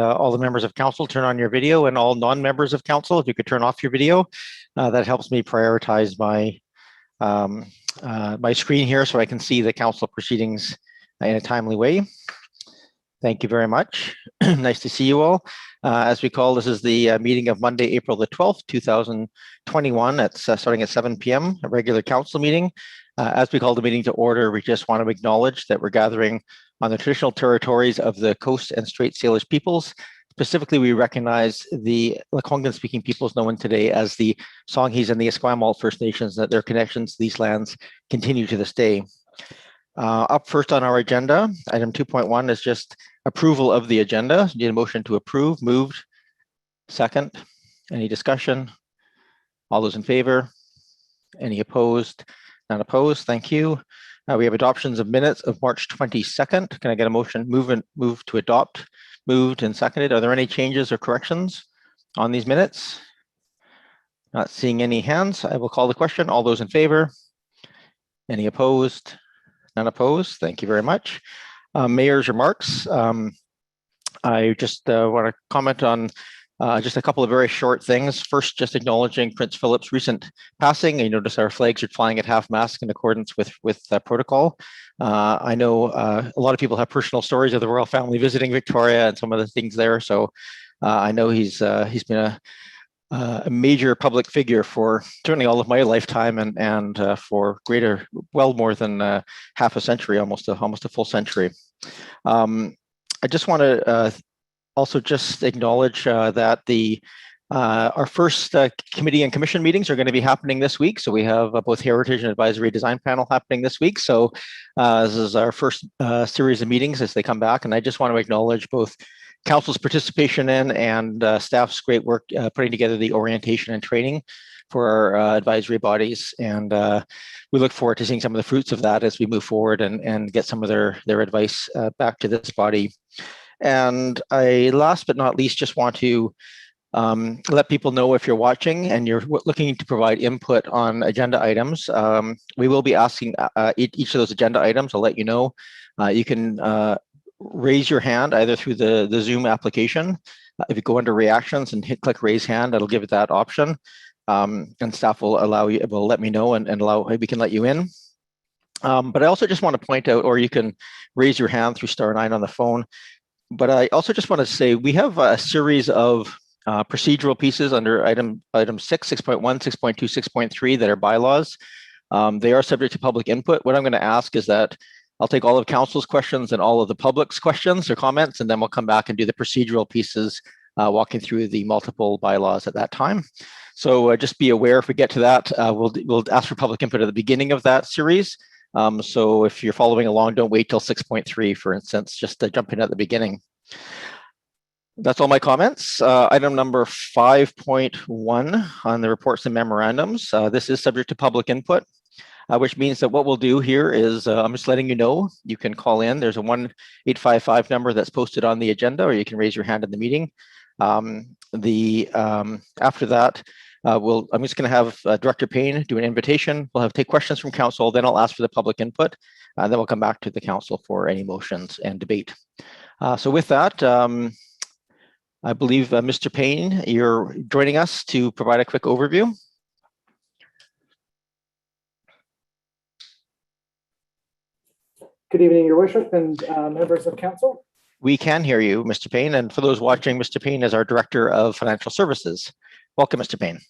All the members of council, turn on your video, and all non-members of council, if you could turn off your video. That helps me prioritize my screen here so I can see the council proceedings in a timely way. Thank you very much. Nice to see you all. As we call, this is the meeting of Monday, April the 12th, 2021. It's starting at 7 p.m., a regular council meeting. As we call the meeting to order, we just want to acknowledge that we're gathering on the traditional territories of the Coast and Strait Salish peoples. Specifically, we recognize the Lekwungen-speaking peoples known today as the Songhees and the Esquimalt First Nations, that their connections to these lands continue to this day. Up first on our agenda, item 2.1 is just approval of the agenda. Need a motion to approve. Moved. Second. Any discussion? All those in favor? Any opposed? None opposed. Thank you. We have adoptions of minutes of March 22nd. Can I get a motion? Move to adopt. Moved and seconded. Are there any changes or corrections on these minutes? Not seeing any hands. I will call the question. All those in favor? Any opposed? None opposed. Thank you very much. Mayor's remarks. I just want to comment on just a couple of very short things. First, just acknowledging Prince Philip's recent passing. You notice our flags are flying at half-mast in accordance with protocol. I know a lot of people have personal stories of the royal family visiting Victoria and some of the things there. So I know he's been a major public figure for certainly all of my lifetime and for well more than half a century, almost a full century. I just want to also just acknowledge that our first committee and commission meetings are going to be happening this week. So we have both Heritage and Advisory Design Panel happening this week. So this is our first series of meetings as they come back. And I just want to acknowledge both council's participation in and staff's great work putting together the orientation and training for our advisory bodies. And we look forward to seeing some of the fruits of that as we move forward and get some of their advice back to this body. And I, last but not least, just want to let people know if you're watching and you're looking to provide input on agenda items, we will be asking each of those agenda items. I'll let you know. You can raise your hand either through the Zoom application. If you go under reactions and click raise hand, it'll give it that option. And staff will let me know and we can let you in. But I also just want to point out, or you can raise your hand through *9 on the phone. But I also just want to say we have a series of procedural pieces under item 6, 6.1, 6.2, 6.3 that are bylaws. They are subject to public input. What I'm going to ask is that I'll take all of council's questions and all of the public's questions or comments, and then we'll come back and do the procedural pieces, walking through the multiple bylaws at that time. So just be aware if we get to that, we'll ask for public input at the beginning of that series. So if you're following along, don't wait till 6.3, for instance, just jump in at the beginning. That's all my comments. Item number 5.1 on the reports and memorandums. This is subject to public input, which means that what we'll do here is I'm just letting you know, you can call in. There's a 1-855 number that's posted on the agenda, or you can raise your hand in the meeting. After that, I'm just going to have Director Payne do an invitation. We'll take questions from council, then I'll ask for the public input, and then we'll come back to the council for any motions and debate. So with that, I believe, Mr. Payne, you're joining us to provide a quick overview. Good evening, Your Worship and members of council. We can hear you, Mr. Payne. And for those watching, Mr. Payne is our Director of Financial Services. Welcome, Mr. Payne.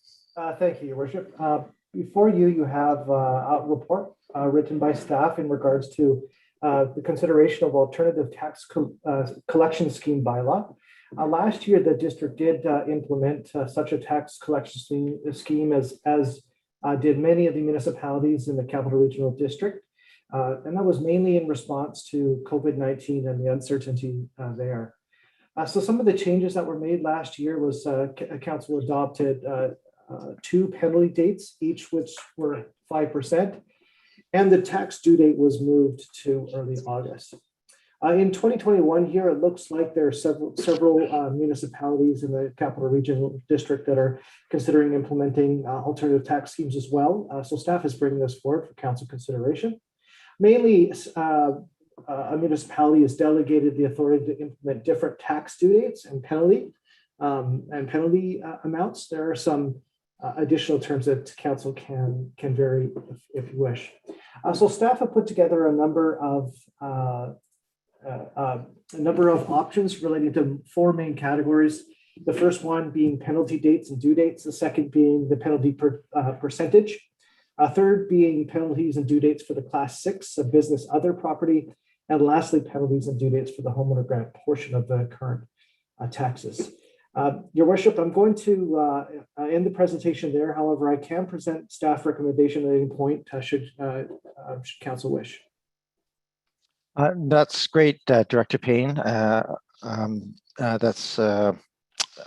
Thank you, Your Worship. Before you have a report written by staff in regards to the consideration of alternative tax collection scheme bylaw. Last year, the district did implement such a tax collection scheme as did many of the municipalities in the Capital Regional District. And that was mainly in response to COVID-19 and the uncertainty there. So some of the changes that were made last year was council adopted 2 penalty dates, each which were 5%, and the tax due date was moved to early August. In 2021 here, it looks like there are several municipalities in the Capital Regional District that are considering implementing alternative tax schemes as well. So staff is bringing this forward for council consideration. Mainly a municipality is delegated the authority to implement different tax due dates and penalty amounts, there are some additional terms that council can vary if you wish. So staff have put together a number of options relating to four main categories. The first one being penalty dates and due dates. The second being the penalty percentage. A third being penalties and due dates for the class 6 of business other property. And lastly, penalties and due dates for the homeowner grant portion of the current taxes. Your worship, I'm going to end the presentation there. However, I can present staff recommendation at any point should council wish. That's great, Director Payne. That's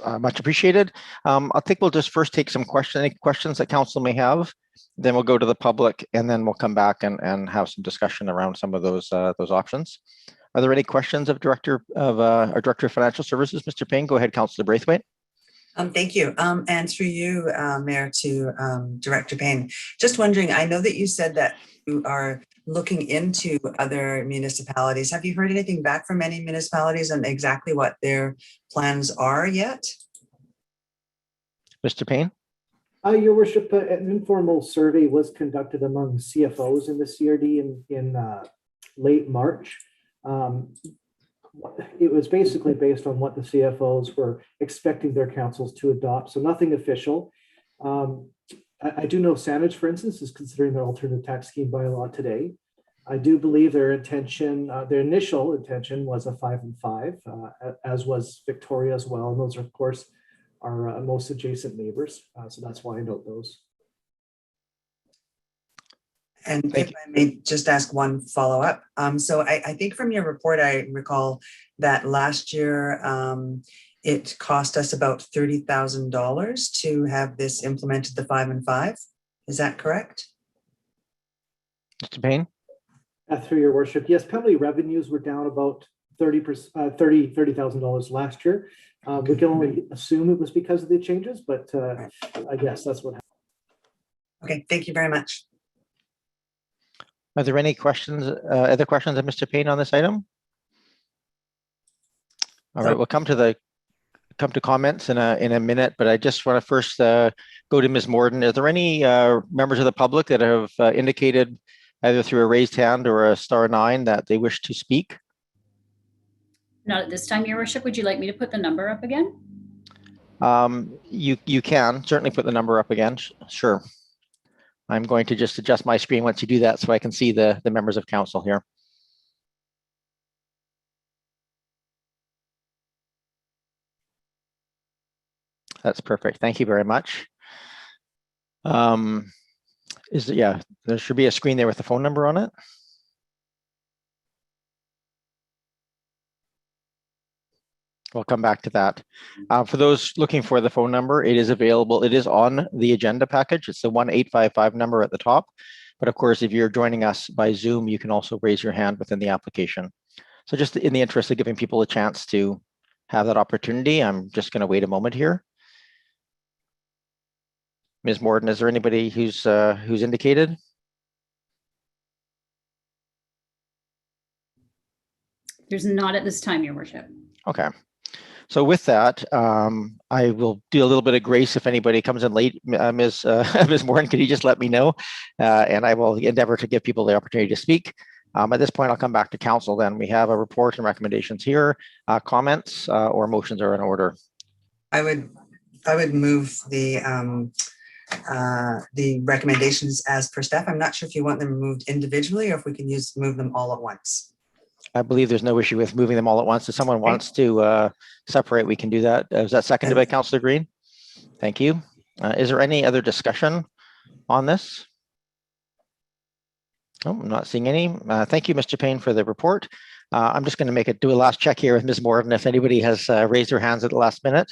much appreciated. I think we'll just first take some any questions that council may have. Then we'll go to the public, and then we'll come back and have some discussion around some of those options. Are there any questions of our Director of Financial Services, Mr. Payne? Go ahead, Councillor Braithwaite. Thank you. And through you, Mayor, to Director Payne, just wondering, I know that you said that you are looking into other municipalities. Have you heard anything back from any municipalities on exactly what their plans are yet? Mr. Payne? Your worship, an informal survey was conducted among CFOs in the CRD in late March. It was basically based on what the CFOs were expecting their councils to adopt, so nothing official. I do know Saanich, for instance, is considering their alternative tax scheme bylaw today. I do believe their intention, their initial intention was a 5 and 5, as was Victoria as well. And those are, of course, our most adjacent neighbors. So that's why I note those. And if I may just ask one follow-up. So I think from your report, I recall that last year it cost us about $30,000 to have this implemented, the 5 and 5. Is that correct? Mr. Payne? Through your worship, yes, penalty revenues were down about $30,000 last year. We can only assume it was because of the changes, but I guess that's what happened. Okay, thank you very much. Are there any questions, other questions of Mr. Payne on this item? All right, we'll come to comments in a minute, but I just want to first go to Ms. Morden. Are there any members of the public that have indicated either through a raised hand or a *9 that they wish to speak? Not at this time, Your Worship. Would you like me to put the number up again? You can certainly put the number up again. Sure. I'm going to just adjust my screen once you do that so I can see the members of council here. That's perfect. Thank you very much. Yeah, there should be a screen there with the phone number on it. We'll come back to that. For those looking for the phone number, it is available. It is on the agenda package. It's the 1-855 number at the top. But of course, if you're joining us by Zoom, you can also raise your hand within the application. So just in the interest of giving people a chance to have that opportunity, I'm just going to wait a moment here. Ms. Morden, is there anybody who's indicated? There's not at this time, Your Worship. Okay. So with that, I will do a little bit of grace if anybody comes in late. Ms. Morden, could you just let me know? And I will endeavor to give people the opportunity to speak. At this point, I'll come back to council then. We have a report and recommendations here. Comments or motions are in order. I would move the recommendations as per staff. I'm not sure if you want them moved individually or if we can move them all at once. I believe there's no issue with moving them all at once. If someone wants to separate, we can do that. Is that seconded by Councillor Green? Thank you. Is there any other discussion on this? Oh, I'm not seeing any. Thank you, Mr. Payne, for the report. I'm just going to do a last check here with Ms. Morden if anybody has raised their hands at the last minute.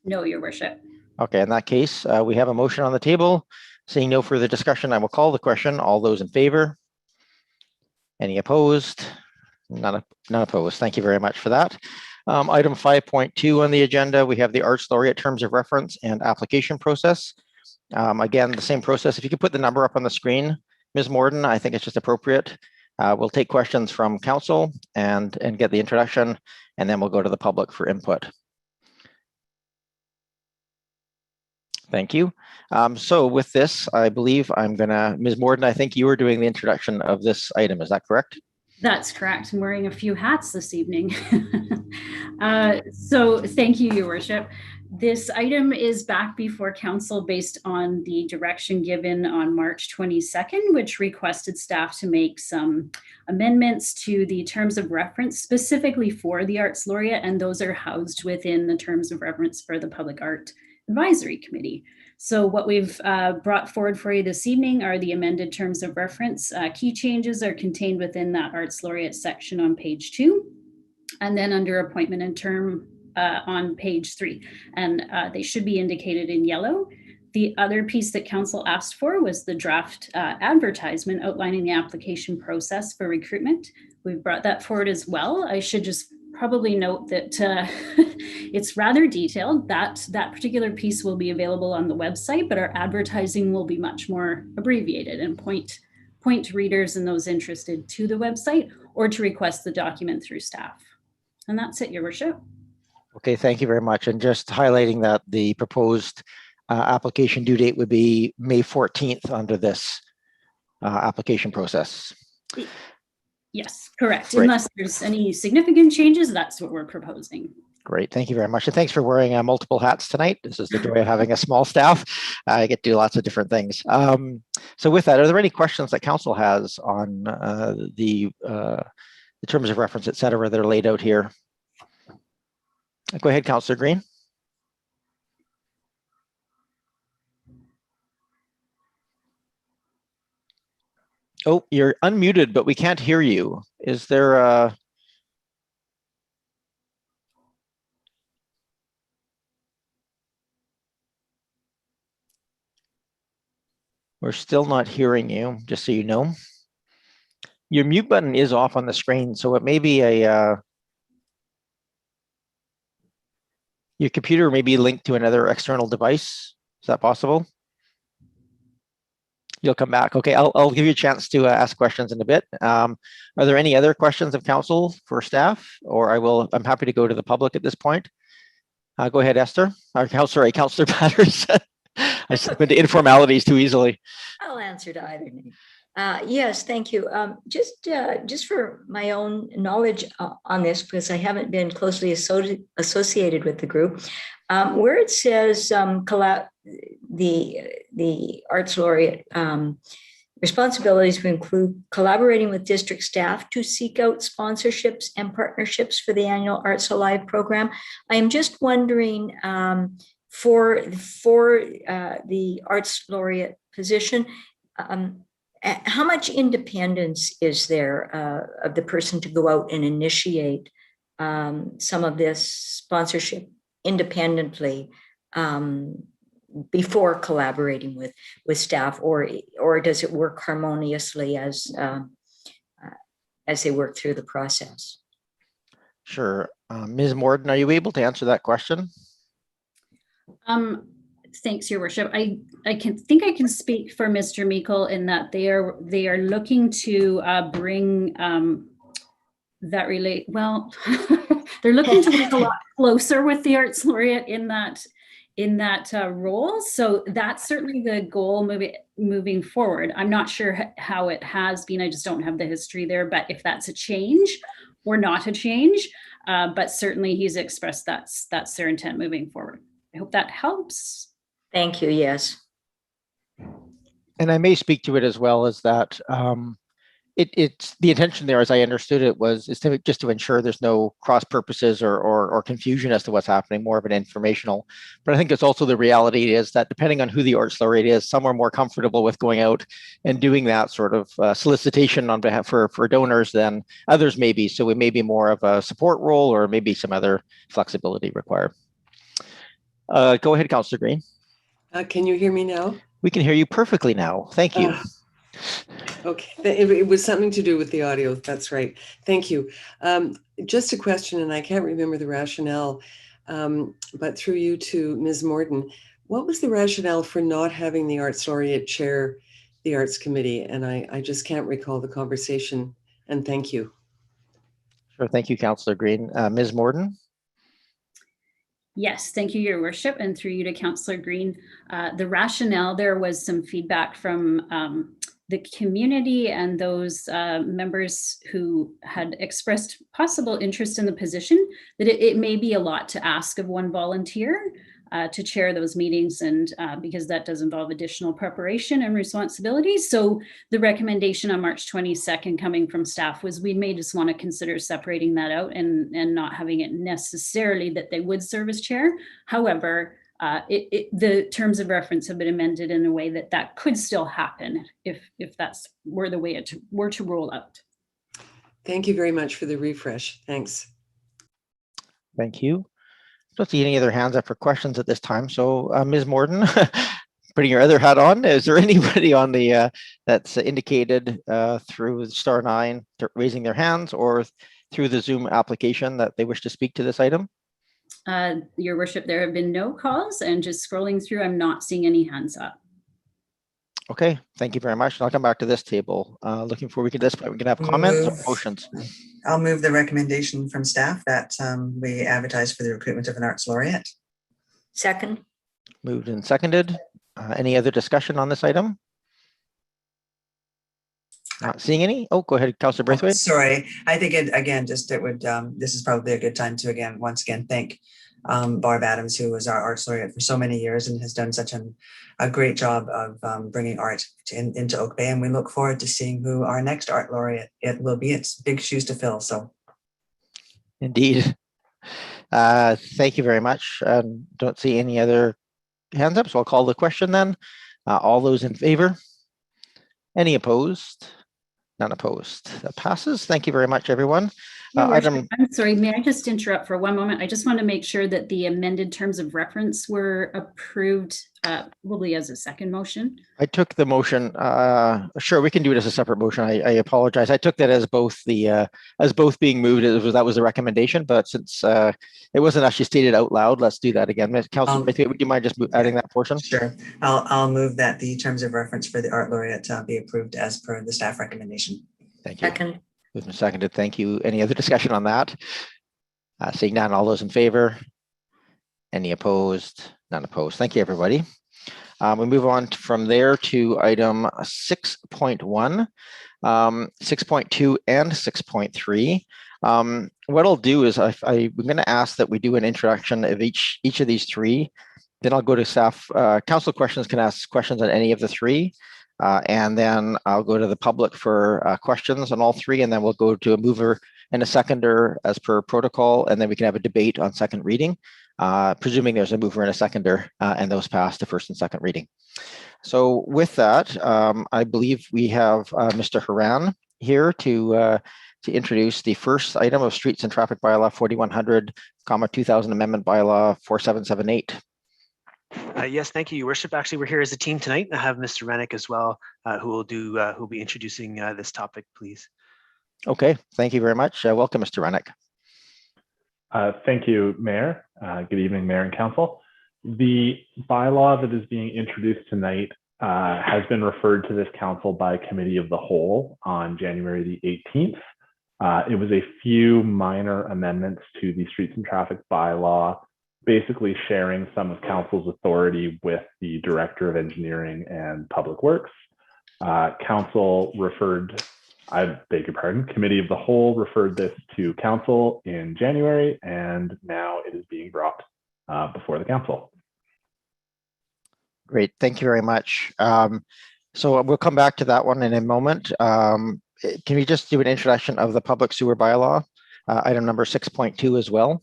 No, Your Worship. Okay, in that case, we have a motion on the table. Seeing no further discussion, I will call the question. All those in favor? Any opposed? None opposed. Thank you very much for that. Item 5.2 on the agenda, we have the Arts Laureate Terms of Reference and Application Process. Again, the same process. If you could put the number up on the screen, Ms. Morden, I think it's just appropriate. We'll take questions from council and get the introduction, and then we'll go to the public for input. Thank you. So with this, I believe I'm gonna, Ms. Morden, I think you were doing the introduction of this item. Is that correct? That's correct. I'm wearing a few hats this evening. So thank you, Your Worship. This item is back before council based on the direction given on March 22nd, which requested staff to make some amendments to the terms of reference specifically for the Arts Laureate, and those are housed within the terms of reference for the Public Art Advisory Committee. So what we've brought forward for you this evening are the amended terms of reference. Key changes are contained within that Arts Laureate section on page 2, and then under appointment and term on page 3. And they should be indicated in yellow. The other piece that council asked for was the draft advertisement outlining the application process for recruitment. We've brought that forward as well. I should just probably note that it's rather detailed. That particular piece will be available on the website, but our advertising will be much more abbreviated and point readers and those interested to the website or to request the document through staff. And that's it, Your Worship. Okay, thank you very much. And just highlighting that the proposed application due date would be May 14th under this application process. Yes, correct. Great. Unless there's any significant changes, that's what we're proposing. Great, thank you very much. And thanks for wearing multiple hats tonight. This is the joy of having a small staff. I get to do lots of different things. So with that, are there any questions that council has on the terms of reference, et cetera, that are laid out here? Go ahead, Councillor Green. Oh, you're unmuted, but we can't hear you. Is there a... We're still not hearing you, just so you know. Your mute button is off on the screen, so it may be a... your computer may be linked to another external device. Is that possible? You'll come back. Okay, I'll give you a chance to ask questions in a bit. Are there any other questions of council for staff? Or I'm happy to go to the public at this point. Go ahead, Esther. Councillor Batters. I slip into informalities too easily. I'll answer to either name. Yes, thank you. Just for my own knowledge on this, because I haven't been closely associated with the group, where it says the Arts Laureate responsibilities will include collaborating with district staff to seek out sponsorships and partnerships for the annual Arts Alive program. I am just wondering for the Arts Laureate position, how much independence is there of the person to go out and initiate some of this sponsorship independently before collaborating with staff, or does it work harmoniously as they work through the process? Sure. Ms. Morden, are you able to answer that question? Thanks, Your Worship. I think I can speak for Mr. Meikle in that they are looking to bring that relate. Well, they're looking to work a lot closer with the Arts Laureate in that role. So that's certainly the goal moving forward. I'm not sure how it has been. I just don't have the history there. But if that's a change or not a change, but certainly he's expressed that's their intent moving forward. I hope that helps. Thank you. Yes. And I may speak to it as well as that it's the intention there, as I understood it, is just to ensure there's no cross purposes or confusion as to what's happening, more of an informational. But I think it's also the reality is that depending on who the Arts Laureate is, some are more comfortable with going out and doing that sort of solicitation on behalf for donors than others may be. So it may be more of a support role or maybe some other flexibility required. Go ahead, Councillor Green. Can you hear me now? We can hear you perfectly now. Thank you. Okay, it was something to do with the audio. That's right. Thank you. Just a question, and I can't remember the rationale, but through you to Ms. Morden, what was the rationale for not having the Arts Laureate chair the Arts Committee? And I just can't recall the conversation and thank you. Sure. Thank you, Councillor Green. Ms. Morden? Yes, thank you, Your Worship, and through you to Councillor Green. The rationale, there was some feedback from the community and those members who had expressed possible interest in the position, that it may be a lot to ask of one volunteer to chair those meetings, and because that does involve additional preparation and responsibilities. So the recommendation on March 22nd coming from staff was we may just want to consider separating that out and not having it necessarily that they would serve as chair. However, the terms of reference have been amended in a way that that could still happen if that's were the way it were to roll out. Thank you very much for the refresh. Thanks. Thank you. Don't see any other hands up for questions at this time. So Ms. Morden, putting your other hat on, is there anybody on the that's indicated through *9 raising their hands or through the Zoom application that they wish to speak to this item? Your Worship, there have been no calls, and just scrolling through, I'm not seeing any hands up. Okay, thank you very much. I'll come back to this table. Looking for, we can have comments or motions. I'll move the recommendation from staff that we advertise for the recruitment of an Arts Laureate. Second. Moved and seconded. Any other discussion on this item? Not seeing any. Oh, go ahead, Councillor Braithwaite. Sorry, I think it would, this is probably a good time to once again thank Barb Adams, who was our Arts Laureate for so many years and has done such a great job of bringing art into Oak Bay. And we look forward to seeing who our next Art Laureate it will be. It's big shoes to fill. So, indeed. Thank you very much. Don't see any other hands up, so I'll call the question then. All those in favor? Any opposed? None opposed. That passes. Thank you very much, everyone. Your Worship, I'm sorry, may I just interrupt for one moment? I just want to make sure that the amended terms of reference were approved probably as a second motion. I took the motion. Sure, we can do it as a separate motion. I apologize. I took that as both being moved. That was the recommendation, but since it wasn't actually stated out loud, let's do that again. Councillor, would you mind just adding that portion? Sure. I'll move that the terms of reference for the Art Laureate be approved as per the staff recommendation. Thank you. Second. Moved and seconded. Thank you. Any other discussion on that? Seeing none, all those in favor? Any opposed? None opposed. Thank you, everybody. We move on from there to item 6.1, 6.2, and 6.3. What I'll do is I'm going to ask that we do an introduction of each of these three. Then I'll go to staff. Council questions can ask questions on any of the three. And then I'll go to the public for questions on all three, and then we'll go to a mover and a seconder as per protocol, and then we can have a debate on second reading, presuming there's a mover and a seconder, and those pass the first and second reading. So with that, I believe we have Mr. Haran here to introduce the first item of Streets and Traffic Bylaw 4100, 2000 Amendment Bylaw 4778. Yes, thank you, Your Worship. Actually, we're here as a team tonight. I have Mr. Rennick as well, who will be introducing this topic, please. Okay, thank you very much. Welcome, Mr. Rennick. Thank you, Mayor. Good evening, Mayor and Council. The bylaw that is being introduced tonight has been referred to this council by Committee of the Whole on January the 18th. It was a few minor amendments to the Streets and Traffic Bylaw, basically sharing some of council's authority with the Director of Engineering and Public Works. Council referred, I beg your pardon, Committee of the Whole referred this to council in January, and now it is being brought before the council. Great, thank you very much. So we'll come back to that one in a moment. Can we just do an introduction of the Public Sewer Bylaw, item number 6.2 as well?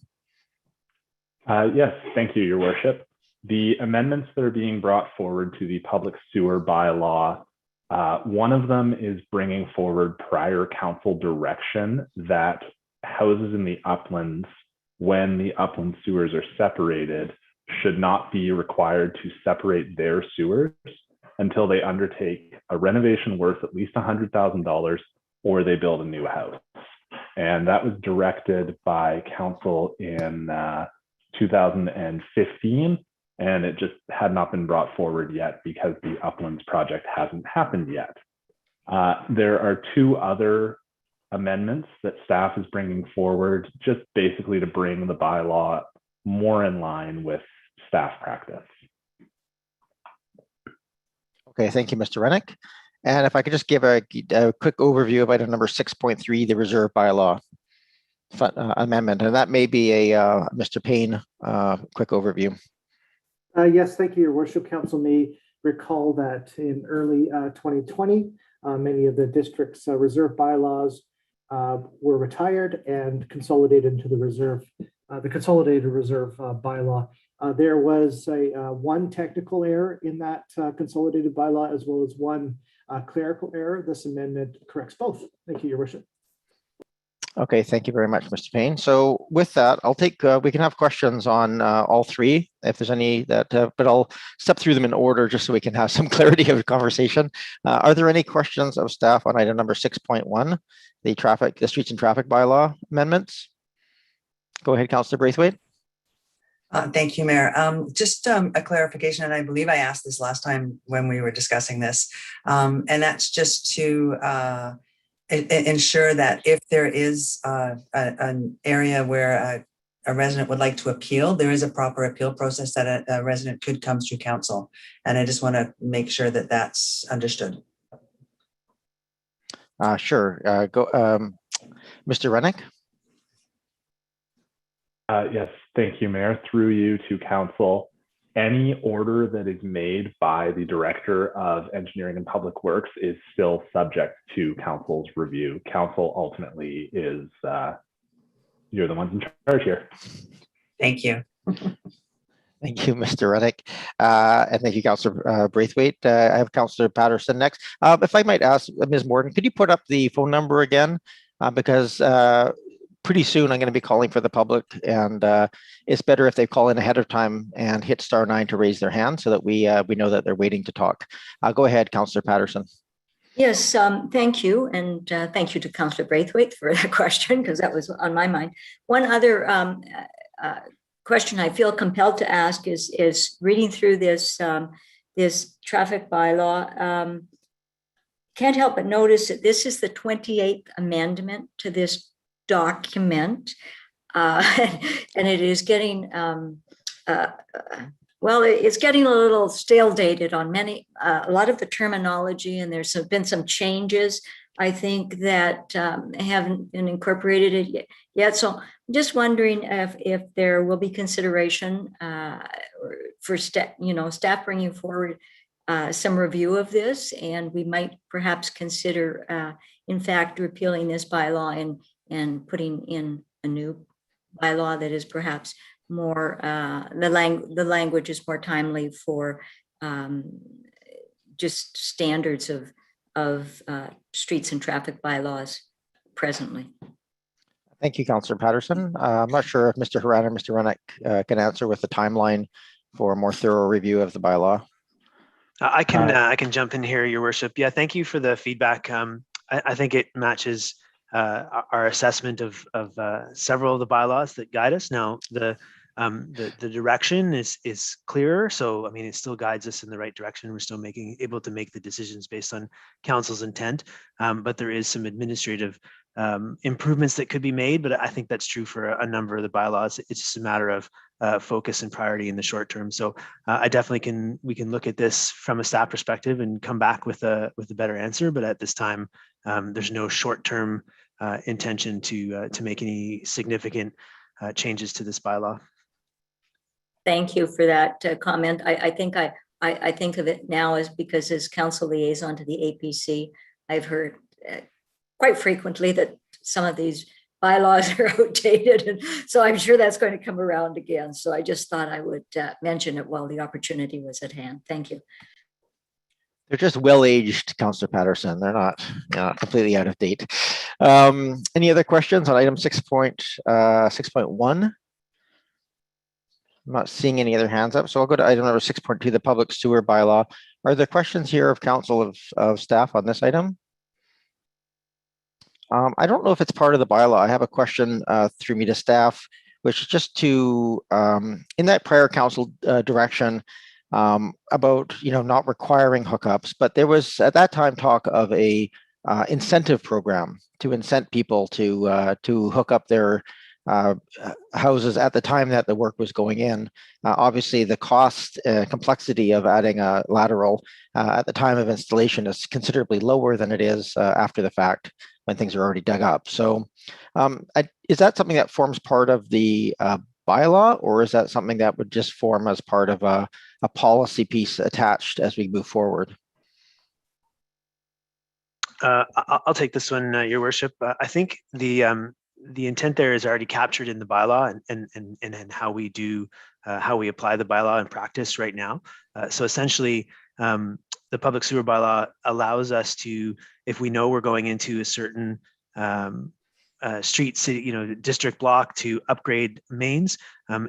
Yes, thank you, Your Worship. The amendments that are being brought forward to the Public Sewer Bylaw, one of them is bringing forward prior council direction that houses in the uplands, when the upland sewers are separated, should not be required to separate their sewers until they undertake a renovation worth at least $100,000 or they build a new house. And that was directed by council in 2015, and it just had not been brought forward yet because the Uplands project hasn't happened yet. There are two other amendments that staff is bringing forward, just basically to bring the bylaw more in line with staff practice. Okay, thank you, Mr. Rennick. And if I could just give a quick overview of item number 6.3, the reserve bylaw amendment, and that may be a Mr. Payne quick overview. Yes, thank you, Your Worship. Council may recall that in early 2020, many of the district's reserve bylaws were retired and consolidated into the consolidated reserve bylaw. There was one technical error in that consolidated bylaw, as well as one clerical error. This amendment corrects both. Thank you, Your Worship. Okay, thank you very much, Mr. Payne. So with that, I'll take, we can have questions on all three, if there's any that, but I'll step through them in order just so we can have some clarity of the conversation. Are there any questions of staff on item number 6.1, the streets and traffic bylaw amendments? Go ahead, Councillor Braithwaite. Thank you, Mayor. Just a clarification, and I believe I asked this last time when we were discussing this, and that's just to ensure that if there is an area where a resident would like to appeal, there is a proper appeal process that a resident could come through council. And I just want to make sure that that's understood. Sure. Mr. Rennick. Yes, thank you, Mayor. Through you to council. Any order that is made by the Director of Engineering and Public Works is still subject to council's review. Council ultimately is, you're the ones in charge here. Thank you. Thank you, Mr. Rennick. And thank you, Councillor Braithwaite. I have Councillor Patterson next. If I might ask Ms. Morton, could you put up the phone number again? Because pretty soon I'm going to be calling for the public, and it's better if they call in ahead of time and hit *9 to raise their hand so that we know that they're waiting to talk. Go ahead, Councillor Patterson. Yes, thank you. And thank you to Councillor Braithwaite for that question, because that was on my mind. One other question I feel compelled to ask is reading through this, this traffic bylaw, can't help but notice that this is the 28th amendment to this document, and it is getting well, it's getting a little stale dated on a lot of the terminology, and there's been some changes, I think, that haven't been incorporated yet. So I'm just wondering if there will be consideration for staff bringing forward some review of this, and we might perhaps consider, in fact, repealing this bylaw and putting in a new bylaw that is perhaps more, the language is more timely for just standards of streets and traffic bylaws presently. Thank you, Councillor Patterson. I'm not sure if Mr. Horan or Mr. Rennick can answer with the timeline for a more thorough review of the bylaw. I can jump in here, Your Worship. Yeah, thank you for the feedback. I think it matches our assessment of several of the bylaws that guide us. Now, the direction is clearer, so I mean, it still guides us in the right direction. We're still able to make the decisions based on council's intent, but there is some administrative improvements that could be made. But I think that's true for a number of the bylaws. It's just a matter of focus and priority in the short term. So I definitely we can look at this from a staff perspective and come back with a better answer. But at this time, there's no short term intention to make any significant changes to this bylaw. Thank you for that comment. I think I think of it now as because as council liaison to the APC, I've heard quite frequently that some of these bylaws are outdated, and so I'm sure that's going to come around again. So I just thought I would mention it while the opportunity was at hand. Thank you. They're just well-aged, Councillor Patterson. They're not completely out of date. Any other questions on item 6.1? I'm not seeing any other hands up, so I'll go to item number 6.2, the public sewer bylaw. Are there questions here of council of staff on this item? I don't know if it's part of the bylaw. I have a question through me to staff, which is just to, in that prior council direction, about not requiring hookups, but there was at that time talk of a incentive program to incent people to hook up their houses at the time that the work was going in. Obviously, the cost complexity of adding a lateral at the time of installation is considerably lower than it is after the fact when things are already dug up. So is that something that forms part of the bylaw, or is that something that would just form as part of a policy piece attached as we move forward? I'll take this one, Your Worship. I think the intent there is already captured in the bylaw and how we do how we apply the bylaw in practice right now. So essentially, the public sewer bylaw allows us to, if we know we're going into a certain street, city, district block to upgrade mains,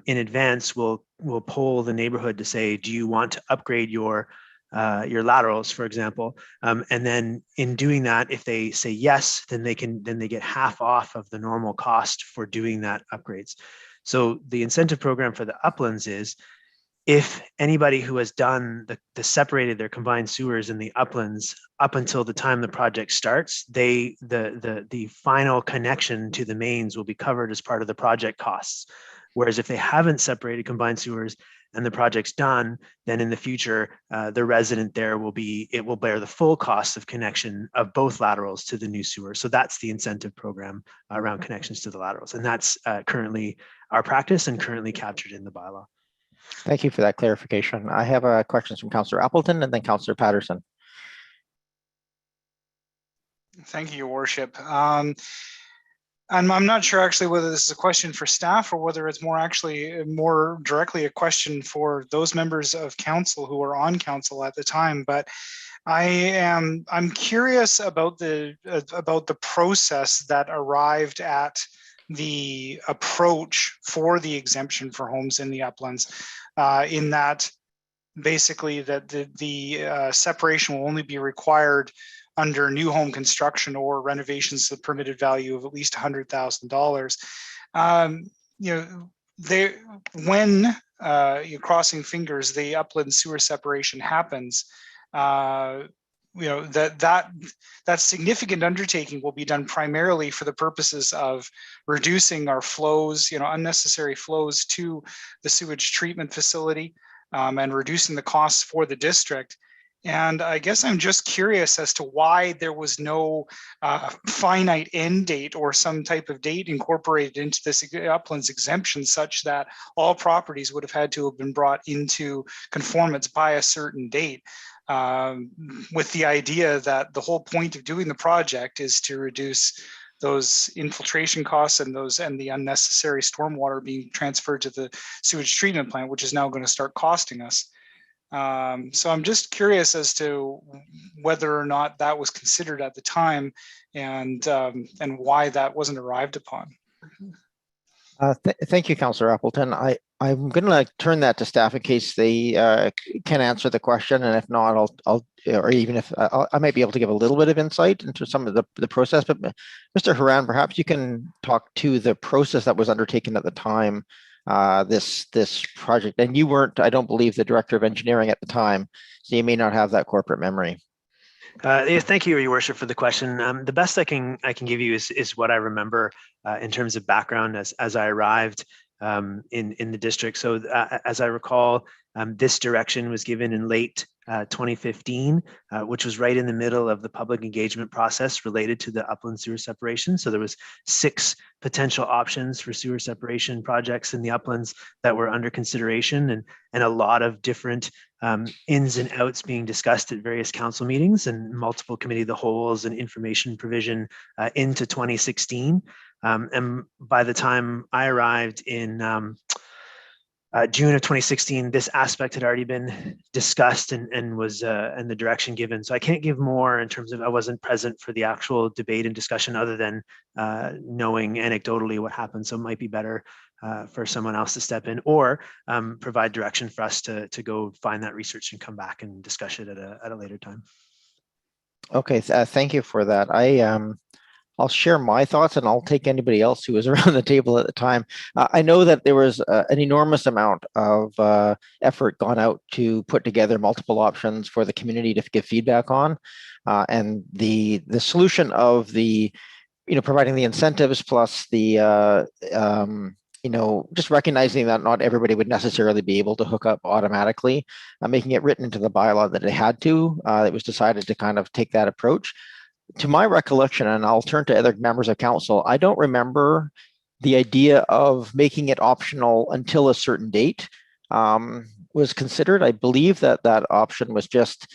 in advance, we'll poll the neighborhood to say, do you want to upgrade your laterals, for example, and then in doing that, if they say yes, then they get half off of the normal cost for doing that upgrades. So the incentive program for the uplands is, if anybody who has done the separated their combined sewers in the uplands up until the time the project starts, the final connection to the mains will be covered as part of the project costs. Whereas if they haven't separated combined sewers and the project's done, then in the future, the resident there will bear the full cost of connection of both laterals to the new sewer. So that's the incentive program around connections to the laterals. And that's currently our practice and currently captured in the bylaw. Thank you for that clarification. I have questions from Councillor Appleton and then Councillor Patterson. Thank you, Your Worship. I'm not sure actually whether this is a question for staff or whether it's more directly a question for those members of council who were on council at the time. But I'm curious about the process that arrived at the approach for the exemption for homes in the uplands, in that basically that the separation will only be required under new home construction or renovations to the permitted value of at least $100,000. When you're crossing fingers, the upland sewer separation happens. That significant undertaking will be done primarily for the purposes of reducing our flows, unnecessary flows to the sewage treatment facility, and reducing the costs for the district. And I guess I'm just curious as to why there was no finite end date or some type of date incorporated into this uplands exemption, such that all properties would have had to have been brought into conformance by a certain date, with the idea that the whole point of doing the project is to reduce those infiltration costs and the unnecessary stormwater being transferred to the sewage treatment plant, which is now going to start costing us. So I'm just curious as to whether or not that was considered at the time, and why that wasn't arrived upon. Thank you, Councillor Appleton. I'm going to turn that to staff in case they can answer the question, and if not, or even if I might be able to give a little bit of insight into some of the process. But Mr. Horan, perhaps you can talk to the process that was undertaken at the time. This project, and you weren't, I don't believe, the director of engineering at the time, so you may not have that corporate memory. Yes, thank you, Your Worship, for the question. The best I can give you is what I remember in terms of background as I arrived in the district. So as I recall, this direction was given in late 2015, which was right in the middle of the public engagement process related to the upland sewer separation. So there was 6 potential options for sewer separation projects in the uplands that were under consideration, and a lot of different ins and outs being discussed at various council meetings and multiple committee of the wholes and information provision into 2016. And by the time I arrived in June of 2016, this aspect had already been discussed and was and the direction given. So I can't give more in terms of, I wasn't present for the actual debate and discussion other than knowing anecdotally what happened. So it might be better for someone else to step in or provide direction for us to go find that research and come back and discuss it at a later time. Okay, thank you for that. I'll share my thoughts, and I'll take anybody else who was around the table at the time. I know that there was an enormous amount of effort gone out to put together multiple options for the community to give feedback on, and the solution of the providing the incentives plus the just recognizing that not everybody would necessarily be able to hook up automatically, making it written into the bylaw that they had to. It was decided to kind of take that approach. To my recollection, and I'll turn to other members of council, I don't remember the idea of making it optional until a certain date was considered. I believe that that option was just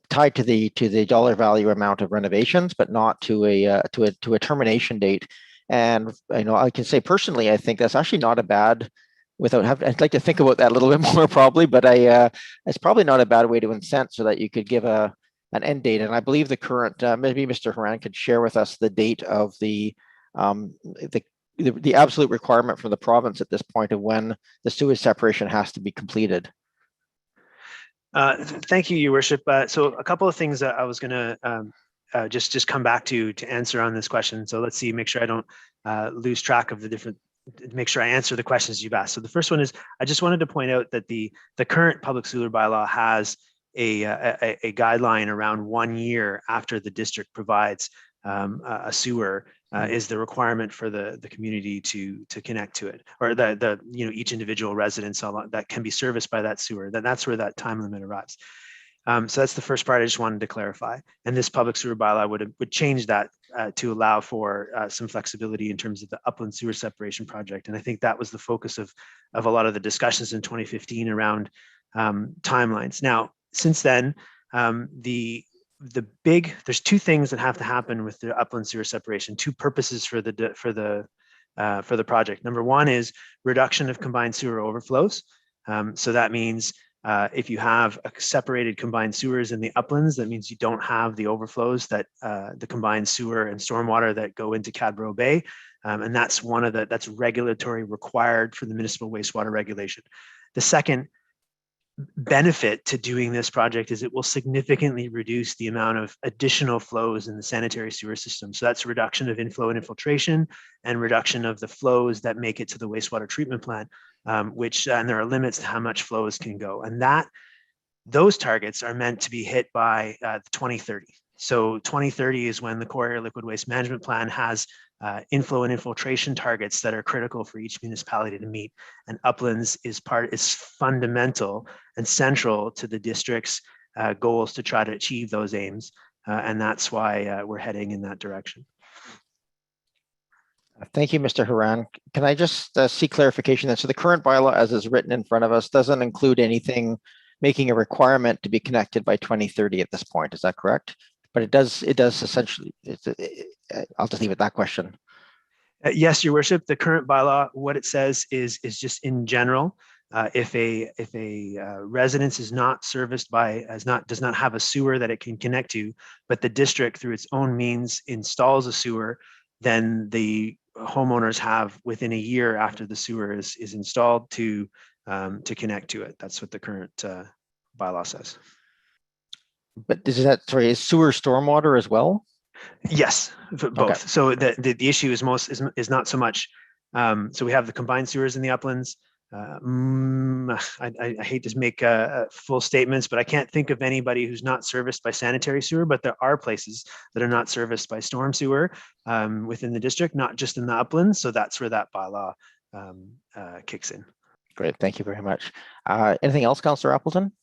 tied to the dollar value amount of renovations, but not to a termination date. And I can say personally, I think that's actually not a bad. I'd like to think about that a little bit more probably, but it's probably not a bad way to incent so that you could give an end date. And I believe the current, maybe Mr. Horan could share with us the date of the absolute requirement from the province at this point of when the sewage separation has to be completed. Thank you, Your Worship. So a couple of things that I was going to just come back to answer on this question. So let's see, make sure I don't lose track of the different, make sure I answer the questions you've asked. So the first one is, I just wanted to point out that the current public sewer bylaw has a guideline around 1 year after the district provides a sewer is the requirement for the community to connect to it, or each individual residence that can be serviced by that sewer. That's where that time limit arrives. So that's the first part I just wanted to clarify. And this public sewer bylaw would change that to allow for some flexibility in terms of the upland sewer separation project. And I think that was the focus of a lot of the discussions in 2015 around timelines. Now, since then, there's two things that have to happen with the upland sewer separation, two purposes for the project. Number one is reduction of combined sewer overflows. So that means if you have a separated combined sewers in the uplands, that means you don't have the overflows that the combined sewer and stormwater that go into Cadborough Bay. And that's that's regulatory required for the municipal wastewater regulation. The second benefit to doing this project is it will significantly reduce the amount of additional flows in the sanitary sewer system. So that's reduction of inflow and infiltration and reduction of the flows that make it to the wastewater treatment plant, and there are limits to how much flows can go. And those targets are meant to be hit by 2030. So 2030 is when the Core Area Liquid Waste Management Plan has inflow and infiltration targets that are critical for each municipality to meet. And uplands is fundamental and central to the district's goals to try to achieve those aims. And that's why we're heading in that direction. Thank you, Mr. Horan. Can I just seek clarification then? So the current bylaw as is written in front of us doesn't include anything making a requirement to be connected by 2030 at this point. Is that correct? But it does essentially, I'll just leave it that question. Yes, Your Worship, the current bylaw, what it says is just in general, if a residence is not serviced does not have a sewer that it can connect to, but the district through its own means installs a sewer, then the homeowners have within a year after the sewer is installed to connect to it. That's what the current bylaw says. But is sewer stormwater as well? Yes, both. Okay. So the issue is not so much. So we have the combined sewers in the uplands. I hate to make full statements, but I can't think of anybody who's not serviced by sanitary sewer, but there are places that are not serviced by storm sewer within the district, not just in the uplands. So that's where that bylaw kicks in. Great, thank you very much. Anything else, Councillor Appleton?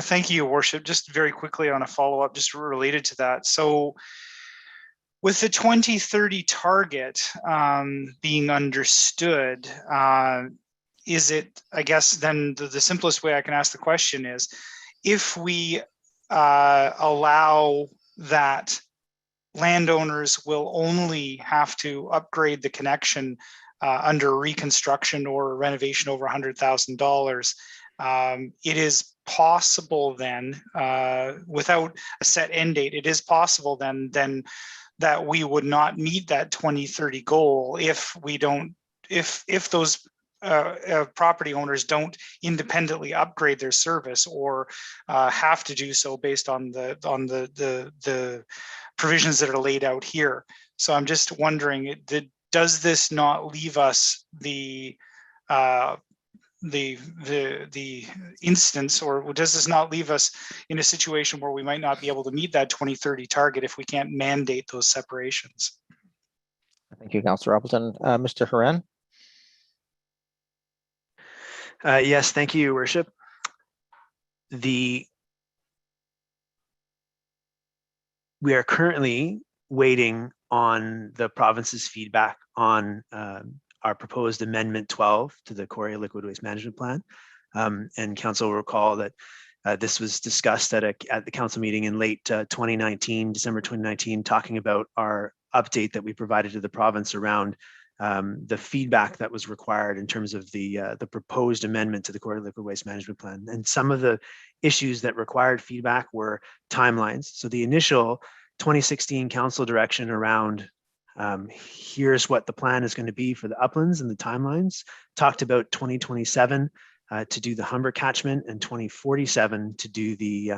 Thank you, Your Worship. Just very quickly on a follow-up, just related to that. So with the 2030 target being understood, is it, I guess, then the simplest way I can ask the question is, if we allow that landowners will only have to upgrade the connection under reconstruction or renovation over $100,000, it is possible then, without a set end date, it is possible then that we would not meet that 2030 goal if those property owners don't independently upgrade their service or have to do so based on the provisions that are laid out here. So I'm just wondering, does this not leave us the instance, or does this not leave us in a situation where we might not be able to meet that 2030 target if we can't mandate those separations? Thank you, Councillor Appleton. Mr. Haran? Yes, thank you, Your Worship. We are currently waiting on the province's feedback on our proposed Amendment 12 to the Quarry Liquid Waste Management Plan. And Council will recall that this was discussed at the council meeting in late 2019, December 2019, talking about our update that we provided to the province around the feedback that was required in terms of the proposed amendment to the Quarry Liquid Waste Management Plan. And some of the issues that required feedback were timelines. So the initial 2016 council direction around here's what the plan is going to be for the uplands and the timelines talked about 2027 to do the Humber catchment and 2047 to do the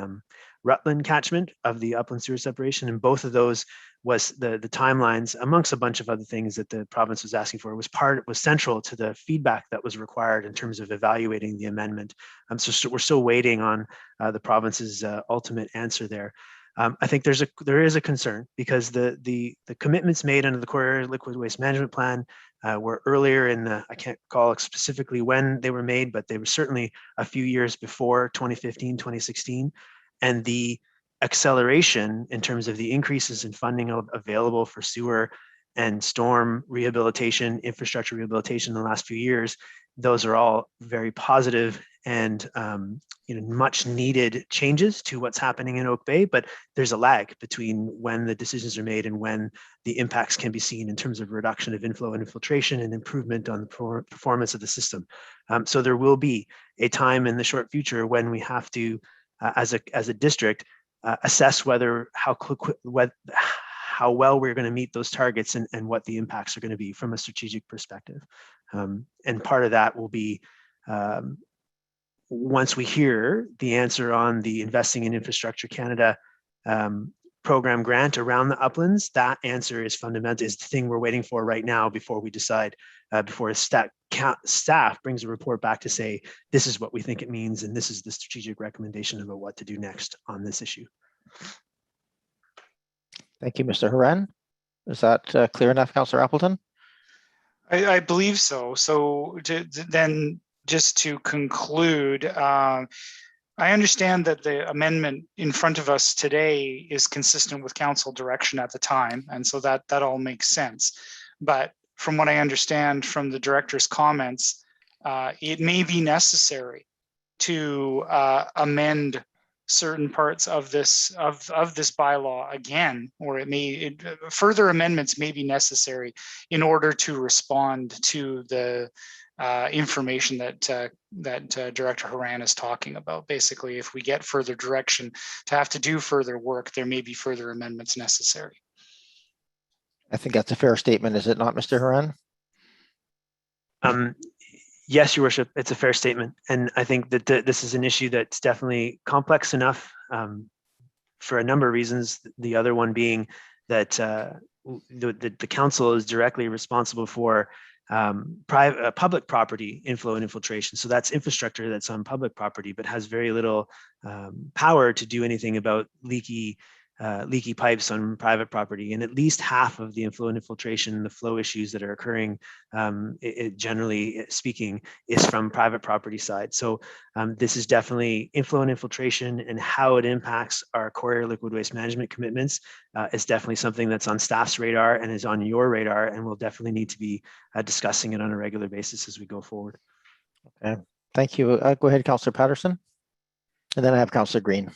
Rutland catchment of the upland sewer separation. And both of those was the timelines, amongst a bunch of other things that the province was asking for, was central to the feedback that was required in terms of evaluating the amendment. So we're still waiting on the province's ultimate answer there. I think there is a concern because the commitments made under the Quarry Liquid Waste Management Plan were earlier in I can't call specifically when they were made, but they were certainly a few years before 2015, 2016. And the acceleration in terms of the increases in funding available for sewer and storm rehabilitation, infrastructure rehabilitation in the last few years, those are all very positive and much needed changes to what's happening in Oak Bay, but there's a lag between when the decisions are made and when the impacts can be seen in terms of reduction of inflow and infiltration and improvement on the performance of the system. So there will be a time in the short future when we have to, as a district, assess how well we're going to meet those targets and what the impacts are going to be from a strategic perspective. And part of that will be once we hear the answer on the Investing in Infrastructure Canada program grant around the uplands, that answer is fundamental, is the thing we're waiting for right now before we decide, before staff brings a report back to say, this is what we think it means, and this is the strategic recommendation about what to do next on this issue. Thank you, Mr. Haran. Is that clear enough, Councillor Appleton? I believe so. So then just to conclude, I understand that the amendment in front of us today is consistent with council direction at the time, and so that all makes sense. But from what I understand from the director's comments, it may be necessary to amend certain parts of this bylaw again, or further amendments may be necessary in order to respond to the information that Director Haran is talking about. Basically, if we get further direction to have to do further work, there may be further amendments necessary. I think that's a fair statement, is it not, Mr. Haran? Yes, Your Worship, it's a fair statement. And I think that this is an issue that's definitely complex enough for a number of reasons. The other one being that the council is directly responsible for public property inflow and infiltration. So that's infrastructure that's on public property, but has very little power to do anything about leaky pipes on private property. And at least half of the inflow and infiltration, the flow issues that are occurring, generally speaking, is from private property side. So this is definitely inflow and infiltration, and how it impacts our Quarry Liquid Waste Management commitments is definitely something that's on staff's radar and is on your radar, and we'll definitely need to be discussing it on a regular basis as we go forward. Okay, thank you. Go ahead, Councillor Patterson. And then I have Councillor Green.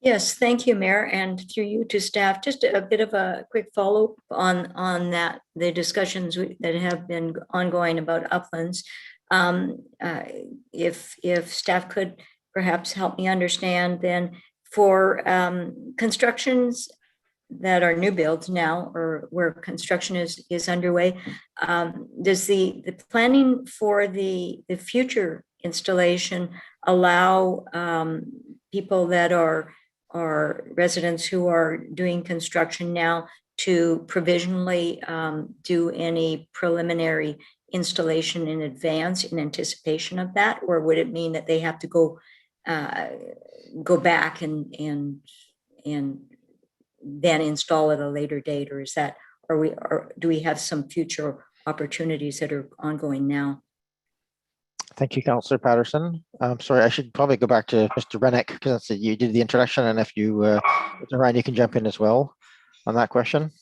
Yes, thank you, Mayor, and through you to staff. Just a bit of a quick follow-up on that, the discussions that have been ongoing about uplands. If staff could perhaps help me understand then, for constructions that are new builds now, or where construction is underway, does the planning for the future installation allow people that are residents who are doing construction now to provisionally do any preliminary installation in advance in anticipation of that? Or would it mean that they have to go back and then install at a later date? Or is that, or do we have some future opportunities that are ongoing now? Thank you, Councillor Patterson. I'm sorry, I should probably go back to Mr. Rennick because you did the introduction, and if you, Mr. Ryan, you can jump in as well on that question.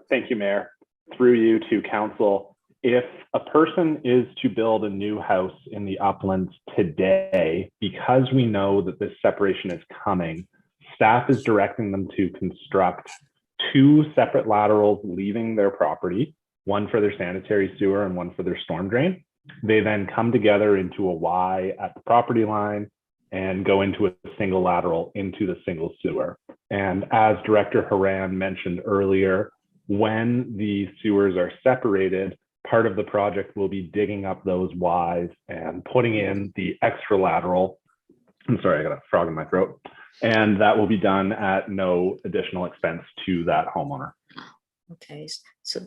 Thank you, Mayor. Through you to Council, if a person is to build a new house in the uplands today, because we know that this separation is coming, staff is directing them to construct 2 separate laterals leaving their property, one for their sanitary sewer and one for their storm drain. They then come together into a Y at the property line and go into a single lateral into the single sewer. And as Director Haran mentioned earlier, when the sewers are separated, part of the project will be digging up those Ys and putting in the extra lateral. I'm sorry, I got a frog in my throat. And that will be done at no additional expense to that homeowner. Okay, so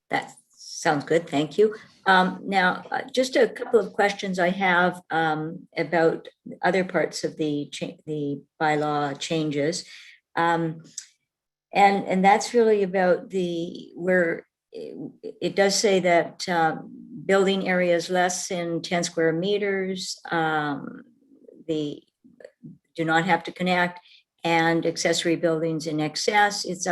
that sounds good. Thank you. Now, just a couple of questions I have about other parts of the bylaw changes. And that's really about where it does say that building areas less than 10 square meters, they do not have to connect, and accessory buildings in excess, it's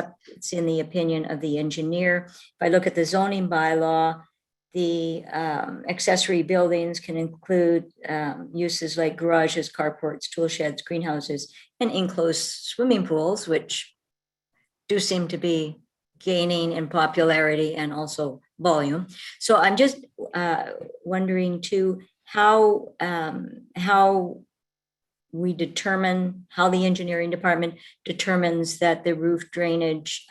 in the opinion of the engineer. If I look at the zoning bylaw, the accessory buildings can include uses like garages, carports, tool sheds, greenhouses, and enclosed swimming pools, which do seem to be gaining in popularity and also volume. So I'm just wondering too, how we determine, how the engineering department determines that the roof drainage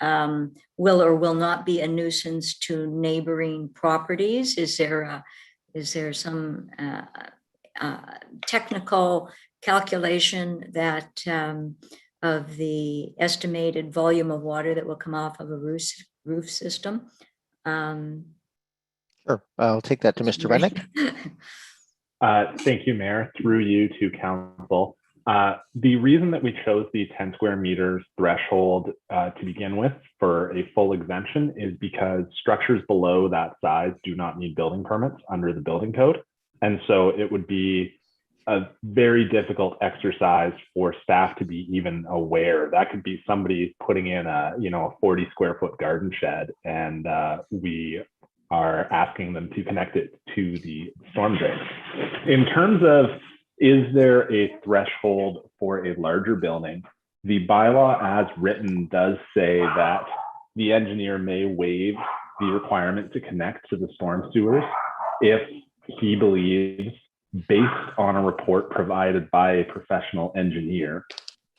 will or will not be a nuisance to neighboring properties. Is there some technical calculation that of the estimated volume of water that will come off of a roof system? Sure, I'll take that to Mr. Rennick. Thank you, Mayor. Through you to Council. The reason that we chose the 10 square meters threshold to begin with for a full exemption is because structures below that size do not need building permits under the building code. And so it would be a very difficult exercise for staff to be even aware. That could be somebody putting in a 40 square foot garden shed, and we are asking them to connect it to the storm drain. In terms of, is there a threshold for a larger building? The bylaw as written does say that the engineer may waive the requirement to connect to the storm sewers if he believes, based on a report provided by a professional engineer,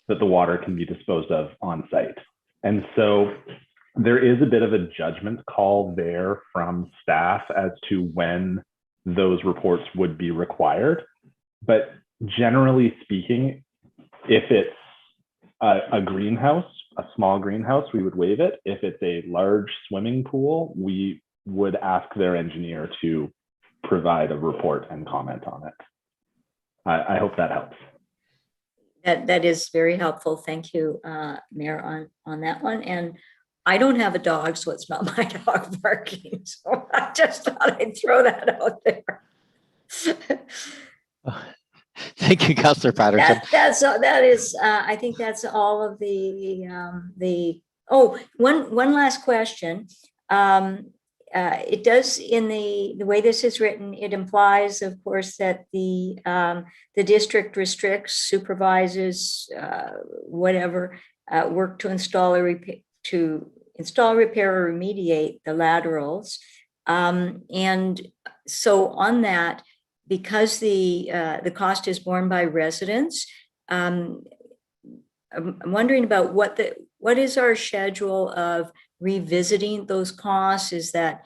that the water can be disposed of on site. And so there is a bit of a judgment call there from staff as to when those reports would be required. But generally speaking, if it's a greenhouse, a small greenhouse, we would waive it. If it's a large swimming pool, we would ask their engineer to provide a report and comment on it. I hope that helps. That is very helpful. Thank you, Mayor, on that one. And I don't have a dog, so it's not my dog barking. So I just thought I'd throw that out there. Thank you, Councillor Patterson. That is, I think that's all of one last question. It does, in the way this is written, it implies, of course, that the district restricts, supervises, whatever, work to install or repair or remediate the laterals. And so on that, because the cost is borne by residents, I'm wondering about what is our schedule of revisiting those costs? Is that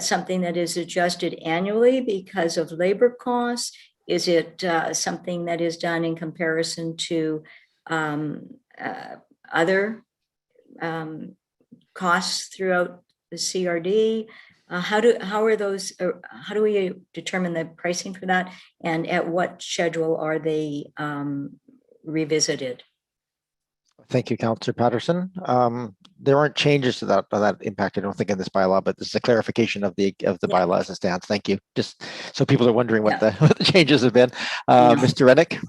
something that is adjusted annually because of labor costs? Is it something that is done in comparison to other costs throughout the CRD? How do we determine the pricing for that? And at what schedule are they revisited? Thank you, Councillor Patterson. There aren't changes to that impact, I don't think, in this bylaw, but this is a clarification of the bylaw as it stands. Thank you. Just so people are wondering what the changes have been. Mr. Rennick.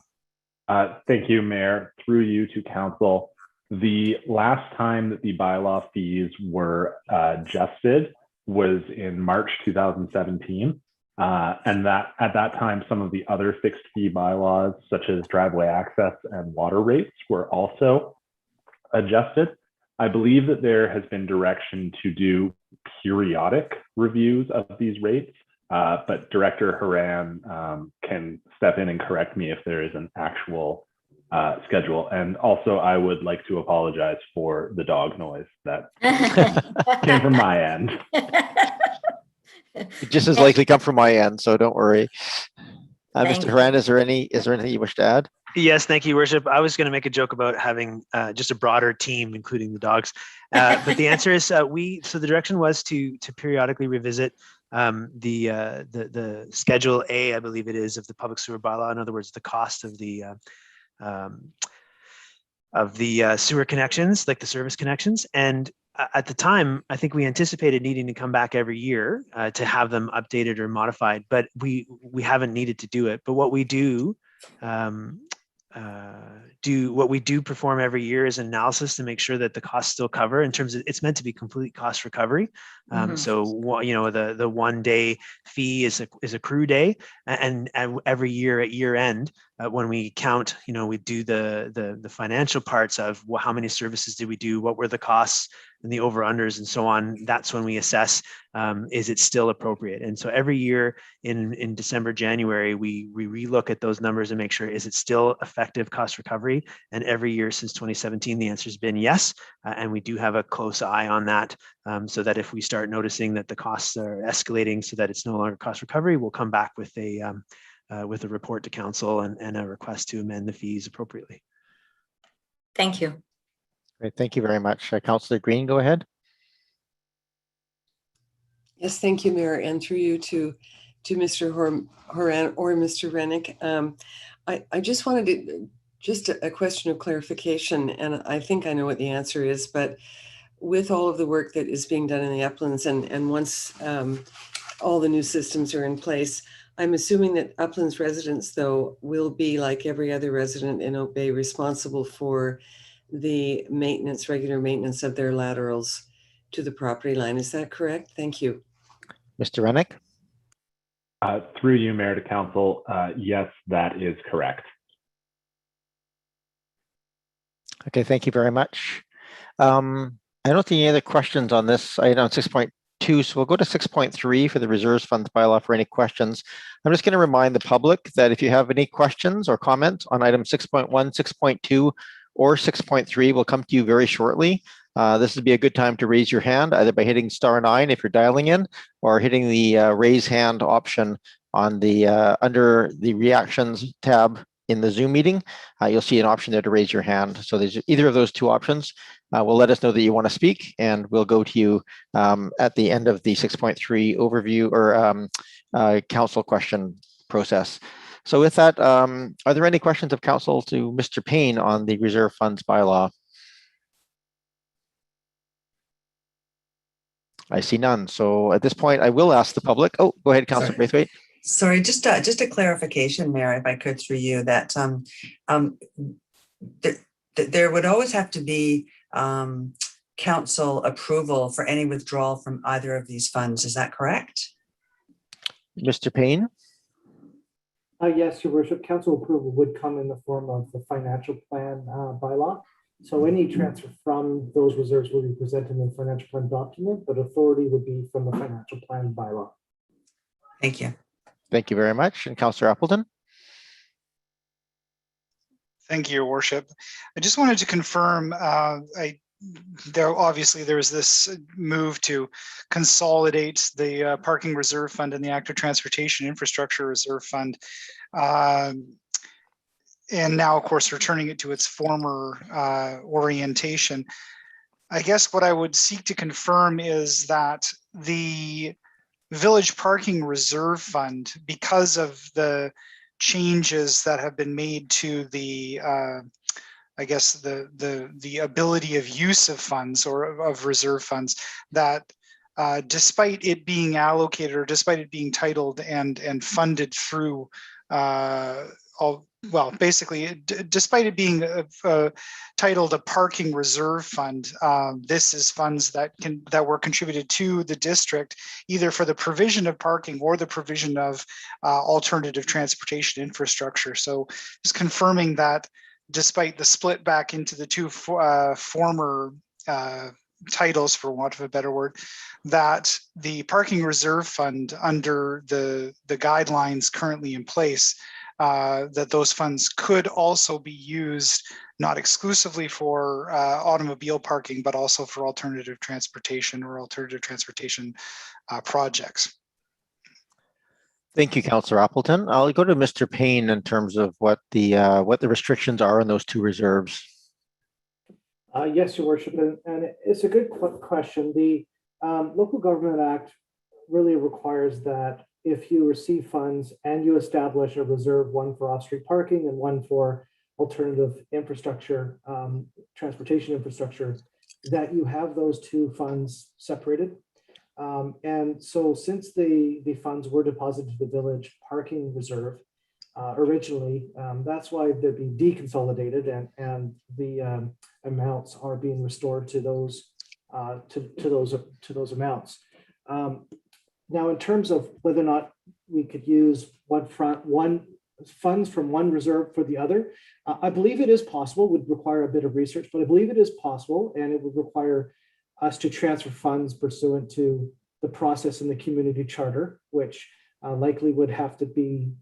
Thank you, Mayor. Through you to Council. The last time that the bylaw fees were adjusted was in March 2017. And that at that time, some of the other fixed fee bylaws, such as driveway access and water rates, were also adjusted. I believe that there has been direction to do periodic reviews of these rates, but Director Haran can step in and correct me if there is an actual schedule. And also, I would like to apologize for the dog noise that came from my end. It just as likely come from my end, so don't worry. Mr. Haran, is there anything you wish to add? Yes, thank you, Worship. I was going to make a joke about having just a broader team, including the dogs. But the answer is so the direction was to periodically revisit the Schedule A, I believe it is, of the public sewer bylaw. In other words, the cost of the sewer connections, like the service connections. And at the time, I think we anticipated needing to come back every year to have them updated or modified, but we haven't needed to do it. But what we do perform every year is analysis to make sure that the costs still cover, in terms of it's meant to be complete cost recovery. So the 1 day fee is a crew day, and every year at year end, when we count, we do the financial parts of how many services did we do, what were the costs and the over unders and so on. That's when we assess, is it still appropriate? And so every year in December, January, we relook at those numbers and make sure, is it still effective cost recovery? And every year since 2017, the answer has been yes. And we do have a close eye on that, so that if we start noticing that the costs are escalating so that it's no longer cost recovery, we'll come back with a report to council and a request to amend the fees appropriately. Thank you. Great, thank you very much. Councillor Green, go ahead. Yes, thank you, Mayor, and through you to Mr. Horan or Mr. Rennick. I just wanted to, just a question of clarification, and I think I know what the answer is, but with all of the work that is being done in the uplands, and once all the new systems are in place, I'm assuming that uplands residents, though, will be, like every other resident in Oak Bay, responsible for the maintenance, regular maintenance of their laterals to the property line. Is that correct? Thank you. Mr. Rennick? Through you, Mayor, to Council, yes, that is correct. Okay, thank you very much. I don't see any other questions on this item 6.2, so we'll go to 6.3 for the reserves funds bylaw for any questions. I'm just going to remind the public that if you have any questions or comments on item 6.1, 6.2, or 6.3, we'll come to you very shortly. This would be a good time to raise your hand, either by hitting *9 if you're dialing in, or hitting the raise hand option on the under the reactions tab in the Zoom meeting. You'll see an option there to raise your hand. So there's either of those two options. Will let us know that you want to speak, and we'll go to you at the end of the 6.3 overview or council question process. So with that, are there any questions of council to Mr. Payne on the reserve funds bylaw? I see none. So at this point, I will ask the public. Oh, go ahead, Councillor Braithwaite. Sorry, just a clarification, Mayor, if I could, through you, that there would always have to be council approval for any withdrawal from either of these funds. Is that correct? Mr. Payne? Yes, Your Worship. Council approval would come in the form of the financial plan bylaw. So any transfer from those reserves will be presented in the financial plan document, but authority would be from the financial plan bylaw. Thank you. Thank you very much. And Councillor Appleton? Thank you, Your Worship. I just wanted to confirm, there was this move to consolidate the parking reserve fund and the active transportation infrastructure reserve fund. And now, of course, returning it to its former orientation. I guess what I would seek to confirm is that the Village Parking Reserve Fund, because of the changes that have been made to the, I guess, the ability of use of funds or of reserve funds, that despite it being allocated or despite it being titled and funded through despite it being titled a parking reserve fund, this is funds that were contributed to the district either for the provision of parking or the provision of alternative transportation infrastructure. So just confirming that despite the split back into the two former titles, for want of a better word, that the parking reserve fund under the guidelines currently in place, that those funds could also be used not exclusively for automobile parking, but also for alternative transportation projects. Thank you, Councillor Appleton. I'll go to Mr. Payne in terms of what the restrictions are on those two reserves. Yes, Your Worship, and it's a good question. The Local Government Act really requires that if you receive funds and you establish a reserve, one for off-street parking and one for alternative infrastructure, transportation infrastructure, that you have those two funds separated. And so since the funds were deposited to the Village Parking Reserve originally, that's why they're being deconsolidated and the amounts are being restored to those amounts. Now, in terms of whether or not we could use funds from one reserve for the other, I believe it is possible. Would require a bit of research, but I believe it is possible, and it would require us to transfer funds pursuant to the process in the community charter, which likely would have to be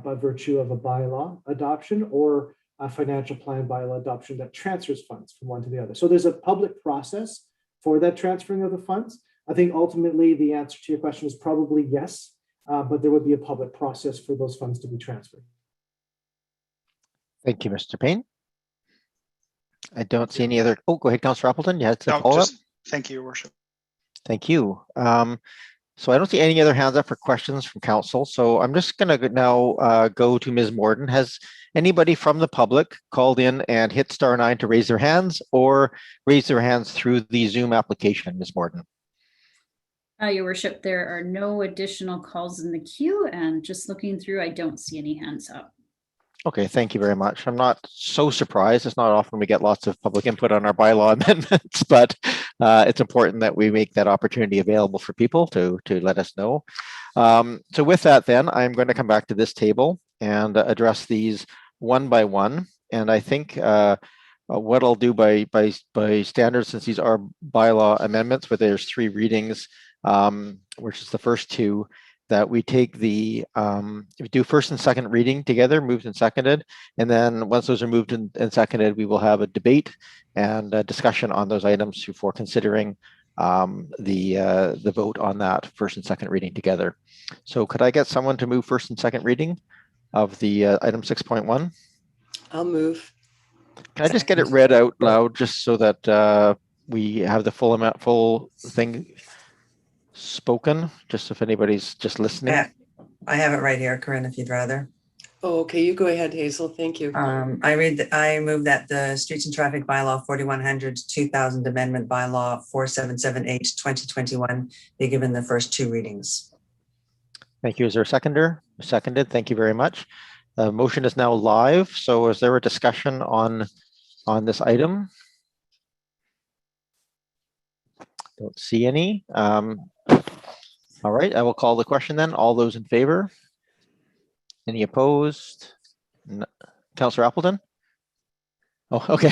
by virtue of a bylaw adoption or a financial plan bylaw adoption that transfers funds from one to the other. So there's a public process for that transferring of the funds. I think ultimately the answer to your question is probably yes, but there would be a public process for those funds to be transferred. Thank you, Mr. Payne. I don't see any other. Oh, go ahead, Councillor Appleton. You had to follow up. Thank you, Your Worship. Thank you. So I don't see any other hands up for questions from council. So I'm just going to now go to Ms. Morden. Has anybody from the public called in and hit *9 to raise their hands or raise their hands through the Zoom application, Ms. Morden? Your Worship, there are no additional calls in the queue, and just looking through, I don't see any hands up. Okay, thank you very much. I'm not so surprised. It's not often we get lots of public input on our bylaw amendments, but it's important that we make that opportunity available for people to let us know. So with that, then, I'm going to come back to this table and address these one by one. And I think what I'll do by standard, since these are bylaw amendments where there's 3 readings, which is the first 2, that we take the, if we do first and second reading together, moved and seconded, and then once those are moved and seconded, we will have a debate and a discussion on those items before considering the vote on that first and second reading together. So could I get someone to move first and second reading of the item 6.1? I'll move. Can I just get it read out loud just so that we have the full thing spoken, just if anybody's just listening? Yeah, I have it right here, Corinne, if you'd rather. Oh, okay, you go ahead, Hazel. Thank you. I move that the Streets and Traffic Bylaw 4100 2000 Amendment Bylaw 4778 2021 be given the first 2 readings. Thank you. Is there a seconder? Seconded. Thank you very much. The motion is now live. So is there a discussion on this item? Don't see any. All right, I will call the question then. All those in favor? Any opposed? No. Councillor Appleton? Oh, okay.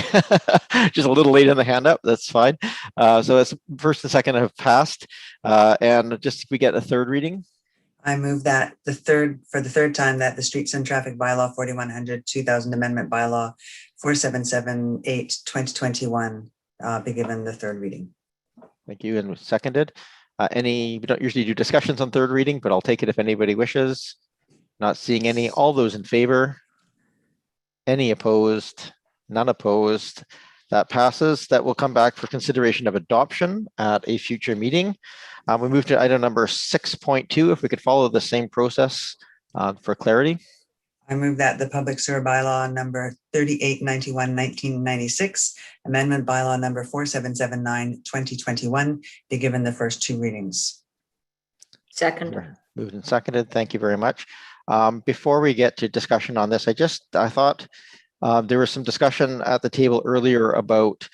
Just a little late in the hand up. That's fine. So it's first and second have passed. And just if we get a third reading. I move that for the third time that the Streets and Traffic Bylaw 4100 2000 Amendment Bylaw 4778 2021 be given the third reading. Thank you, and seconded. We don't usually do discussions on third reading, but I'll take it if anybody wishes. Not seeing any. All those in favor? Any opposed? None opposed. That passes. That will come back for consideration of adoption at a future meeting. We move to item number 6.2. If we could follow the same process for clarity. I move that the Public Sewer Bylaw number 3891 1996, Amendment Bylaw number 4779 2021 be given the first two readings. Second. Moved and seconded. Thank you very much. Before we get to discussion on this, I thought there was some discussion at the table earlier about,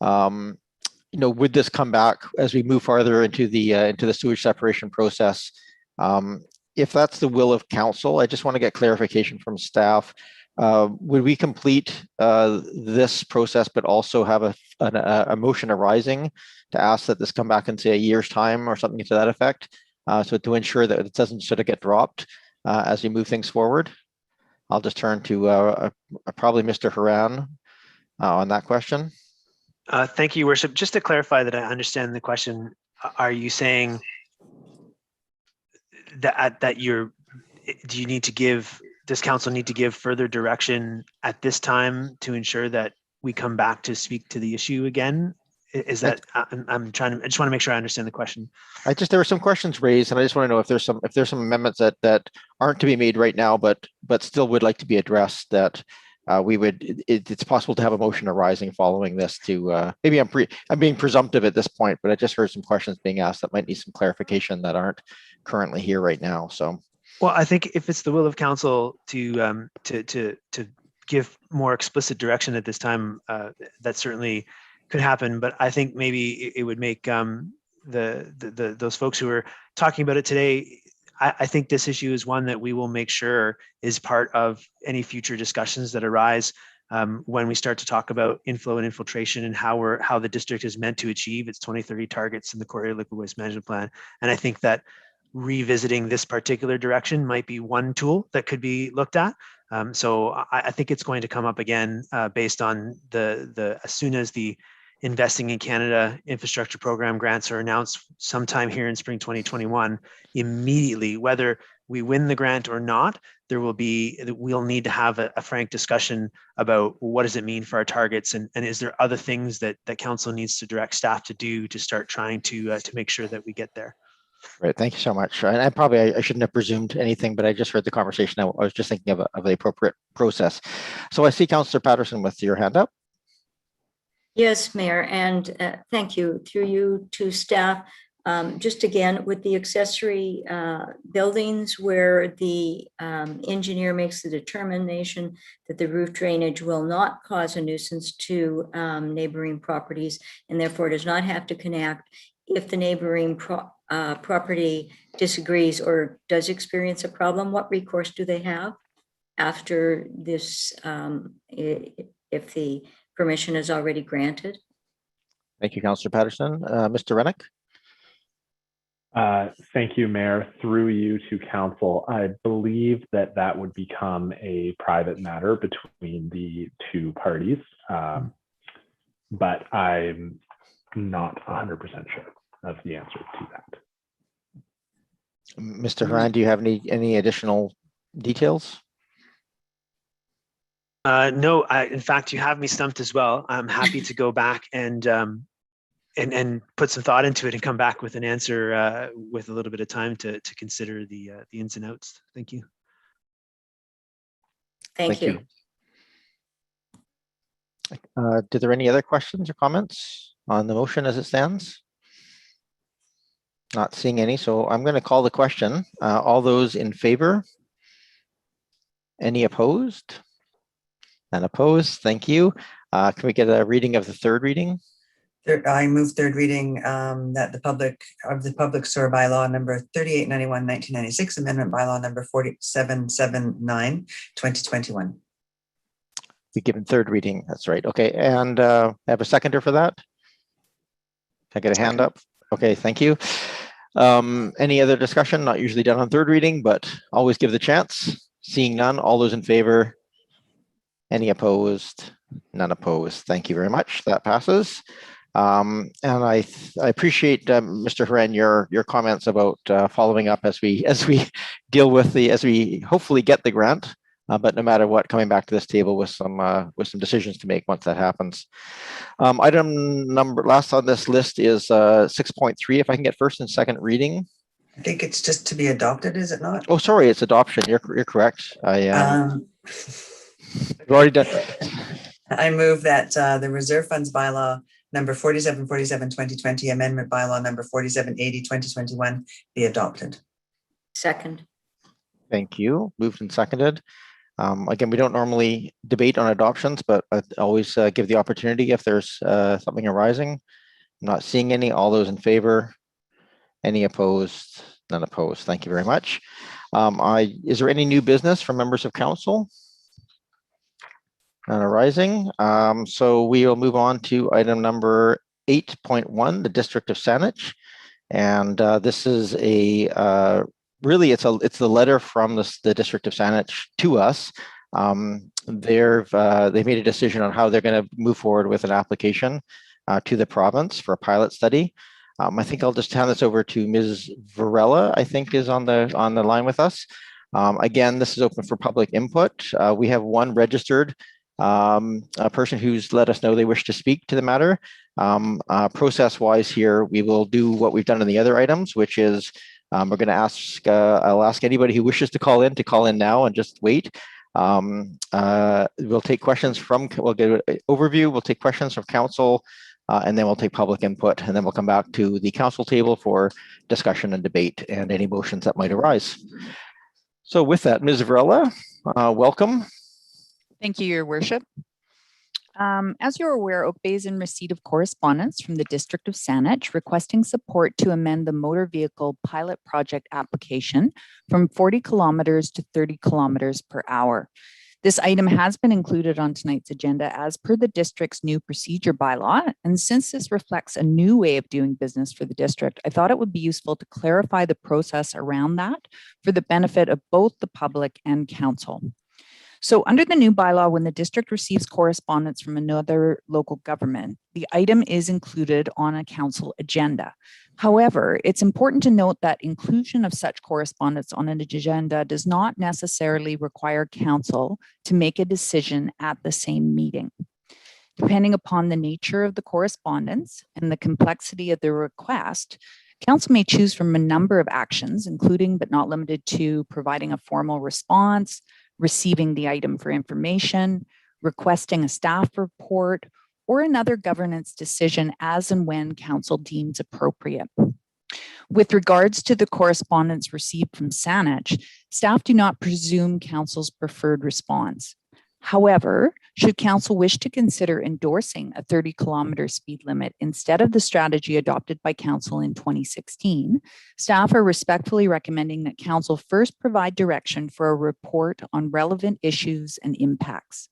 would this come back as we move farther into the sewage separation process? If that's the will of council, I just want to get clarification from staff. Would we complete this process, but also have a motion arising to ask that this come back in, say, a year's time or something to that effect? So to ensure that it doesn't sort of get dropped as we move things forward. I'll just turn to probably Mr. Haran on that question. Thank you, Worship. Just to clarify that I understand the question, are you saying that does council need to give further direction at this time to ensure that we come back to speak to the issue again? Is that I just want to make sure I understand the question. There were some questions raised, and I just want to know if there's some amendments that aren't to be made right now, but still would like to be addressed, that it's possible to have a motion arising following this to maybe I'm being presumptive at this point, but I just heard some questions being asked that might need some clarification that aren't currently here right now. So, well, I think if it's the will of council to give more explicit direction at this time, that certainly could happen. But I think maybe it would make those folks who are talking about it today, I think this issue is one that we will make sure is part of any future discussions that arise when we start to talk about inflow and infiltration and how the district is meant to achieve its 2030 targets in the Core Area Liquid Waste Management Plan. And I think that revisiting this particular direction might be one tool that could be looked at. So I think it's going to come up again based on as soon as the Investing in Canada infrastructure program grants are announced sometime here in spring 2021, immediately, whether we win the grant or not, we'll need to have a frank discussion about what does it mean for our targets, and is there other things that council needs to direct staff to do to start trying to make sure that we get there. Right. Thank you so much. And I shouldn't have presumed anything, but I just heard the conversation. I was just thinking of the appropriate process. So I see Councillor Patterson with your hand up. Yes, Mayor, and thank you. Through you to staff, just again with the accessory buildings where the engineer makes the determination that the roof drainage will not cause a nuisance to neighboring properties and therefore does not have to connect. If the neighboring property disagrees or does experience a problem, what recourse do they have after this, if the permission is already granted? Thank you, Councillor Patterson. Mr. Rennick. Thank you, Mayor. Through you to council, I believe that would become a private matter between the two parties, but I'm not 100% sure of the answer to that. Mr. Haran, do you have any additional details? No, in fact, you have me stumped as well. I'm happy to go back and put some thought into it and come back with an answer with a little bit of time to consider the ins and outs. Thank you. Thank you. Are there any other questions or comments on the motion as it stands? Not seeing any, so I'm going to call the question. All those in favor? Any opposed? None opposed. Thank you. Can we get a reading of the third reading? I move third reading that the public sewer bylaw number 3891 1996, amendment bylaw number 4779 2021. Be given third reading. That's right. Okay, and I have a seconder for that. Can I get a hand up? Okay, thank you. Any other discussion? Not usually done on third reading, but always give the chance. Seeing none, all those in favor? Any opposed? None opposed. Thank you very much. That passes. And I appreciate Mr. Horan, your comments about following up as we deal with as we hopefully get the grant. But no matter what, coming back to this table with some decisions to make once that happens. Item number last on this list is 6.3. If I can get first and second reading. I think it's just to be adopted, is it not? Oh, sorry, it's adoption. You're correct. I've already done. I move that the reserve funds bylaw number 4747 2020 amendment bylaw number 4780 2021 be adopted. Second. Thank you. Moved and seconded. Again, we don't normally debate on adoptions, but I always give the opportunity if there's something arising. I'm not seeing any. All those in favor? Any opposed? None opposed. Thank you very much. Is there any new business from members of council? None arising. So we will move on to item number 8.1, the District of Saanich. And this is really, it's the letter from the District of Saanich to us. They've made a decision on how they're going to move forward with an application to the province for a pilot study. I think I'll just hand this over to Ms. Varela, I think is on the line with us. Again, this is open for public input. We have one registered a person who's let us know they wish to speak to the matter. Process-wise here, we will do what we've done in the other items, which is we're going to ask, I'll ask anybody who wishes to call in now and just wait. We'll take questions we'll get an overview, we'll take questions from council, and then we'll take public input, and then we'll come back to the council table for discussion and debate and any motions that might arise. So with that, Ms. Varela, welcome. Thank you, Your Worship. As you're aware, Oak Bay is in receipt of correspondence from the District of Saanich requesting support to amend the motor vehicle pilot project application from 40 kilometers to 30 kilometers per hour. This item has been included on tonight's agenda as per the district's new procedure bylaw. And since this reflects a new way of doing business for the district, I thought it would be useful to clarify the process around that for the benefit of both the public and council. So under the new bylaw, when the district receives correspondence from another local government, the item is included on a council agenda. However, it's important to note that inclusion of such correspondence on an agenda does not necessarily require council to make a decision at the same meeting. Depending upon the nature of the correspondence and the complexity of the request, council may choose from a number of actions, including but not limited to providing a formal response, receiving the item for information, requesting a staff report, or another governance decision as and when council deems appropriate. With regards to the correspondence received from Saanich, staff do not presume council's preferred response. However, should council wish to consider endorsing a 30-kilometer speed limit instead of the strategy adopted by council in 2016, staff are respectfully recommending that council first provide direction for a report on relevant issues and impacts.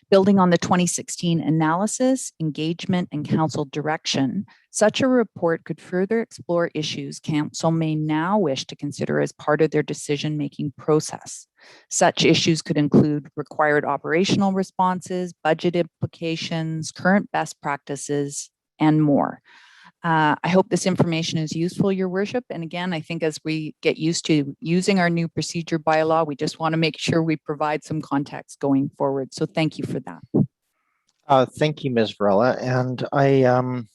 Building on the 2016 analysis, engagement, and council direction, such a report could further explore issues council may now wish to consider as part of their decision-making process. Such issues could include required operational responses, budget implications, current best practices, and more. I hope this information is useful, Your Worship. And again, I think as we get used to using our new procedure bylaw, we just want to make sure we provide some context going forward. So thank you for that. Thank you, Ms. Varela. And I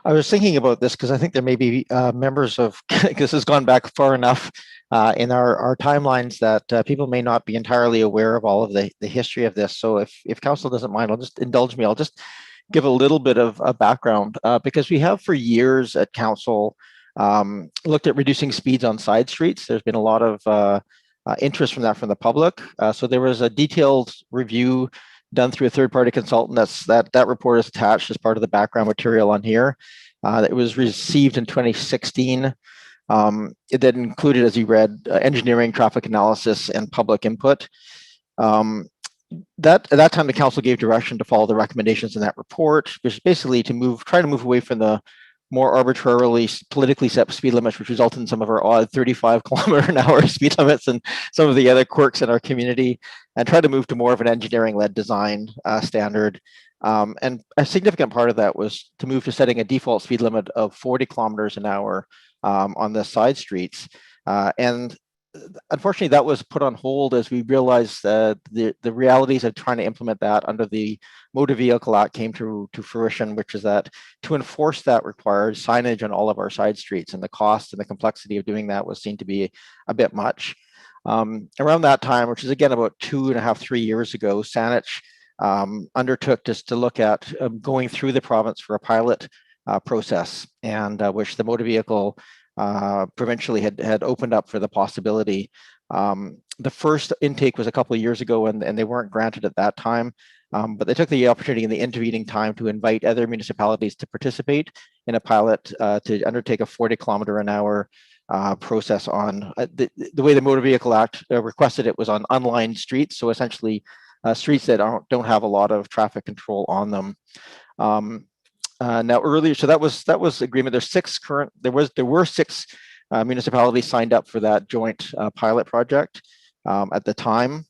was thinking about this because I think there may be members of, this has gone back far enough in our timelines that people may not be entirely aware of all of the history of this. So if council doesn't mind, I'll just indulge me. I'll just give a little bit of a background because we have for years at council looked at reducing speeds on side streets. There's been a lot of interest from the public. So there was a detailed review done through a third-party consultant. That report is attached as part of the background material on here. It was received in 2016. It then included, as you read, engineering, traffic analysis, and public input. At that time, the council gave direction to follow the recommendations in that report, which is basically to try to move away from the more arbitrarily politically set speed limits, which resulted in some of our odd 35-kilometer-an-hour speed limits and some of the other quirks in our community, and try to move to more of an engineering-led design standard. And a significant part of that was to move to setting a default speed limit of 40 kilometers an hour on the side streets. And unfortunately, that was put on hold as we realized the realities of trying to implement that under the Motor Vehicle Act came to fruition, which is that to enforce that requires signage on all of our side streets, and the cost and the complexity of doing that was seen to be a bit much. Around that time, which is again about 2.5, 3 years ago, Saanich undertook just to look at going through the province for a pilot process, and which the motor vehicle provincially had opened up for the possibility. The first intake was a couple of years ago, and they weren't granted at that time, but they took the opportunity in the intervening time to invite other municipalities to participate in a pilot to undertake a 40-kilometer-an-hour process on the way the Motor Vehicle Act requested it was on unlined streets, so essentially streets that don't have a lot of traffic control on them. Now earlier, so that was agreement. There's six current. There were six municipalities signed up for that joint pilot project at the time.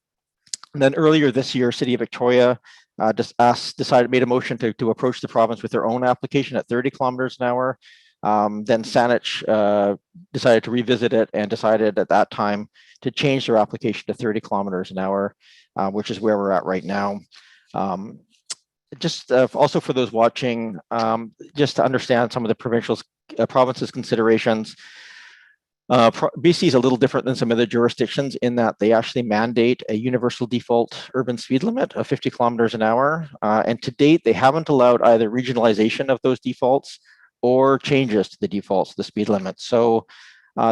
And then earlier this year, City of Victoria made a motion to approach the province with their own application at 30 kilometers an hour. Then Saanich decided to revisit it and decided at that time to change their application to 30 kilometers an hour, which is where we're at right now. Just also for those watching, just to understand some of the province's considerations, BC is a little different than some other jurisdictions in that they actually mandate a universal default urban speed limit of 50 kilometers an hour. And to date, they haven't allowed either regionalization of those defaults or changes to the defaults of the speed limit. So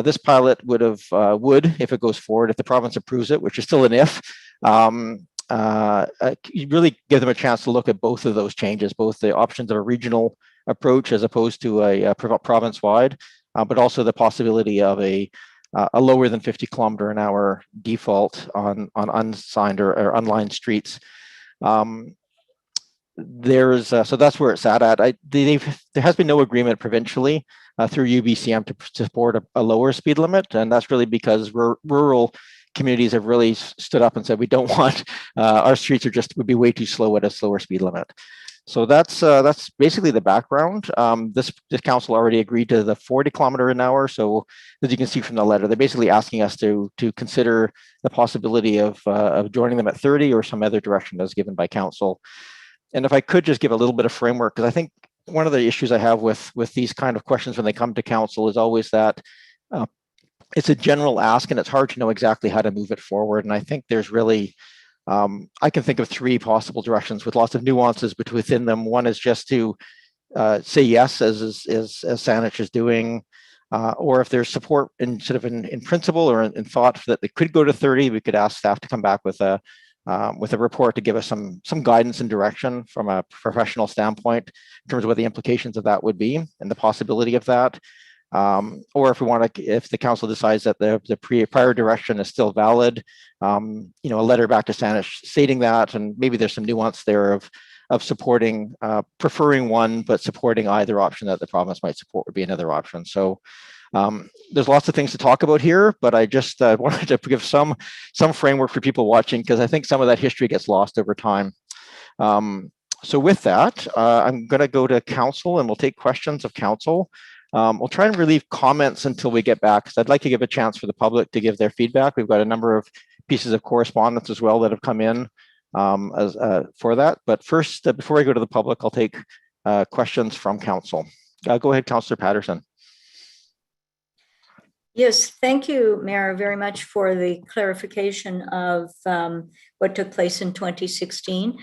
this pilot would, if it goes forward, if the province approves it, which is still an if, you really give them a chance to look at both of those changes, both the options of a regional approach as opposed to a province-wide, but also the possibility of a lower than 50 kilometer an hour default on unsigned or unlined streets. So that's where it's at. There has been no agreement provincially through UBCM to support a lower speed limit, and that's really because rural communities have really stood up and said we don't want our streets would be way too slow at a slower speed limit. So that's basically the background. This council already agreed to the 40 kilometer an hour. So as you can see from the letter, they're basically asking us to consider the possibility of joining them at 30 or some other direction as given by council. And if I could just give a little bit of framework, because I think one of the issues I have with these kind of questions when they come to council is always that it's a general ask and it's hard to know exactly how to move it forward. And I think there's really, I can think of three possible directions with lots of nuances within them. One is just to say yes, as Saanich is doing, or if there's support in principle or in thought that they could go to 30, we could ask staff to come back with a report to give us some guidance and direction from a professional standpoint in terms of what the implications of that would be and the possibility of that. Or if the council decides that the prior direction is still valid, a letter back to Saanich stating that, and maybe there's some nuance there of supporting, preferring one, but supporting either option that the province might support would be another option. So there's lots of things to talk about here, but I just wanted to give some framework for people watching, because I think some of that history gets lost over time. So with that, I'm going to go to council and we'll take questions of council. We'll try and relieve comments until we get back, because I'd like to give a chance for the public to give their feedback. We've got a number of pieces of correspondence as well that have come in for that. But first, before I go to the public, I'll take questions from council. Go ahead, Councillor Patterson. Yes, thank you, Mayor, very much for the clarification of what took place in 2016.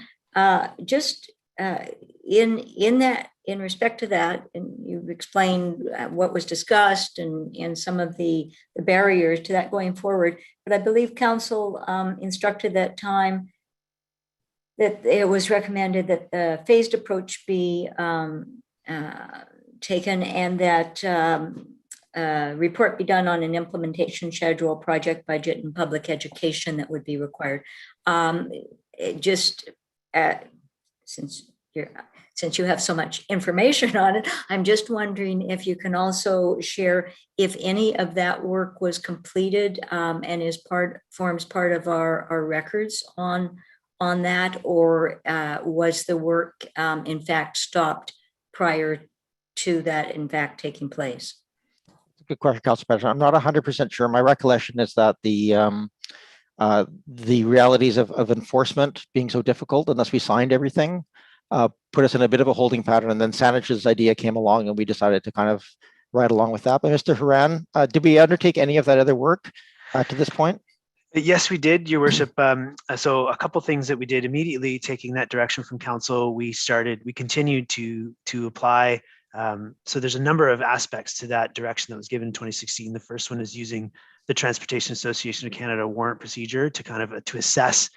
In respect to that, and you've explained what was discussed and some of the barriers to that going forward, but I believe council instructed that time that it was recommended that the phased approach be taken and that report be done on an implementation schedule, project budget, and public education that would be required. since you have so much information on it, I'm just wondering if you can also share if any of that work was completed and forms part of our records on that, or was the work in fact stopped prior to that in fact taking place? Good question, Council President. I'm not 100% sure. My recollection is that the realities of enforcement being so difficult, unless we signed everything, put us in a bit of a holding pattern. And then Saanich's idea came along, and we decided to kind of ride along with that. But Mr. Haran, did we undertake any of that other work to this point? Yes, we did, Your Worship. So a couple things that we did immediately, taking that direction from council, we continued to apply. So there's a number of aspects to that direction that was given in 2016. The first one is using the Transportation Association of Canada warrant procedure to kind of to assess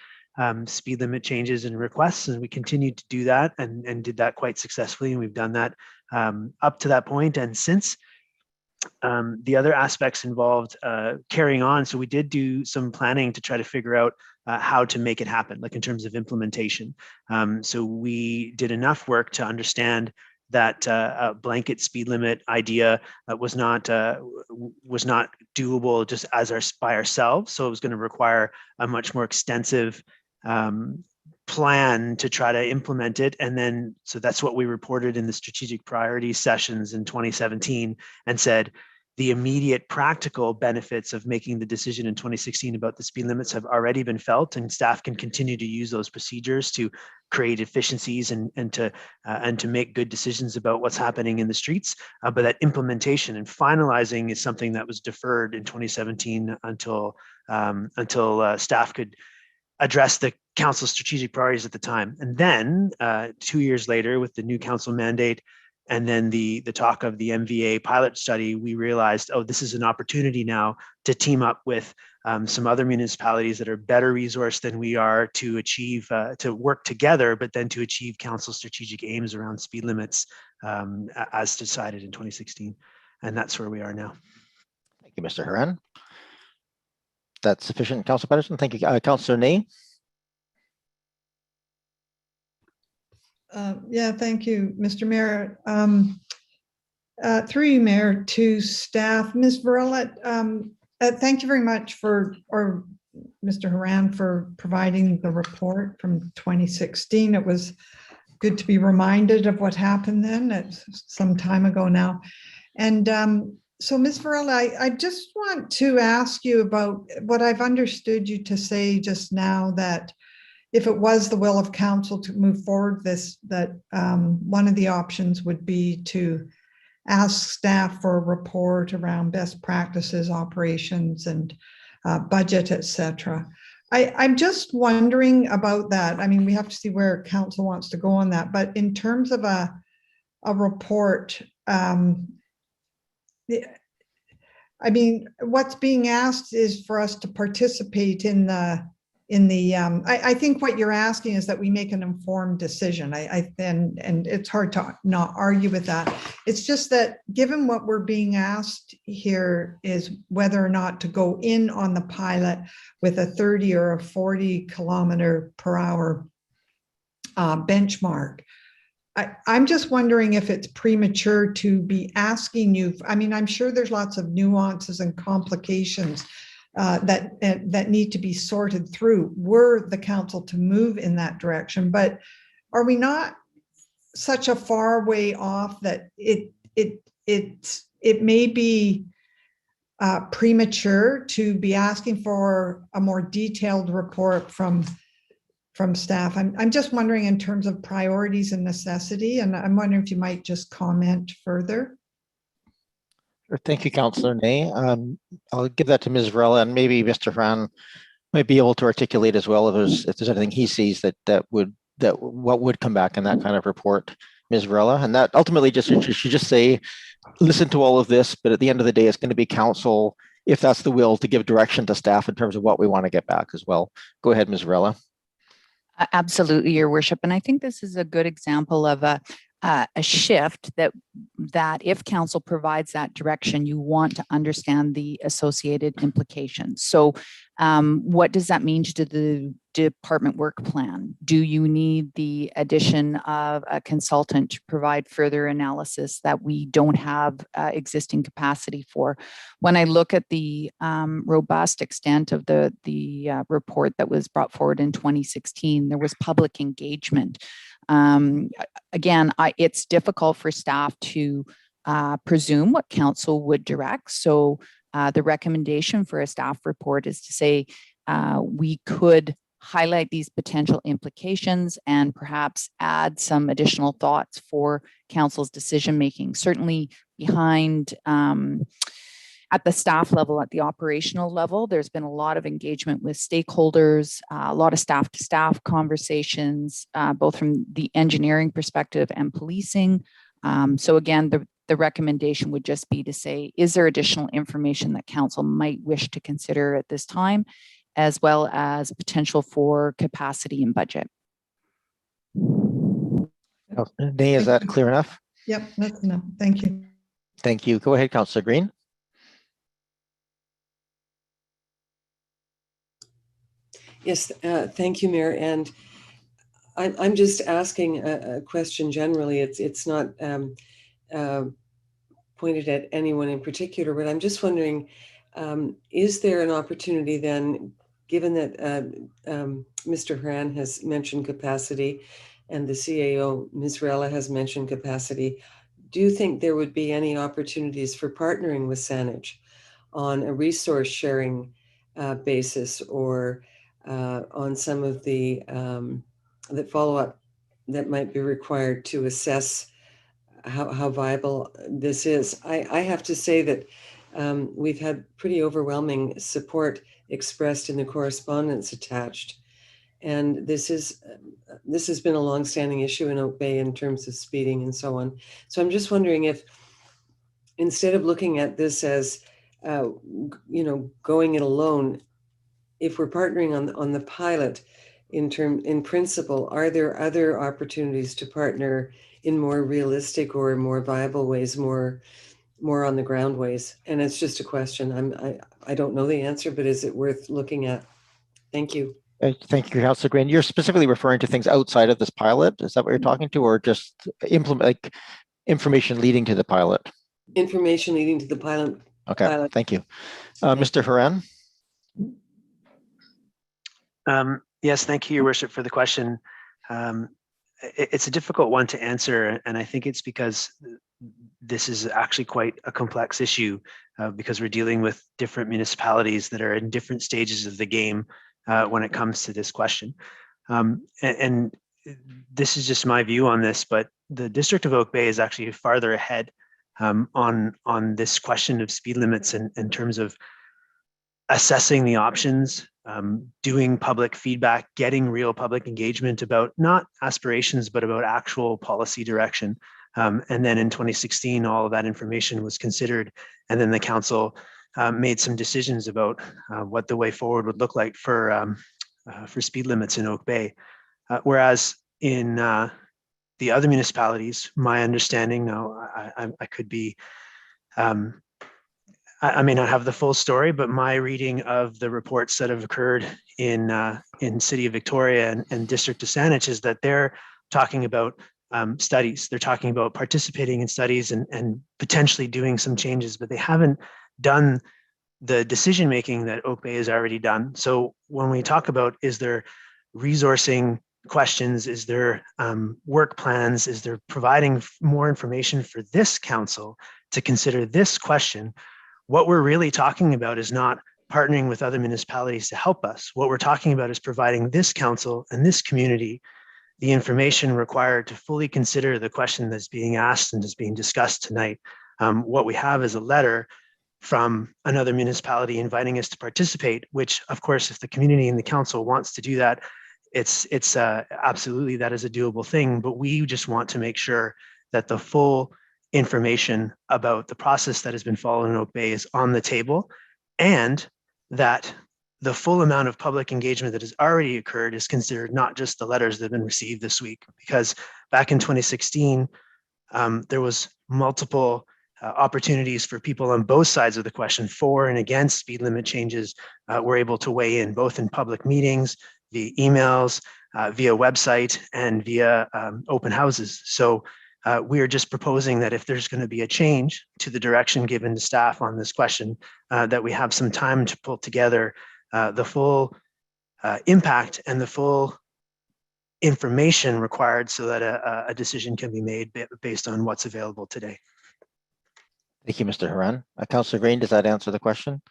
speed limit changes and requests, and we continued to do that and did that quite successfully. And we've done that up to that point and since. The other aspects involved carrying on. So we did do some planning to try to figure out how to make it happen, like in terms of implementation. So we did enough work to understand that a blanket speed limit idea was not doable just by ourselves. So it was going to require a much more extensive plan to try to implement it. And then, so that's what we reported in the strategic priorities sessions in 2017 and said, the immediate practical benefits of making the decision in 2016 about the speed limits have already been felt, and staff can continue to use those procedures to create efficiencies and to make good decisions about what's happening in the streets. But that implementation and finalizing is something that was deferred in 2017 until staff could address the council's strategic priorities at the time. And then 2 years later, with the new council mandate and then the talk of the MVA pilot study, we realized, oh, this is an opportunity now to team up with some other municipalities that are better resourced than we are to achieve, to work together, but then to achieve council strategic aims around speed limits as decided in 2016. And that's where we are now. Thank you, Mr. Haran. That's sufficient, Councillor Patterson. Thank you, Councillor Ney. Yeah, thank you, Mr. Mayor. Through you, Mayor, to staff. Ms. Varela, thank you very much or Mr. Haran, for providing the report from 2016. It was good to be reminded of what happened then. It's some time ago now. And so, Ms. Varela, I just want to ask you about what I've understood you to say just now, that if it was the will of council to move forward that one of the options would be to ask staff for a report around best practices, operations, and budget, etc. I'm just wondering about that. I mean, we have to see where council wants to go on that, but in terms of a report, I mean, what's being asked is for us to participate in the. I think what you're asking is that we make an informed decision. And it's hard to not argue with that. It's just that given what we're being asked here is whether or not to go in on the pilot with a 30 or a 40 kilometer per hour benchmark. I'm just wondering if it's premature to be asking you. I mean, I'm sure there's lots of nuances and complications that need to be sorted through were the council to move in that direction. But are we not such a far way off that it may be premature to be asking for a more detailed report from staff? I'm just wondering in terms of priorities and necessity, and I'm wondering if you might just comment further. Thank you, Councillor Ney. I'll give that to Ms. Varela, and maybe Mr. Haran might be able to articulate as well if there's anything he sees that what would come back in that kind of report, Ms. Varela. And that ultimately should just say, listen to all of this, but at the end of the day, it's going to be council, if that's the will, to give direction to staff in terms of what we want to get back as well. Go ahead, Ms. Varela. Absolutely, Your Worship. And I think this is a good example of a shift that if council provides that direction, you want to understand the associated implications. So what does that mean to the department work plan? Do you need the addition of a consultant to provide further analysis that we don't have existing capacity for? When I look at the robust extent of the report that was brought forward in 2016, there was public engagement. Again, it's difficult for staff to presume what council would direct. So the recommendation for a staff report is to say we could highlight these potential implications and perhaps add some additional thoughts for council's decision making. Certainly behind at the staff level, at the operational level, there's been a lot of engagement with stakeholders, a lot of staff to staff conversations, both from the engineering perspective and policing. So again, the recommendation would just be to say, is there additional information that council might wish to consider at this time, as well as potential for capacity and budget? Nay, is that clear enough? Yep, that's enough. Thank you. Thank you. Go ahead, Councillor Green. Yes, thank you, Mayor. And I'm just asking a question generally. It's not pointed at anyone in particular, but I'm just wondering, is there an opportunity then, given that Mr. Horan has mentioned capacity and the CAO, Ms. Varela, has mentioned capacity, do you think there would be any opportunities for partnering with Saanich on a resource sharing basis, or on some of the follow-up that might be required to assess how viable this is? I have to say that we've had pretty overwhelming support expressed in the correspondence attached. And this has been a longstanding issue in Oak Bay in terms of speeding and so on. So I'm just wondering if, instead of looking at this as, going it alone, if we're partnering on the pilot in principle, are there other opportunities to partner in more realistic or more viable ways, more on the ground ways? And it's just a question. I don't know the answer, but is it worth looking at? Thank you. Thank you, Councillor Green. You're specifically referring to things outside of this pilot. Is that what you're talking to, or just information leading to the pilot? Information leading to the pilot. Okay, thank you. Mr. Horan? Yes, thank you, Your Worship, for the question. It's a difficult one to answer, and I think it's because this is actually quite a complex issue, because we're dealing with different municipalities that are in different stages of the game when it comes to this question. And this is just my view on this, but the District of Oak Bay is actually farther ahead on this question of speed limits in terms of assessing the options, doing public feedback, getting real public engagement about not aspirations, but about actual policy direction. And then in 2016, all of that information was considered, and then the council made some decisions about what the way forward would look like for speed limits in Oak Bay. Whereas in the other municipalities, my understanding, now I could be, I may not have the full story, but my reading of the reports that have occurred in City of Victoria and District of Saanich is that they're talking about studies. They're talking about participating in studies and potentially doing some changes, but they haven't done the decision making that Oak Bay has already done. So when we talk about, is there resourcing questions, is there work plans, is there providing more information for this council to consider this question, what we're really talking about is not partnering with other municipalities to help us. What we're talking about is providing this council and this community the information required to fully consider the question that's being asked and is being discussed tonight. What we have is a letter from another municipality inviting us to participate, which of course, if the community and the council wants to do that, it's absolutely, that is a doable thing, but we just want to make sure that the full information about the process that has been followed in Oak Bay is on the table, and that the full amount of public engagement that has already occurred is considered, not just the letters that have been received this week. Because back in 2016, there was multiple opportunities for people on both sides of the question, for and against speed limit changes, were able to weigh in, both in public meetings, via emails, via website, and via open houses. So we are just proposing that if there's going to be a change to the direction given to staff on this question, that we have some time to pull together the full impact and the full information required so that a decision can be made based on what's available today. Thank you, Mr. Haran. Councillor Green, does that answer the question?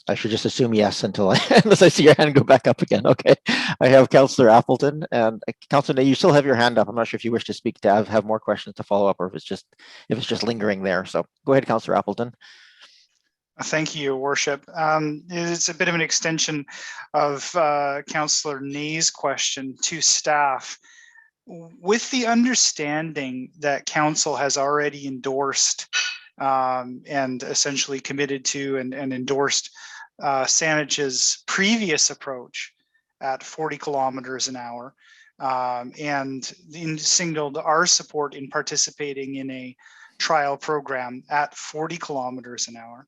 I should just assume yes until unless I see your hand go back up again. Okay. I have Councillor Appleton and Councillor, you still have your hand up. I'm not sure if you wish to speak to have more questions to follow up or if it's just lingering there. So go ahead, Councillor Appleton. Thank you, Your Worship. It's a bit of an extension of Councillor Nay's question to staff. With the understanding that Council has already endorsed and essentially committed to and endorsed Saanach's previous approach at 40 kilometers an hour and signaled our support in participating in a trial program at 40 kilometers an hour.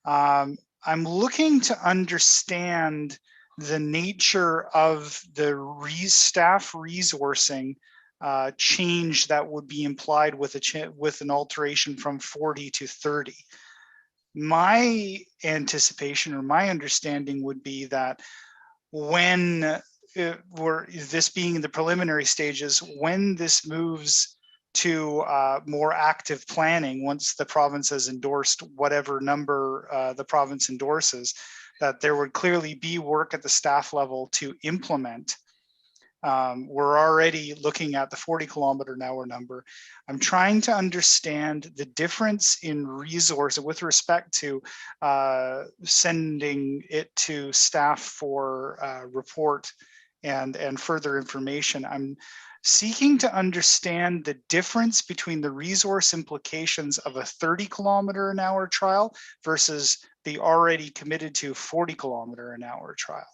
I'm looking to understand the nature of the staff resourcing change that would be implied with an alteration from 40 to 30. My anticipation or my understanding would be that when this being in the preliminary stages, when this moves to more active planning, once the province has endorsed whatever number the province endorses, that there would clearly be work at the staff level to implement. We're already looking at the 40 kilometer an hour number. I'm trying to understand the difference in resource with respect to sending it to staff for report and further information. I'm seeking to understand the difference between the resource implications of a 30 kilometer an hour trial versus the already committed to 40 kilometer an hour trial.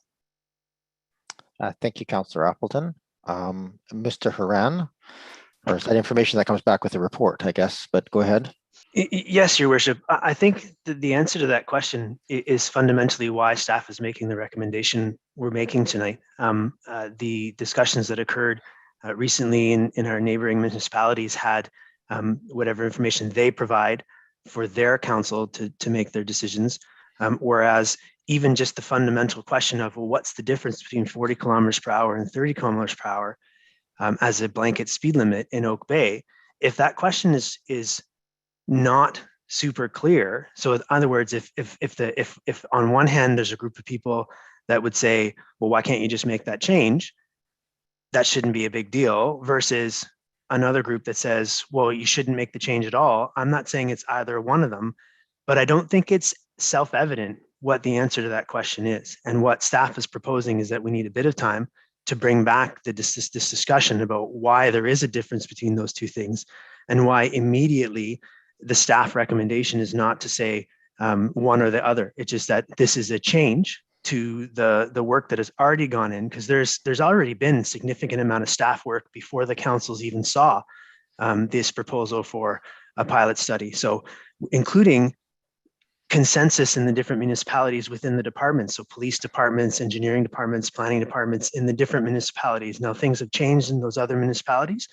Thank you, Councillor Appleton. Mr. Haran, or is that information that comes back with the report, I guess, but go ahead. Yes, Your Worship. I think the answer to that question is fundamentally why staff is making the recommendation we're making tonight. The discussions that occurred recently in our neighboring municipalities had whatever information they provide for their council to make their decisions, whereas even just the fundamental question of, well, what's the difference between 40 kilometers per hour and 30 kilometers per hour as a blanket speed limit in Oak Bay, if that question is not super clear. So in other words, if on one hand there's a group of people that would say, well, why can't you just make that change? That shouldn't be a big deal, versus another group that says, well, you shouldn't make the change at all. I'm not saying it's either one of them, but I don't think it's self-evident what the answer to that question is. And what staff is proposing is that we need a bit of time to bring back this discussion about why there is a difference between those two things and why immediately the staff recommendation is not to say one or the other. It's just that this is a change to the work that has already gone in, because there's already been significant amount of staff work before the councils even saw this proposal for a pilot study. So including consensus in the different municipalities within the departments. So police departments, engineering departments, planning departments in the different municipalities. Now things have changed in those other municipalities,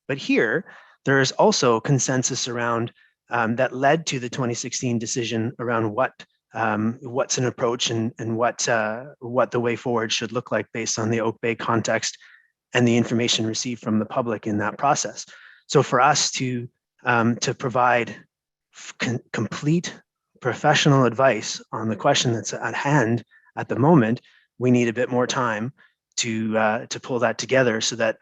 but here there is also consensus around that led to the 2016 decision around what's an approach and what the way forward should look like based on the Oak Bay context and the information received from the public in that process. So for us to provide complete professional advice on the question that's at hand at the moment, we need a bit more time to pull that together so that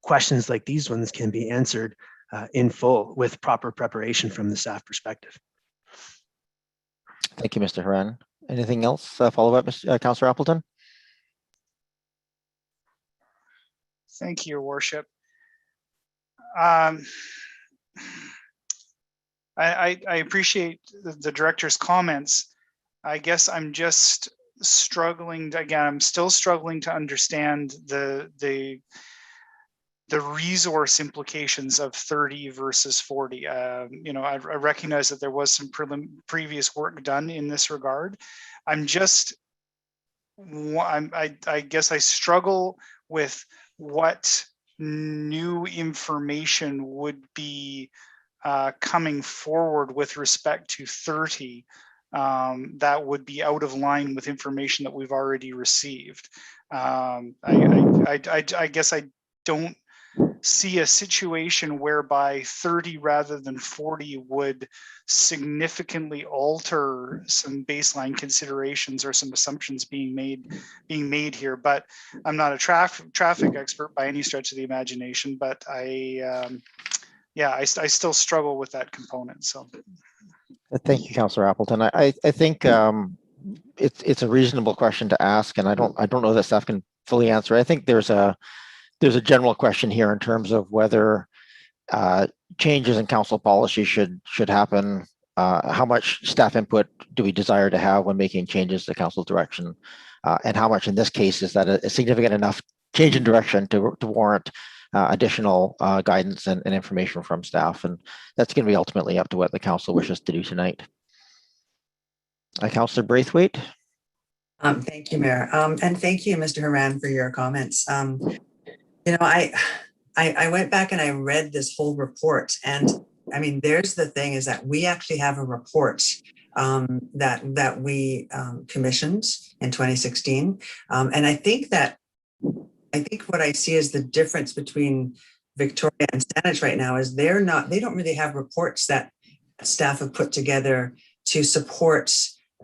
questions like these ones can be answered in full with proper preparation from the staff perspective. Thank you, Mr. Haran. Anything else? Follow up, Councillor Appleton? Thank you, Your Worship. I appreciate the director's comments. I guess I'm just struggling, again, I'm still struggling to understand the resource implications of 30 versus 40. I recognize that there was some previous work done in this regard. I'm just I guess I struggle with what new information would be coming forward with respect to 30 that would be out of line with information that we've already received. I guess I don't see a situation whereby 30 rather than 40 would significantly alter some baseline considerations or some assumptions being made here. But I'm not a traffic expert by any stretch of the imagination, but I still struggle with that component. So Thank you, Councillor Appleton. I think it's a reasonable question to ask, and I don't know that staff can fully answer. I think there's a general question here in terms of whether changes in council policy should happen. How much staff input do we desire to have when making changes to council direction, and how much in this case is that a significant enough change in direction to warrant additional guidance and information from staff, and that's going to be ultimately up to what the council wishes to do tonight. Councillor Braithwaite. Thank you, Mayor, and thank you, Mr. Horan, for your comments. You know, I went back and I read this whole report, and I mean, there's the thing is that we actually have a report that we commissioned in 2016, and I think what I see is the difference between Victoria and Saanich right now is they don't really have reports that staff have put together to support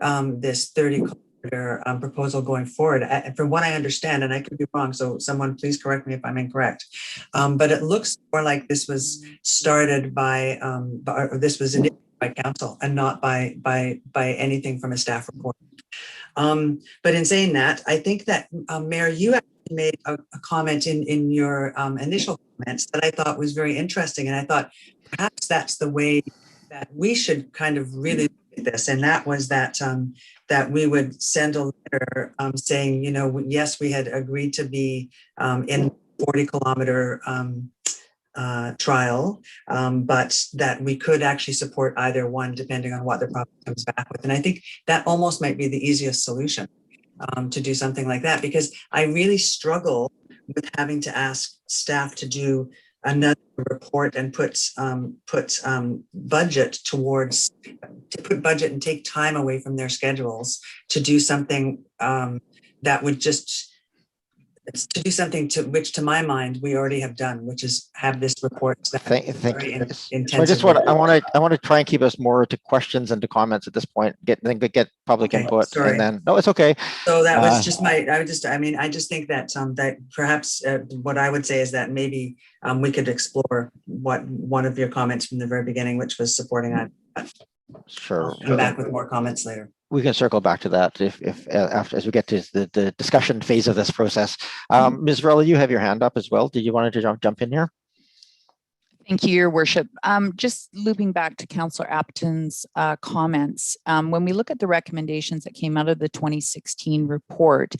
this 30-kilometer proposal going forward. From what I understand, and I could be wrong, so someone please correct me if I'm incorrect, but it looks more like this was started by, or this was initiated by council and not by anything from a staff report. But in saying that, I think that Mayor, you actually made a comment in your initial comments that I thought was very interesting, and I thought perhaps that's the way that we should kind of really look at this, and that was that that we would send a letter saying, you know, yes, we had agreed to be in 40-kilometer trial, but that we could actually support either one depending on what the province comes back with. And I think that almost might be the easiest solution to do something like that, because I really struggle with having to ask staff to do another report and put budget and take time away from their schedules to do something that would just which to my mind we already have done, which is have this report. Thank you. So I want to try and keep us more to questions and to comments at this point. Get public input, sorry. and then no, it's okay. So that was just I just think that that perhaps what I would say is that maybe we could explore what one of your comments from the very beginning, which was supporting that. Sure. I'll come back with more comments later. We can circle back to that if after, as we get to the discussion phase of this process. Ms. Varela, you have your hand up as well. Did you want to jump in here? Thank you, Your Worship. Just looping back to Councillor Appleton's comments, when we look at the recommendations that came out of the 2016 report,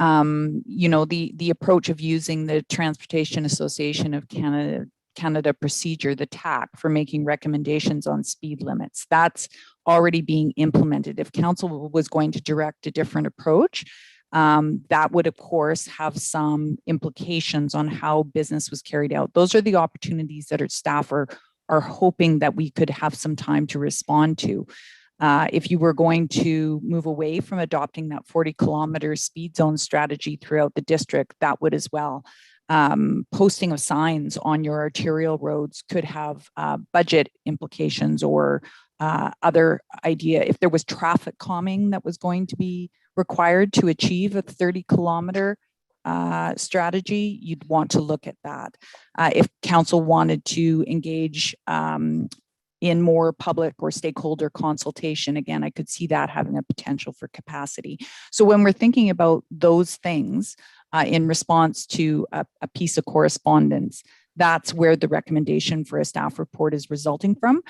you know, the approach of using the Transportation Association of Canada procedure, the TAC, for making recommendations on speed limits, that's already being implemented. If council was going to direct a different approach, that would of course have some implications on how business was carried out. Those are the opportunities that our staff are hoping that we could have some time to respond to. If you were going to move away from adopting that 40-kilometer speed zone strategy throughout the district, that would as well. Posting of signs on your arterial roads could have budget implications or other idea. If there was traffic calming that was going to be required to achieve a 30-kilometer strategy, you'd want to look at that. If council wanted to engage in more public or stakeholder consultation, again, I could see that having a potential for capacity. So when we're thinking about those things in response to a piece of correspondence, that's where the recommendation for a staff report is resulting from.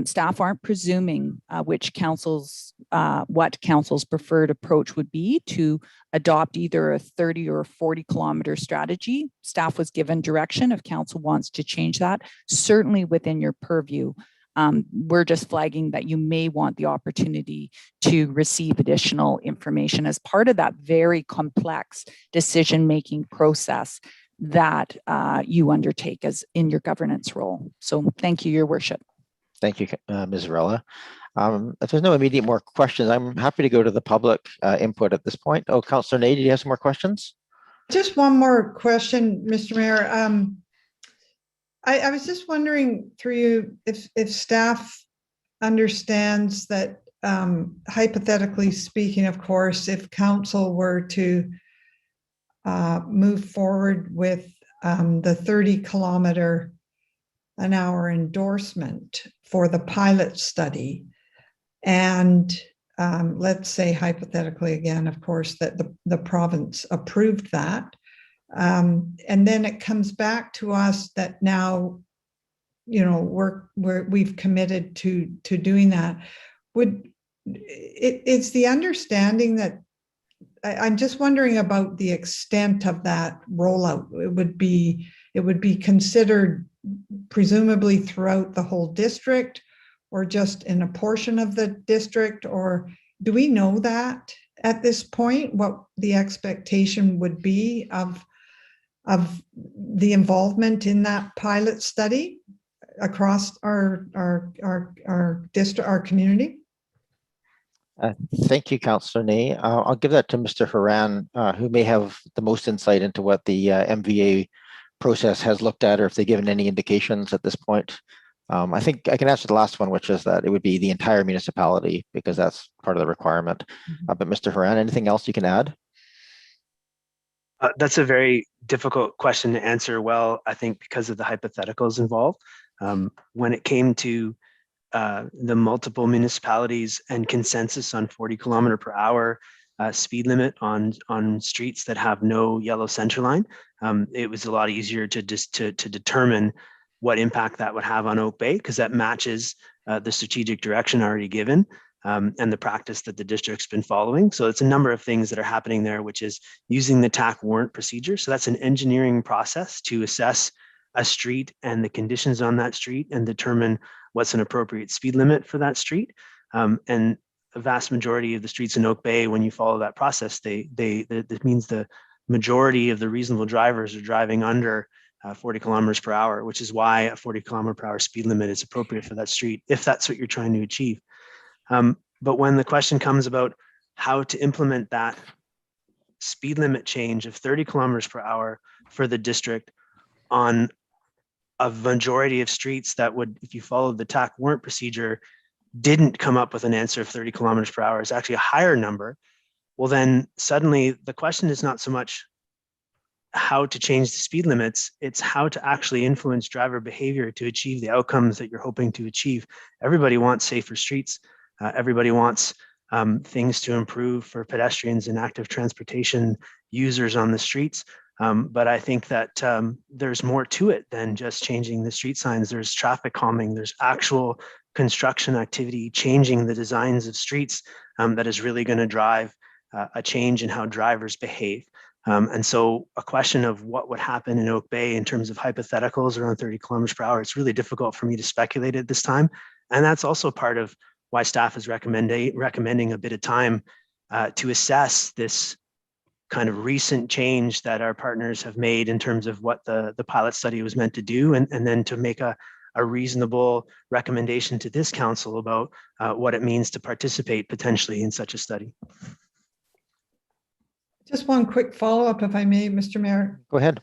Staff aren't presuming what council's preferred approach would be to adopt either a 30 or 40-kilometer strategy. Staff was given direction if council wants to change that, certainly within your purview. We're just flagging that you may want the opportunity to receive additional information as part of that very complex decision-making process that you undertake as in your governance role. So thank you, Your Worship. Thank you, Ms. Varela. If there's no immediate more questions, I'm happy to go to the public input at this point. Oh, Councillor Ney, do you have some more questions? Just one more question, Mr. Mayor. I was just wondering through you if staff understands that, hypothetically speaking, of course, if council were to move forward with the 30-kilometer-an-hour endorsement for the pilot study, and let's say hypothetically again, of course, that the province approved that, and then it comes back to us that now, you know, we've committed to doing that. It's the understanding that I'm just wondering about the extent of that rollout. It would be considered presumably throughout the whole district, or just in a portion of the district, or do we know that at this point, what the expectation would be of the involvement in that pilot study across our district, our community? Thank you, Councillor Ney. I'll give that to Mr. Haran, who may have the most insight into what the MVA process has looked at, or if they've given any indications at this point. I think I can answer the last one, which is that it would be the entire municipality, because that's part of the requirement. But Mr. Haran, anything else you can add? That's a very difficult question to answer well, I think, because of the hypotheticals involved. When it came to the multiple municipalities and consensus on 40 kilometer per hour speed limit on streets that have no yellow center line, it was a lot easier to determine what impact that would have on Oak Bay, because that matches the strategic direction already given and the practice that the district's been following. So it's a number of things that are happening there, which is using the TAC warrant procedure. So that's an engineering process to assess a street and the conditions on that street and determine what's an appropriate speed limit for that street. And a vast majority of the streets in Oak Bay, when you follow that process, that means the majority of the reasonable drivers are driving under 40 kilometers per hour, which is why a 40 kilometer per hour speed limit is appropriate for that street, if that's what you're trying to achieve. But when the question comes about how to implement that speed limit change of 30 kilometers per hour for the district on a majority of streets that would, if you followed the TAC warrant procedure, didn't come up with an answer of 30 kilometers per hour, is actually a higher number, well, then suddenly the question is not so much how to change the speed limits, it's how to actually influence driver behavior to achieve the outcomes that you're hoping to achieve. Everybody wants safer streets. Everybody wants things to improve for pedestrians and active transportation users on the streets. But I think that there's more to it than just changing the street signs. There's traffic calming, there's actual construction activity, changing the designs of streets that is really going to drive a change in how drivers behave. And so a question of what would happen in Oak Bay in terms of hypotheticals around 30 kilometers per hour, it's really difficult for me to speculate at this time. And that's also part of why staff is recommending a bit of time to assess this kind of recent change that our partners have made in terms of what the pilot study was meant to do, and then to make a reasonable recommendation to this council about what it means to participate potentially in such a study. Just one quick follow-up, if I may, Mr. Mayor. Go ahead.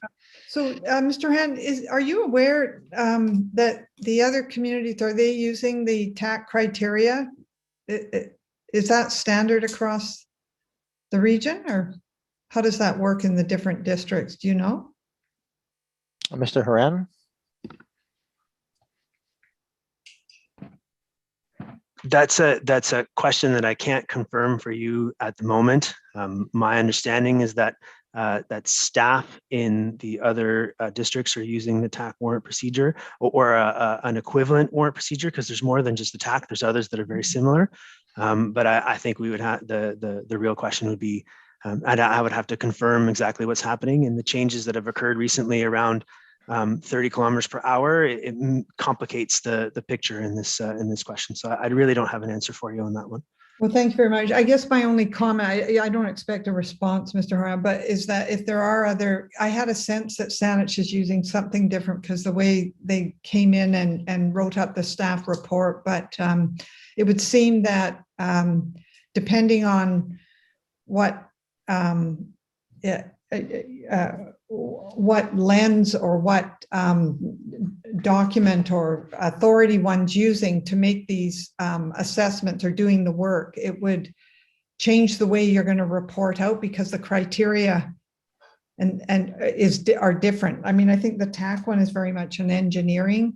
So, Mr. Hand, are you aware that the other communities, are they using the TAC criteria? Is that standard across the region, or how does that work in the different districts? Do you know? Mr. Haran? That's a question that I can't confirm for you at the moment. My understanding is that that staff in the other districts are using the TAC warrant procedure, or an equivalent warrant procedure, because there's more than just the TAC. There's others that are very similar. But I think we would have the real question would be, I would have to confirm exactly what's happening and the changes that have occurred recently around 30 kilometers per hour, it complicates the picture in this question. So I really don't have an answer for you on that one. Well, thank you very much. I guess my only comment, I don't expect a response, Mr. Horan, but is that if there are other, I had a sense that Saanich is using something different because the way they came in and wrote up the staff report, but it would seem that depending on what lens or what document or authority one's using to make these assessments or doing the work, it would change the way you're going to report out because the criteria are different. I mean, I think the TAC one is very much an engineering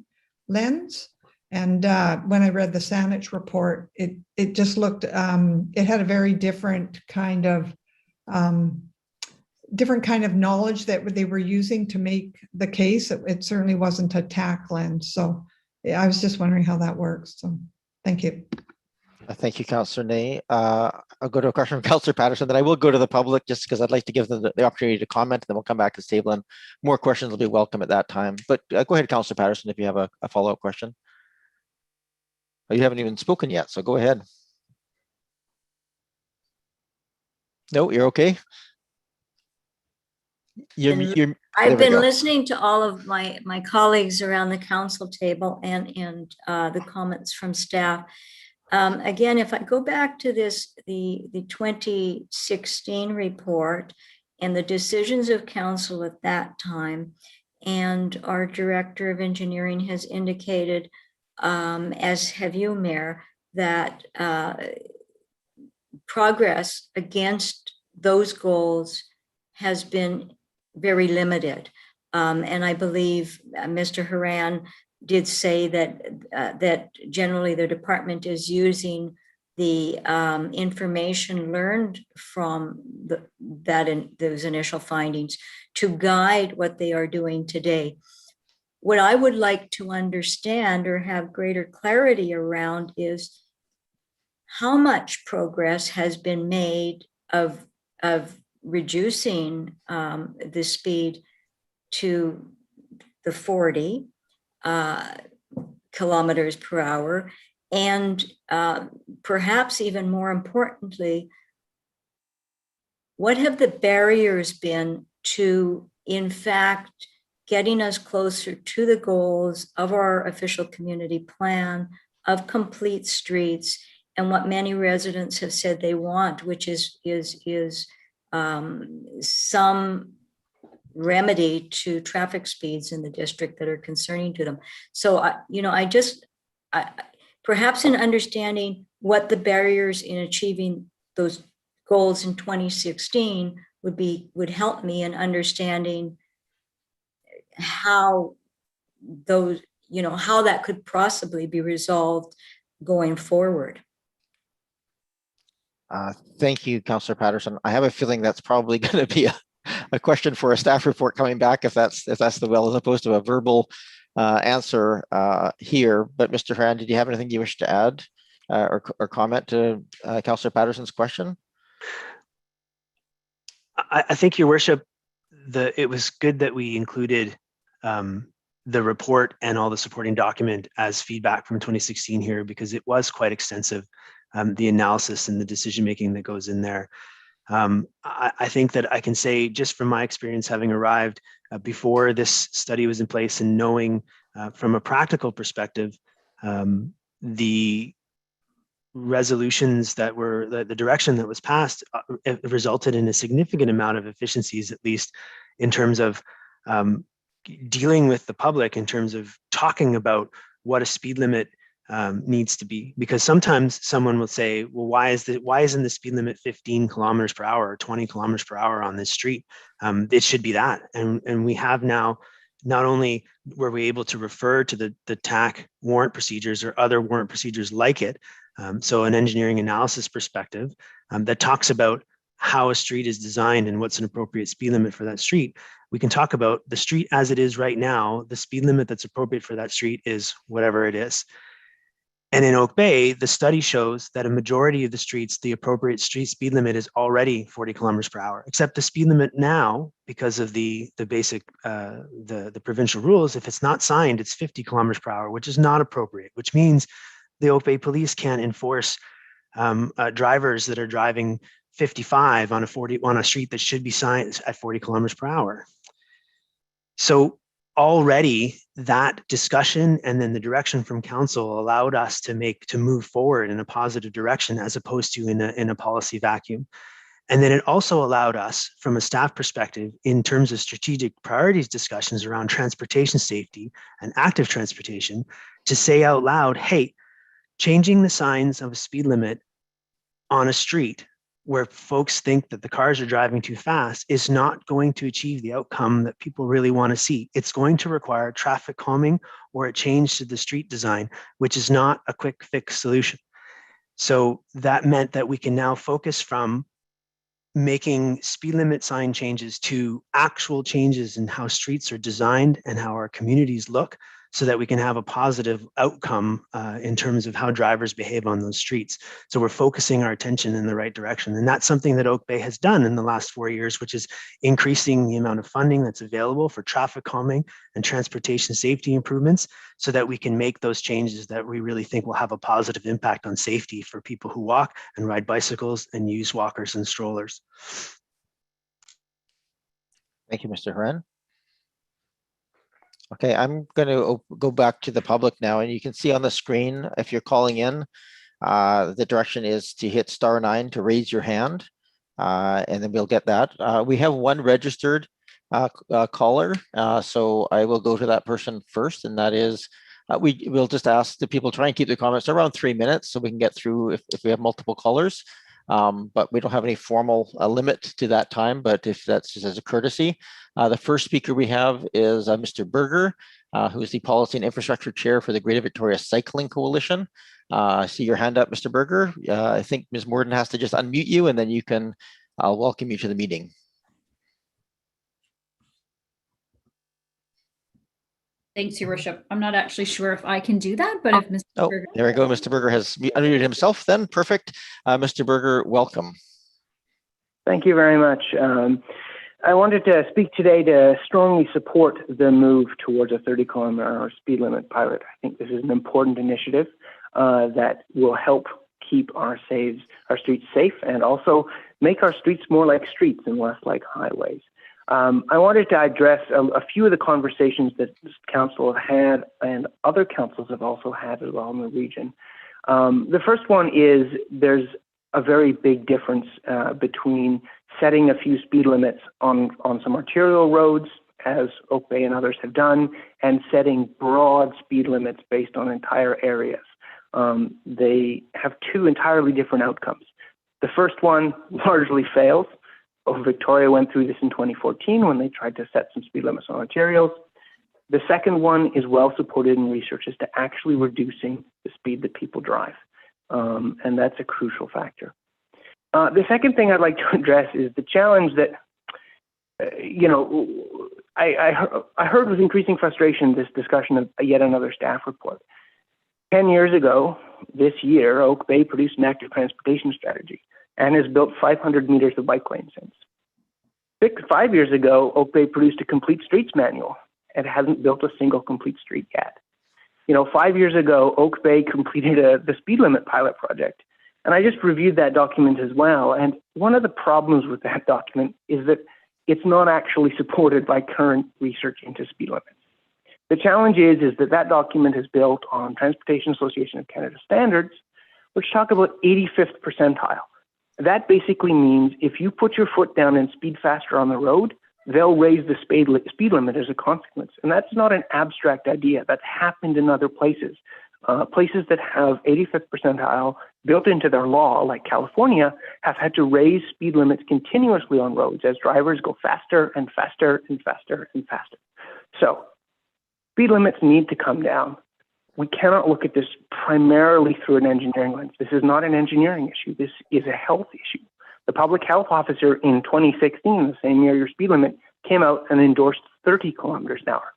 lens. And when I read the Saanich report, it just looked, it had a very different kind of knowledge that they were using to make the case. It certainly wasn't a TAC lens. So yeah, I was just wondering how that works. So thank you. Thank you, Councillor Ney. I'll go to a question from Councillor Patterson, then I will go to the public just because I'd like to give them the opportunity to comment, and then we'll come back to the table and more questions will be welcome at that time. But go ahead, Councillor Patterson, if you have a follow-up question. Oh, you haven't even spoken yet, so go ahead. No, you're okay. I've been listening to all of my colleagues around the council table and the comments from staff. Again, if I go back to the 2016 report and the decisions of council at that time, and our director of engineering has indicated, as have you, Mayor, that progress against those goals has been very limited. And I believe Mr. Horan did say that generally the department is using the information learned from those initial findings to guide what they are doing today. What I would like to understand or have greater clarity around is how much progress has been made of reducing the speed to the 40 kilometers per hour, and perhaps even more importantly, what have the barriers been to, in fact, getting us closer to the goals of our official community plan, of complete streets, and what many residents have said they want, which is some remedy to traffic speeds in the district that are concerning to them. So, perhaps in understanding what the barriers in achieving those goals in 2016 would help me in understanding how those, how that could possibly be resolved going forward. Thank you, Councillor Patterson. I have a feeling that's probably going to be a question for a staff report coming back, if that's the will, as opposed to a verbal answer here. But Mr. Horan, did you have anything you wish to add or comment to Councillor Patterson's question? I think, Your Worship, it was good that we included the report and all the supporting document as feedback from 2016 here, because it was quite extensive, the analysis and the decision making that goes in there. I think that I can say, just from my experience having arrived before this study was in place and knowing from a practical perspective, the resolutions that were, the direction that was passed resulted in a significant amount of efficiencies, at least in terms of dealing with the public, in terms of talking about what a speed limit needs to be. Because sometimes someone will say, well, why isn't the speed limit 15 kilometers per hour or 20 kilometers per hour on this street? It should be that. And we have now, not only were we able to refer to the TAC warrant procedures or other warrant procedures like it, so an engineering analysis perspective that talks about how a street is designed and what's an appropriate speed limit for that street. We can talk about the street as it is right now. The speed limit that's appropriate for that street is whatever it is. And in Oak Bay, the study shows that a majority of the streets, the appropriate street speed limit is already 40 kilometers per hour, except the speed limit now, because of the basic, the provincial rules, if it's not signed, it's 50 kilometers per hour, which is not appropriate, which means the Oak Bay police can't enforce drivers that are driving 55 on a street that should be signed at 40 kilometers per hour. So already that discussion and then the direction from council allowed us to move forward in a positive direction as opposed to in a policy vacuum. And then it also allowed us from a staff perspective in terms of strategic priorities discussions around transportation safety and active transportation to say out loud, hey, changing the signs of a speed limit on a street where folks think that the cars are driving too fast is not going to achieve the outcome that people really want to see. It's going to require traffic calming or a change to the street design, which is not a quick fix solution. So that meant that we can now focus from making speed limit sign changes to actual changes in how streets are designed and how our communities look, so that we can have a positive outcome in terms of how drivers behave on those streets. So we're focusing our attention in the right direction. And that's something that Oak Bay has done in the last 4 years, which is increasing the amount of funding that's available for traffic calming and transportation safety improvements, so that we can make those changes that we really think will have a positive impact on safety for people who walk and ride bicycles and use walkers and strollers. Thank you, Mr. Horan. Okay, I'm going to go back to the public now, and you can see on the screen, if you're calling in, the direction is to hit *9 to raise your hand, and then we'll get that. We have one registered caller, so I will go to that person first, and that is, we'll just ask the people try and keep the comments around 3 minutes so we can get through if we have multiple callers. But we don't have any formal limit to that time, but if that's just as a courtesy. The first speaker we have is Mr. Berger, who is the Policy and Infrastructure Chair for the Greater Victoria Cycling Coalition. I see your hand up, Mr. Berger. I think Ms. Morden has to just unmute you, and then you can, I'll welcome you to the meeting. Thanks, Your Worship. I'm not actually sure if I can do that, but if Mr. Berger... There we go. Mr. Berger has unmuted himself then. Perfect. Mr. Berger, welcome. Thank you very much. I wanted to speak today to strongly support the move towards a 30-kilometer-hour speed limit pilot. I think this is an important initiative that will help keep our streets safe and also make our streets more like streets and less like highways. I wanted to address a few of the conversations that this council have had and other councils have also had as well in the region. The first one is there's a very big difference between setting a few speed limits on some arterial roads, as Oak Bay and others have done, and setting broad speed limits based on entire areas. They have two entirely different outcomes. The first one largely fails. Victoria went through this in 2014 when they tried to set some speed limits on arterials. The second one is well supported in research as to actually reducing the speed that people drive. And that's a crucial factor. The second thing I'd like to address is the challenge that, I heard with increasing frustration this discussion of yet another staff report. 10 years ago, this year, Oak Bay produced an active transportation strategy and has built 500 meters of bike lane since. 5 years ago, Oak Bay produced a complete streets manual and hasn't built a single complete street yet. 5 years ago, Oak Bay completed the speed limit pilot project. And I just reviewed that document as well. And one of the problems with that document is that it's not actually supported by current research into speed limits. The challenge is that document is built on Transportation Association of Canada standards, which talk about 85th percentile. That basically means if you put your foot down and speed faster on the road, they'll raise the speed limit as a consequence. And that's not an abstract idea. That's happened in other places. Places that have 85th percentile built into their law, like California, have had to raise speed limits continuously on roads as drivers go faster and faster and faster and faster. So speed limits need to come down. We cannot look at this primarily through an engineering lens. This is not an engineering issue. This is a health issue. The public health officer in 2016, the same year your speed limit, came out and endorsed 30 kilometers an hour.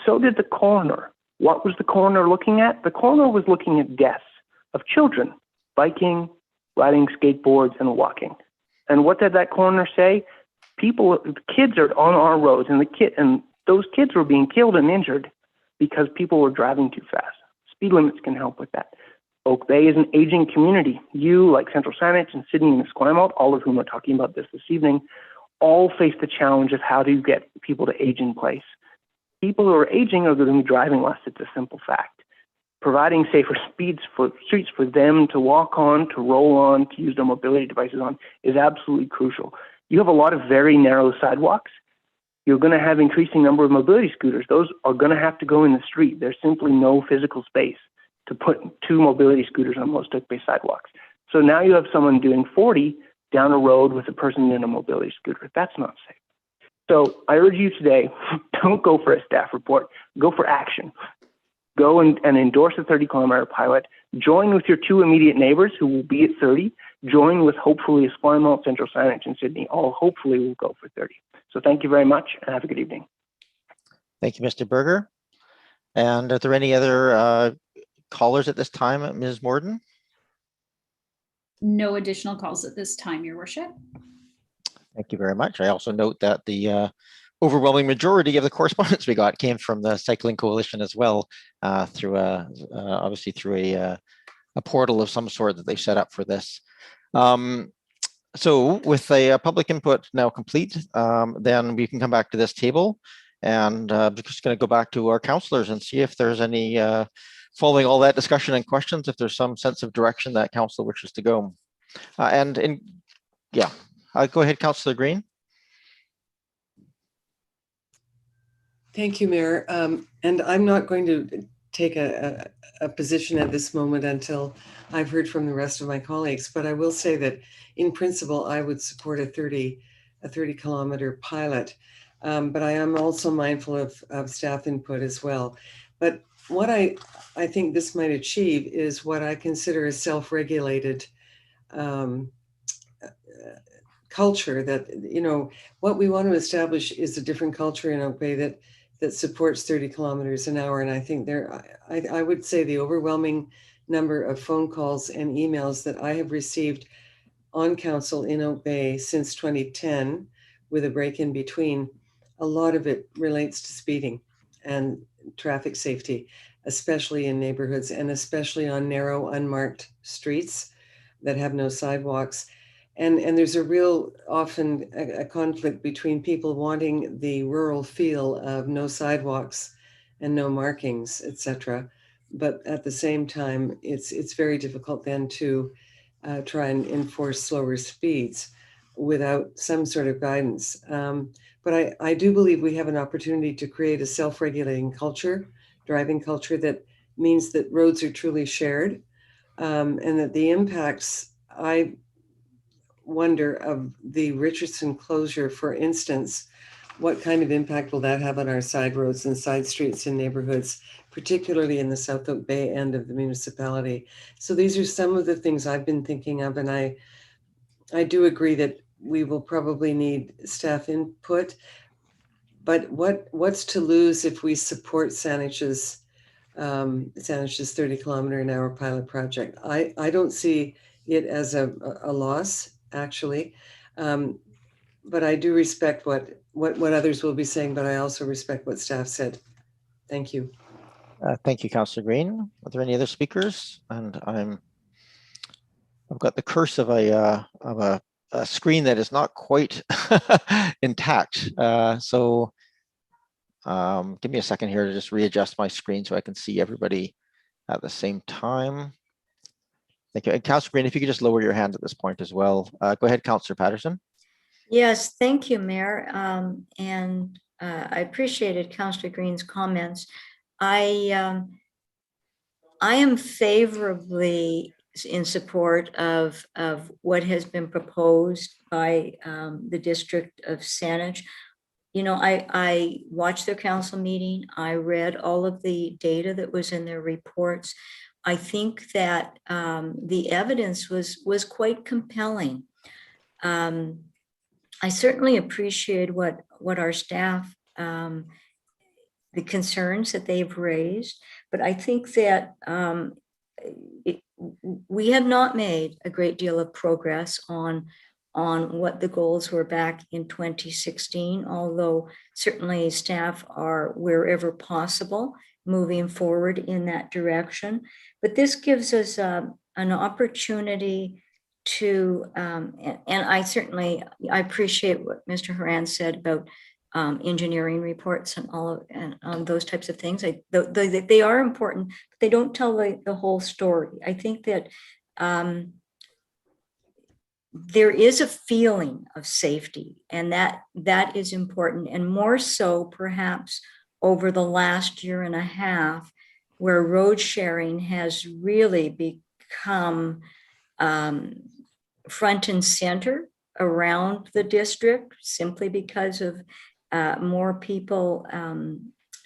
So did the coroner. What was the coroner looking at? The coroner was looking at deaths. of children biking, riding skateboards, and walking. And what did that coroner say? Kids are on our roads, and those kids were being killed and injured because people were driving too fast. Speed limits can help with that. Oak Bay is an aging community. You, like Central Saanich and Sydney and Esquimalt, all of whom are talking about this evening, all face the challenge of how do you get people to age in place. People who are aging are going to be driving less. It's a simple fact. Providing safer streets for them to walk on, to roll on, to use their mobility devices on is absolutely crucial. You have a lot of very narrow sidewalks. You're going to have increasing number of mobility scooters. Those are going to have to go in the street. There's simply no physical space to put 2 mobility scooters on most Oak Bay sidewalks. So now you have someone doing 40 down a road with a person in a mobility scooter. That's not safe. So I urge you today, don't go for a staff report, go for action. Go and endorse a 30-kilometer pilot. Join with your 2 immediate neighbors who will be at 30. Join with hopefully Esquimalt, Central Saanich, and Sydney. All hopefully will go for 30. So thank you very much and have a good evening. Thank you, Mr. Berger. And are there any other callers at this time, Ms. Morden? No additional calls at this time, Your Worship. Thank you very much. I also note that the overwhelming majority of the correspondence we got came from the Cycling Coalition as well, through obviously through a portal of some sort that they set up for this. So with a public input now complete, then we can come back to this table, and I'm just going to go back to our councillors and see if there's any, following all that discussion and questions, if there's some sense of direction that council wishes to go. Yeah, go ahead, Councillor Green. Thank you, Mayor. And I'm not going to take a position at this moment until I've heard from the rest of my colleagues, but I will say that in principle, I would support a 30-kilometer pilot. But I am also mindful of staff input as well. But what I think this might achieve is what I consider a self-regulated culture. That, you know, what we want to establish is a different culture in Oak Bay that supports 30 kilometers an hour. And I think I would say the overwhelming number of phone calls and emails that I have received on council in Oak Bay since 2010, with a break in between, a lot of it relates to speeding and traffic safety, especially in neighborhoods and especially on narrow, unmarked streets that have no sidewalks. And there's a real, often a conflict between people wanting the rural feel of no sidewalks and no markings, etc. But at the same time, it's very difficult then to try and enforce slower speeds without some sort of guidance. But I do believe we have an opportunity to create a self-regulating culture, driving culture, that means that roads are truly shared, and that the impacts, I wonder, of the Richardson closure, for instance, what kind of impact will that have on our side roads and side streets in neighborhoods, particularly in the South Oak Bay end of the municipality? So these are some of the things I've been thinking of, and I do agree that we will probably need staff input, but what's to lose if we support Saanich's 30-kilometer an hour pilot project? I don't see it as a loss, actually, but I do respect what others will be saying, but I also respect what staff said. Thank you. Thank you, Councillor Green. Are there any other speakers? And I've got the curse of a screen that is not quite intact. So give me a second here to just readjust my screen so I can see everybody at the same time. Thank you. And Councillor Green, if you could just lower your hand at this point as well. Go ahead, Councillor Patterson. Yes, thank you, Mayor. And I appreciated Councillor Green's comments. I am favorably in support of what has been proposed by the District of Saanich. You know, I watched their council meeting. I read all of the data that was in their reports. I think that the evidence was quite compelling. I certainly appreciate what our staff, the concerns that they've raised, but I think that we have not made a great deal of progress on what the goals were back in 2016, although certainly staff are, wherever possible, moving forward in that direction. But this gives us an opportunity to, and I appreciate what Mr. Horan said about engineering reports and all of those types of things. They are important, but they don't tell the whole story. I think that there is a feeling of safety, and that is important, and more so perhaps over the last year and a half, where road sharing has really become front and center around the district, simply because of more people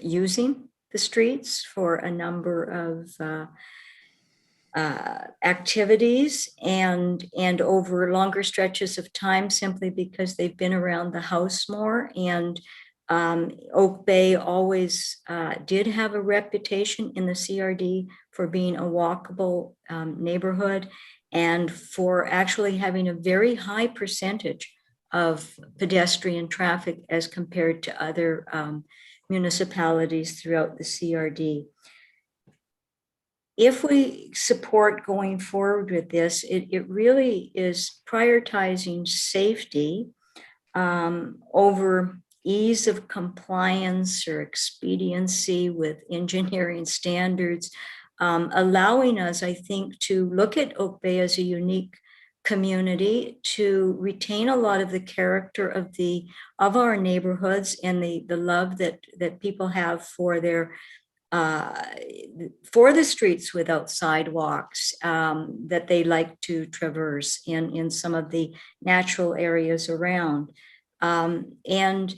using the streets for a number of activities and over longer stretches of time, simply because they've been around the house more. And Oak Bay always did have a reputation in the CRD for being a walkable neighborhood, and for actually having a very high percentage of pedestrian traffic as compared to other municipalities throughout the CRD. If we support going forward with this, it really is prioritizing safety over ease of compliance or expediency with engineering standards, allowing us, I think, to look at Oak Bay as a unique community, to retain a lot of the character of our neighborhoods and the love that people have for their for the streets without sidewalks that they like to traverse in some of the natural areas around. And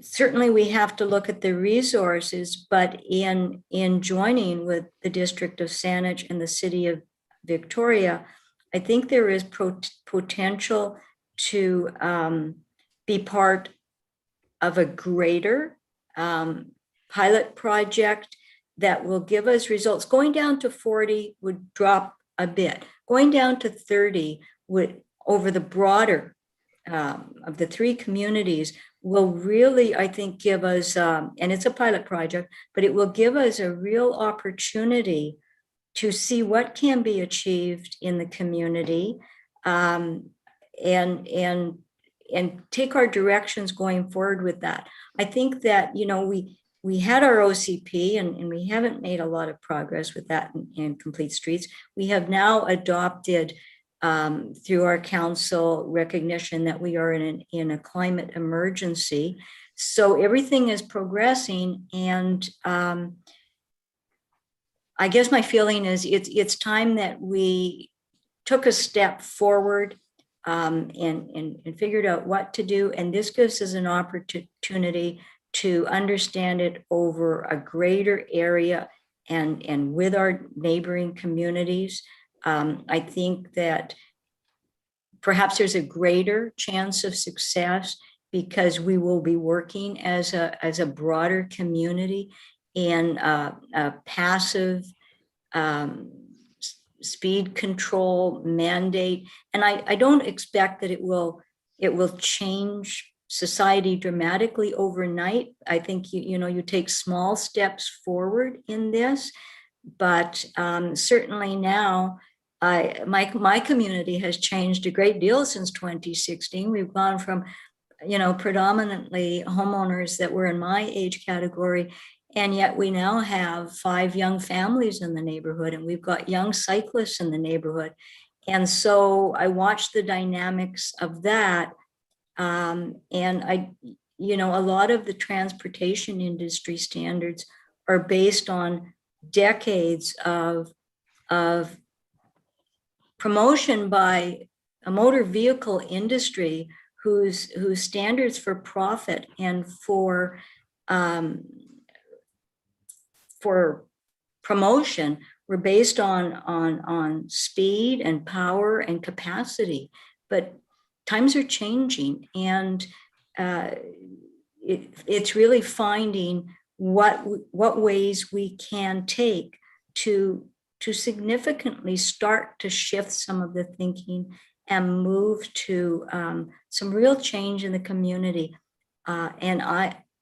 certainly we have to look at the resources, but in joining with the District of Saanich and the City of Victoria, I think there is potential to be part of a greater pilot project that will give us results. Going down to 40 would drop a bit. Going down to 30 would, over the broader of the three communities, will really, I think, give us, and it's a pilot project, but it will give us a real opportunity to see what can be achieved in the community, and take our directions going forward with that. I think that, you know, we had our OCP and we haven't made a lot of progress with that in Complete Streets. We have now adopted through our council recognition that we are in a climate emergency. So everything is progressing, and I guess my feeling is it's time that we took a step forward and figured out what to do. And this gives us an opportunity to understand it over a greater area and with our neighboring communities. I think that perhaps there's a greater chance of success because we will be working as a broader community in a passive speed control mandate. And I don't expect that it will change society dramatically overnight. I think you take small steps forward in this, but certainly now my community has changed a great deal since 2016. We've gone from predominantly homeowners that were in my age category, and yet we now have 5 young families in the neighborhood, and we've got young cyclists in the neighborhood. And so I watched the dynamics of that. And a lot of the transportation industry standards are based on decades of promotion by a motor vehicle industry whose standards for profit and for promotion were based on speed and power and capacity. But times are changing, and it's really finding what ways we can take to significantly start to shift some of the thinking and move to some real change in the community. And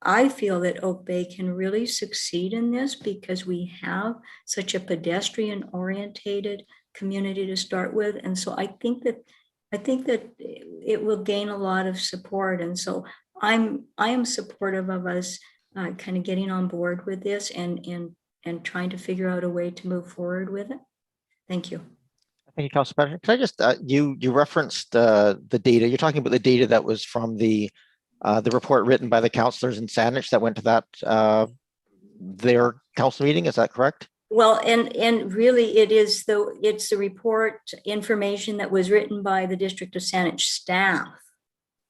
I feel that Oak Bay can really succeed in this because we have such a pedestrian orientated community to start with. And so I think that it will gain a lot of support. And so I am supportive of us kind of getting on board with this and trying to figure out a way to move forward with it. Thank you. Thank you, Councilor Patrick. Can I just, you referenced the data. You're talking about the data that was from the report written by the councillors in Saanich that went to that their council meeting. Is that correct? Well, and really it's the report information that was written by the District of Saanich staff.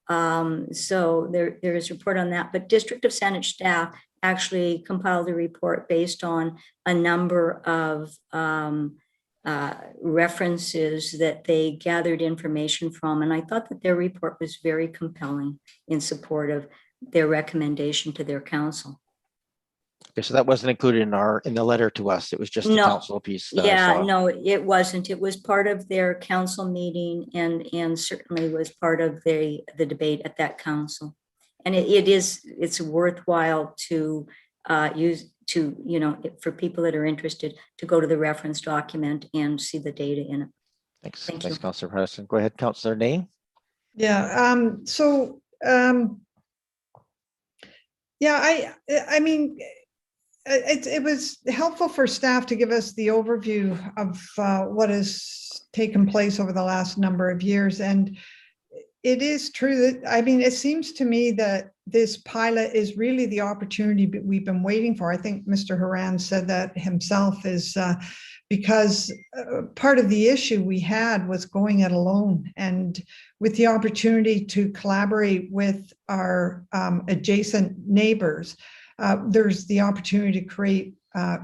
So there is a report on that, but District of Saanich staff actually compiled a report based on a number of references that they gathered information from. And I thought that their report was very compelling in support of their recommendation to their council. Okay, so that wasn't included in the letter to us. It was just the council piece. No, it wasn't. It was part of their council meeting and certainly was part of the debate at that council. And it's worthwhile to for people that are interested to go to the reference document and see the data in it. Thanks, Councillor Preston. Go ahead, Councillor Nay. Yeah. I mean, it was helpful for staff to give us the overview of what has taken place over the last number of years. And it is true that, I mean, it seems to me that this pilot is really the opportunity we've been waiting for. I think Mr. Horan said that himself, is because part of the issue we had was going it alone. And with the opportunity to collaborate with our adjacent neighbors, there's the opportunity to create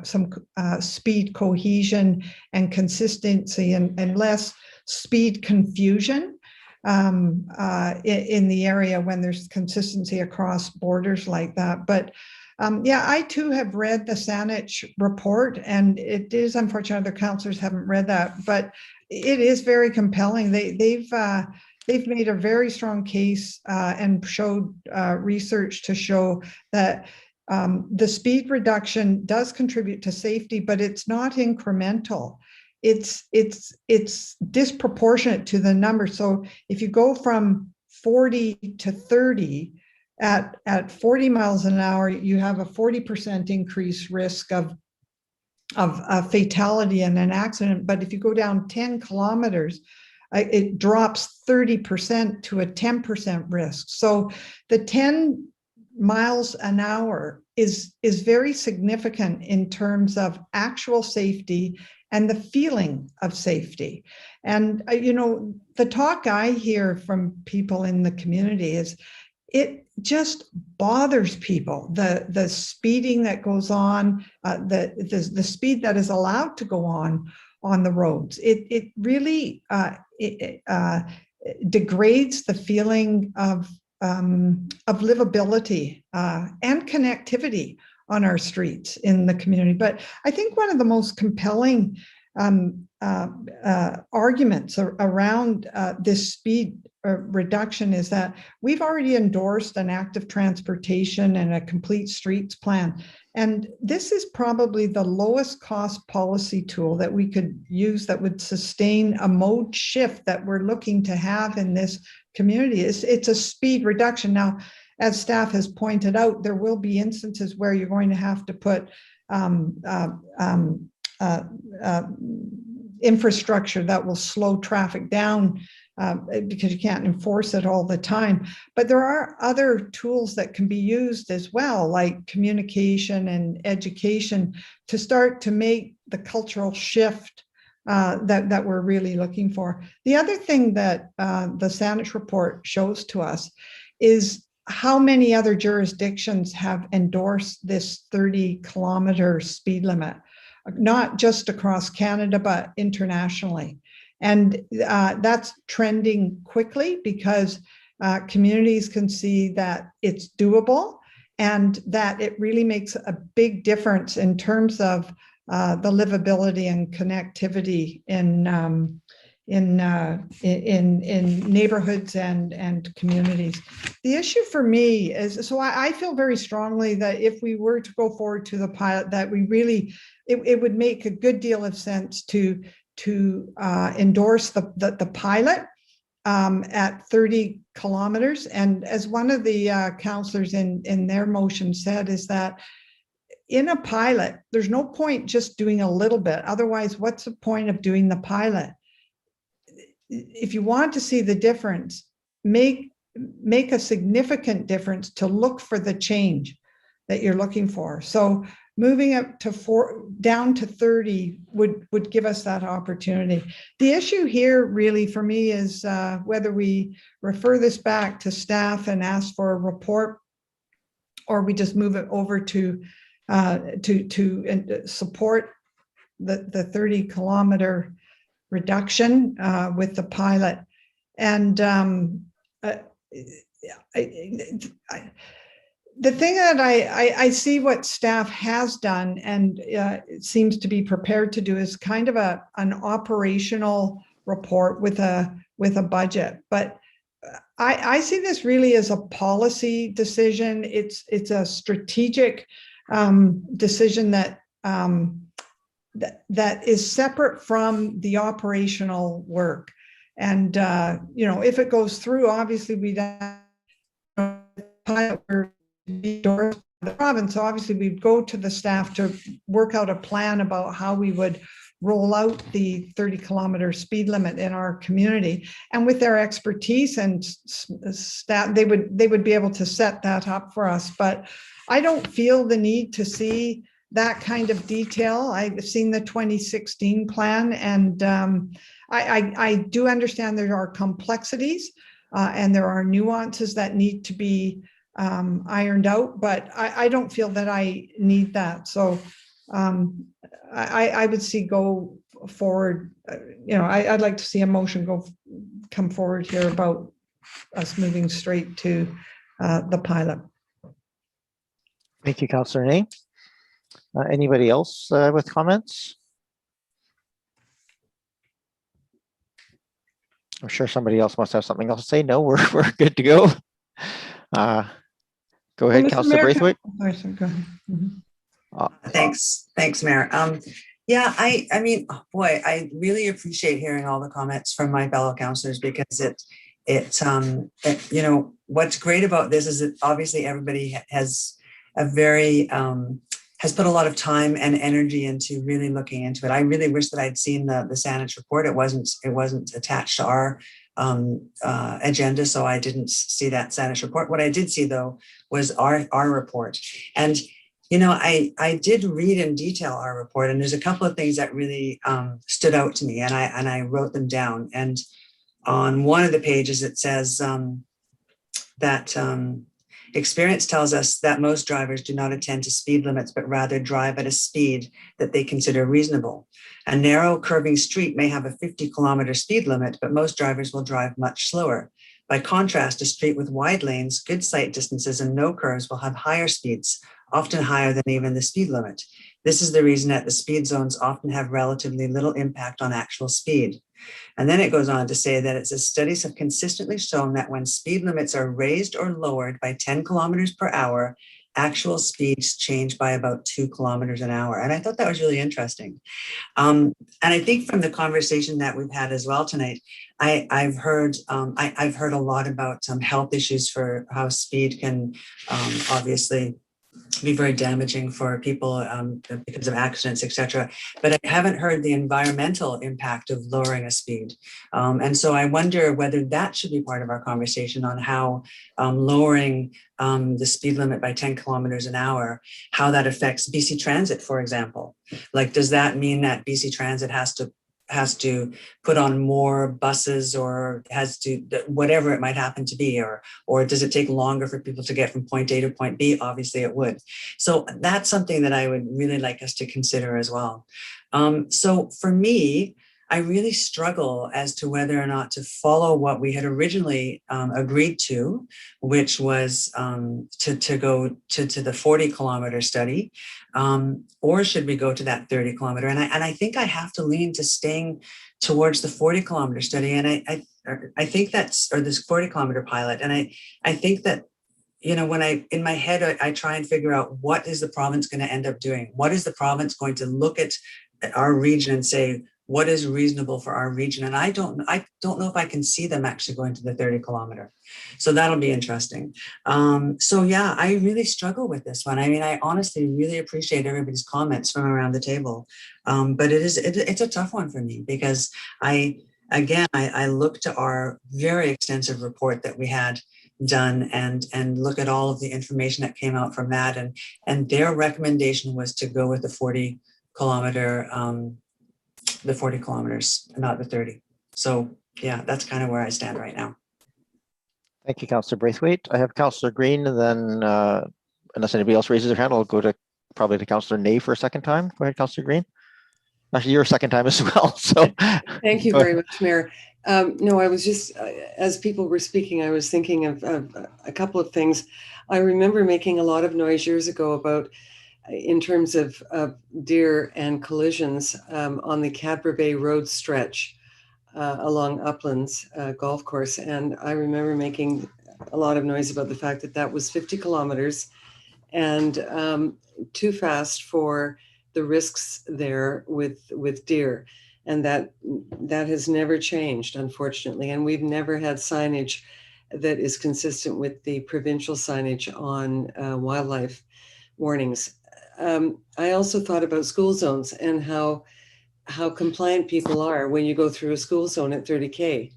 some speed cohesion and consistency and less speed confusion in the area when there's consistency across borders like that. But yeah, I too have read the Saanich report, and it is unfortunate other councillors haven't read that, but it is very compelling. They've made a very strong case and showed research to show that the speed reduction does contribute to safety, but it's not incremental. It's disproportionate to the number. So if you go from 40 to 30 at 40 miles an hour, you have a 40% increased risk of fatality in an accident. But if you go down 10 kilometers, it drops 30% to a 10% risk. So the 10 miles an hour is very significant in terms of actual safety and the feeling of safety. And the talk I hear from people in the community is it just bothers people, the speeding that goes on, the speed that is allowed to go on the roads. It really degrades the feeling of livability and connectivity on our streets in the community. But I think one of the most compelling arguments around this speed reduction is that we've already endorsed an active transportation and a complete streets plan. And this is probably the lowest cost policy tool that we could use that would sustain a mode shift that we're looking to have in this community. It's a speed reduction. Now, as staff has pointed out, there will be instances where you're going to have to put infrastructure that will slow traffic down because you can't enforce it all the time. But there are other tools that can be used as well, like communication and education, to start to make the cultural shift that we're really looking for. The other thing that the Saanich report shows to us is how many other jurisdictions have endorsed this 30-kilometer speed limit, not just across Canada, but internationally. And that's trending quickly because communities can see that it's doable and that it really makes a big difference in terms of the livability and connectivity in neighborhoods and communities. The issue for me is, so I feel very strongly that if we were to go forward to the pilot, that we really, it would make a good deal of sense to endorse the pilot at 30 kilometers. And as one of the councillors in their motion said, is that in a pilot, there's no point just doing a little bit. Otherwise, what's the point of doing the pilot? If you want to see the difference, make a significant difference to look for the change that you're looking for. So moving up to down to 30 would give us that opportunity. The issue here really for me is whether we refer this back to staff and ask for a report, or we just move it over to support the 30 kilometer reduction with the pilot. And the thing that I see what staff has done and it seems to be prepared to do is kind of an operational report with a budget. But I see this really as a policy decision. It's a strategic decision that that is separate from the operational work. And, if it goes through, obviously we'd pilot the province, obviously we'd go to the staff to work out a plan about how we would roll out the 30 kilometer speed limit in our community. And with their expertise and staff, they would be able to set that up for us. But I don't feel the need to see that kind of detail. I've seen the 2016 plan, and I do understand there are complexities and there are nuances that need to be ironed out, but I don't feel that I need that. So I would see go forward. I'd like to see a motion come forward here about us moving straight to the pilot. Thank you, Councillor Ney. Anybody else with comments? I'm sure somebody else must have something else to say. No, we're good to go. Go ahead, Councillor Braithwaite. Go ahead. Mm-hmm. Thanks, Mayor. Yeah, I mean, boy, I really appreciate hearing all the comments from my fellow councillors, because what's great about this is that obviously everybody has has put a lot of time and energy into really looking into it. I really wish that I'd seen the Saanich report. It wasn't attached to our agenda, so I didn't see that Saanich report. What I did see though was our report. And I did read in detail our report, and there's a couple of things that really stood out to me, and I wrote them down. And on one of the pages it says that experience tells us that most drivers do not attend to speed limits, but rather drive at a speed that they consider reasonable. A narrow curving street may have a 50 kilometer speed limit, but most drivers will drive much slower. By contrast, a street with wide lanes, good sight distances, and no curves will have higher speeds, often higher than even the speed limit. This is the reason that the speed zones often have relatively little impact on actual speed. And then it goes on to say that it says studies have consistently shown that when speed limits are raised or lowered by 10 kilometers per hour, actual speeds change by about 2 kilometers an hour. And I thought that was really interesting. And I think from the conversation that we've had as well tonight, I've heard a lot about health issues for how speed can obviously be very damaging for people because of accidents, etc. But I haven't heard the environmental impact of lowering a speed. And so I wonder whether that should be part of our conversation on how lowering the speed limit by 10 kilometers an hour, how that affects BC Transit, for example. Like, does that mean that BC Transit has to put on more buses, or has to, whatever it might happen to be, or does it take longer for people to get from point A to point B? Obviously it would. So that's something that I would really like us to consider as well. So for me, I really struggle as to whether or not to follow what we had originally agreed to, which was to go to the 40-kilometer study, or should we go to that 30-kilometer? And I think I have to lean to staying towards the 40-kilometer study. And I think that's, or this 40-kilometer pilot. And I think that, you know, when in my head, I try and figure out what is the province going to end up doing? What is the province going to look at our region and say, what is reasonable for our region? And I don't know if I can see them actually going to the 30-kilometer. So that'll be interesting. So yeah, I really struggle with this one. I mean, I honestly really appreciate everybody's comments from around the table. But it's a tough one for me because I look to our very extensive report that we had done and look at all of the information that came out from that. And their recommendation was to go with the 40-kilometer, the 40 kilometers, not the 30. So yeah, that's kind of where I stand right now. Thank you, Councillor Braithwaite. I have Councillor Green, and then unless anybody else raises their hand, I'll go to probably to Councillor Ney for a second time. Go ahead, Councillor Green. Actually, you're a second time as well. So thank you very much, Mayor. No, I was just, as people were speaking, I was thinking of a couple of things. I remember making a lot of noise years ago about, in terms of deer and collisions on the Cadbury Bay Road stretch along Uplands Golf Course. And I remember making a lot of noise about the fact that that was 50 kilometers and too fast for the risks there with deer. And that has never changed, unfortunately. And we've never had signage that is consistent with the provincial signage on wildlife warnings. I also thought about school zones and how compliant people are when you go through a school zone at 30K.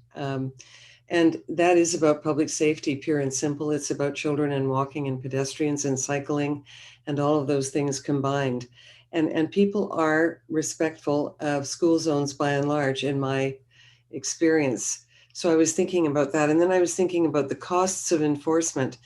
And that is about public safety, pure and simple. It's about children and walking and pedestrians and cycling and all of those things combined. And people are respectful of school zones by and large, in my experience. So I was thinking about that. And then I was thinking about the costs of enforcement.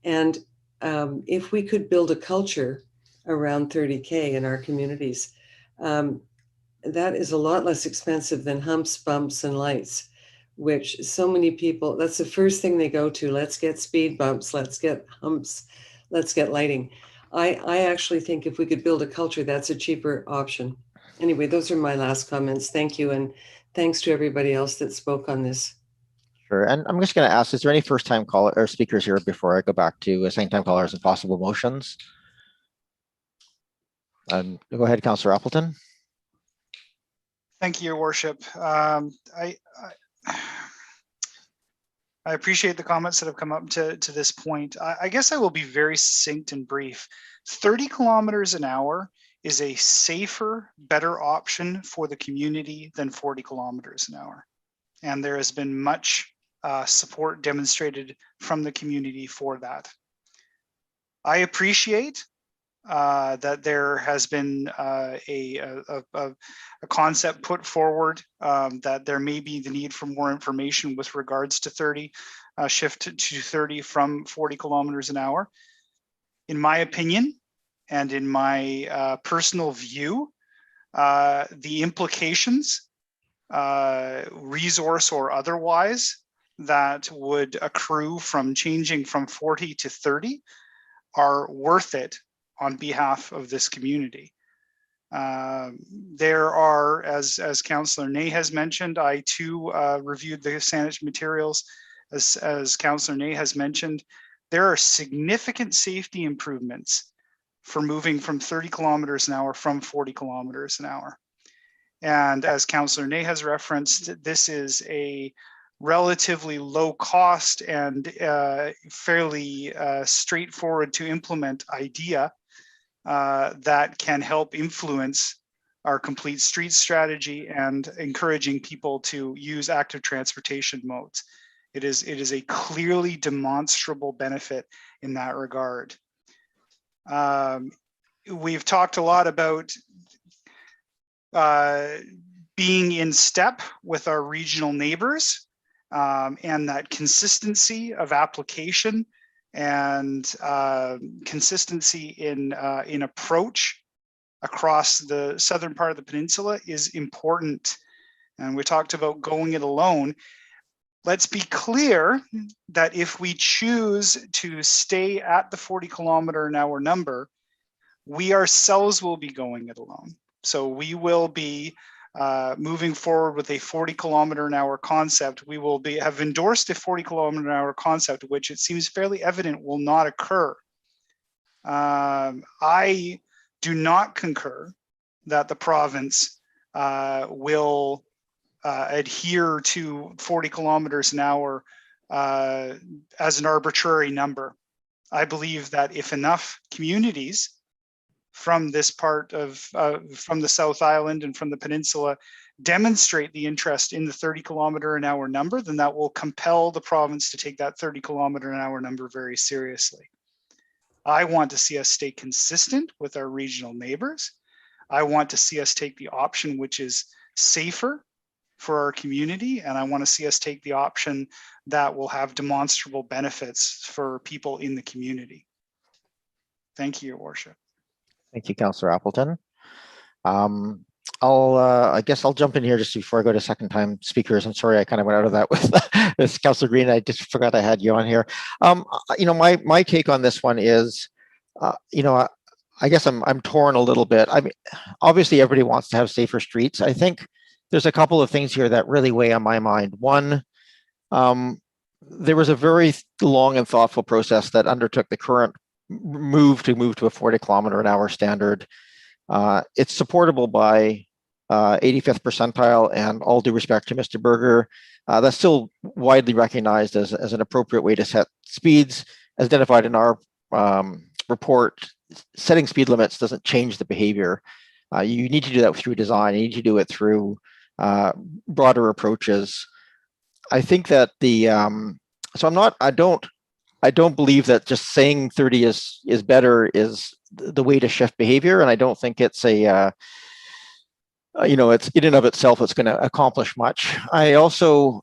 And if we could build a culture around 30K in our communities, that is a lot less expensive than humps, bumps, and lights, which so many people, that's the first thing they go to. Let's get speed bumps, let's get humps, let's get lighting. I actually think if we could build a culture, that's a cheaper option. Anyway, those are my last comments. Thank you. And thanks to everybody else that spoke on this. Sure. And I'm just going to ask, is there any first-time caller or speakers here before I go back to second-time callers and possible motions? Go ahead, Councillor Appleton. Thank you, Your Worship. I appreciate the comments that have come up to this point. I guess I will be very succinct and brief. 30 kilometers an hour is a safer, better option for the community than 40 kilometers an hour. And there has been much support demonstrated from the community for that. I appreciate that there has been a concept put forward that there may be the need for more information with regards to 30, shift to 30 from 40 kilometers an hour. In my opinion, and in my personal view, the implications, resource or otherwise, that would accrue from changing from 40 to 30 are worth it on behalf of this community. There are, as Councillor Ney has mentioned, I too reviewed the Saanich materials. As Councillor Ney has mentioned, there are significant safety improvements for moving from 30 kilometers an hour from 40 kilometers an hour. And as Councillor Ney has referenced, this is a relatively low cost and fairly straightforward to implement idea that can help influence our complete street strategy and encouraging people to use active transportation modes. It is a clearly demonstrable benefit in that regard. We've talked a lot about being in step with our regional neighbors and that consistency of application and consistency in approach across the southern part of the peninsula is important and we talked about going it alone. Let's be clear that if we choose to stay at the 40-kilometer-an-hour number, we ourselves will be going it alone. So we will be moving forward with a 40-kilometer-an-hour concept. We will have endorsed a 40-kilometer-an-hour concept, which it seems fairly evident will not occur. I do not concur that the province will adhere to 40 kilometers an hour as an arbitrary number. I believe that if enough communities from this part of, from the South Island and from the peninsula demonstrate the interest in the 30-kilometer-an-hour number, then that will compel the province to take that 30-kilometer-an-hour number very seriously. I want to see us stay consistent with our regional neighbors. I want to see us take the option which is safer for our community, and I want to see us take the option that will have demonstrable benefits for people in the community. Thank you, Your Worship. Thank you, Councillor Appleton. I guess I'll jump in here just before I go to second time speakers. I'm sorry, I kind of went out of that with Councillor Green. I just forgot I had you on here. My take on this one is, I guess I'm torn a little bit. I mean, obviously everybody wants to have safer streets. I think there's a couple of things here that really weigh on my mind. One, there was a very long and thoughtful process that undertook the current move to a 40-kilometer-an-hour standard. It's supportable by 85th percentile, and all due respect to Mr. Berger, that's still widely recognized as an appropriate way to set speeds. As identified in our report, setting speed limits doesn't change the behavior. You need to do that through design. You need to do it through broader approaches. I think that I don't believe that just saying 30 is better is the way to shift behavior, and I don't think it's it's in and of itself it's going to accomplish much. I also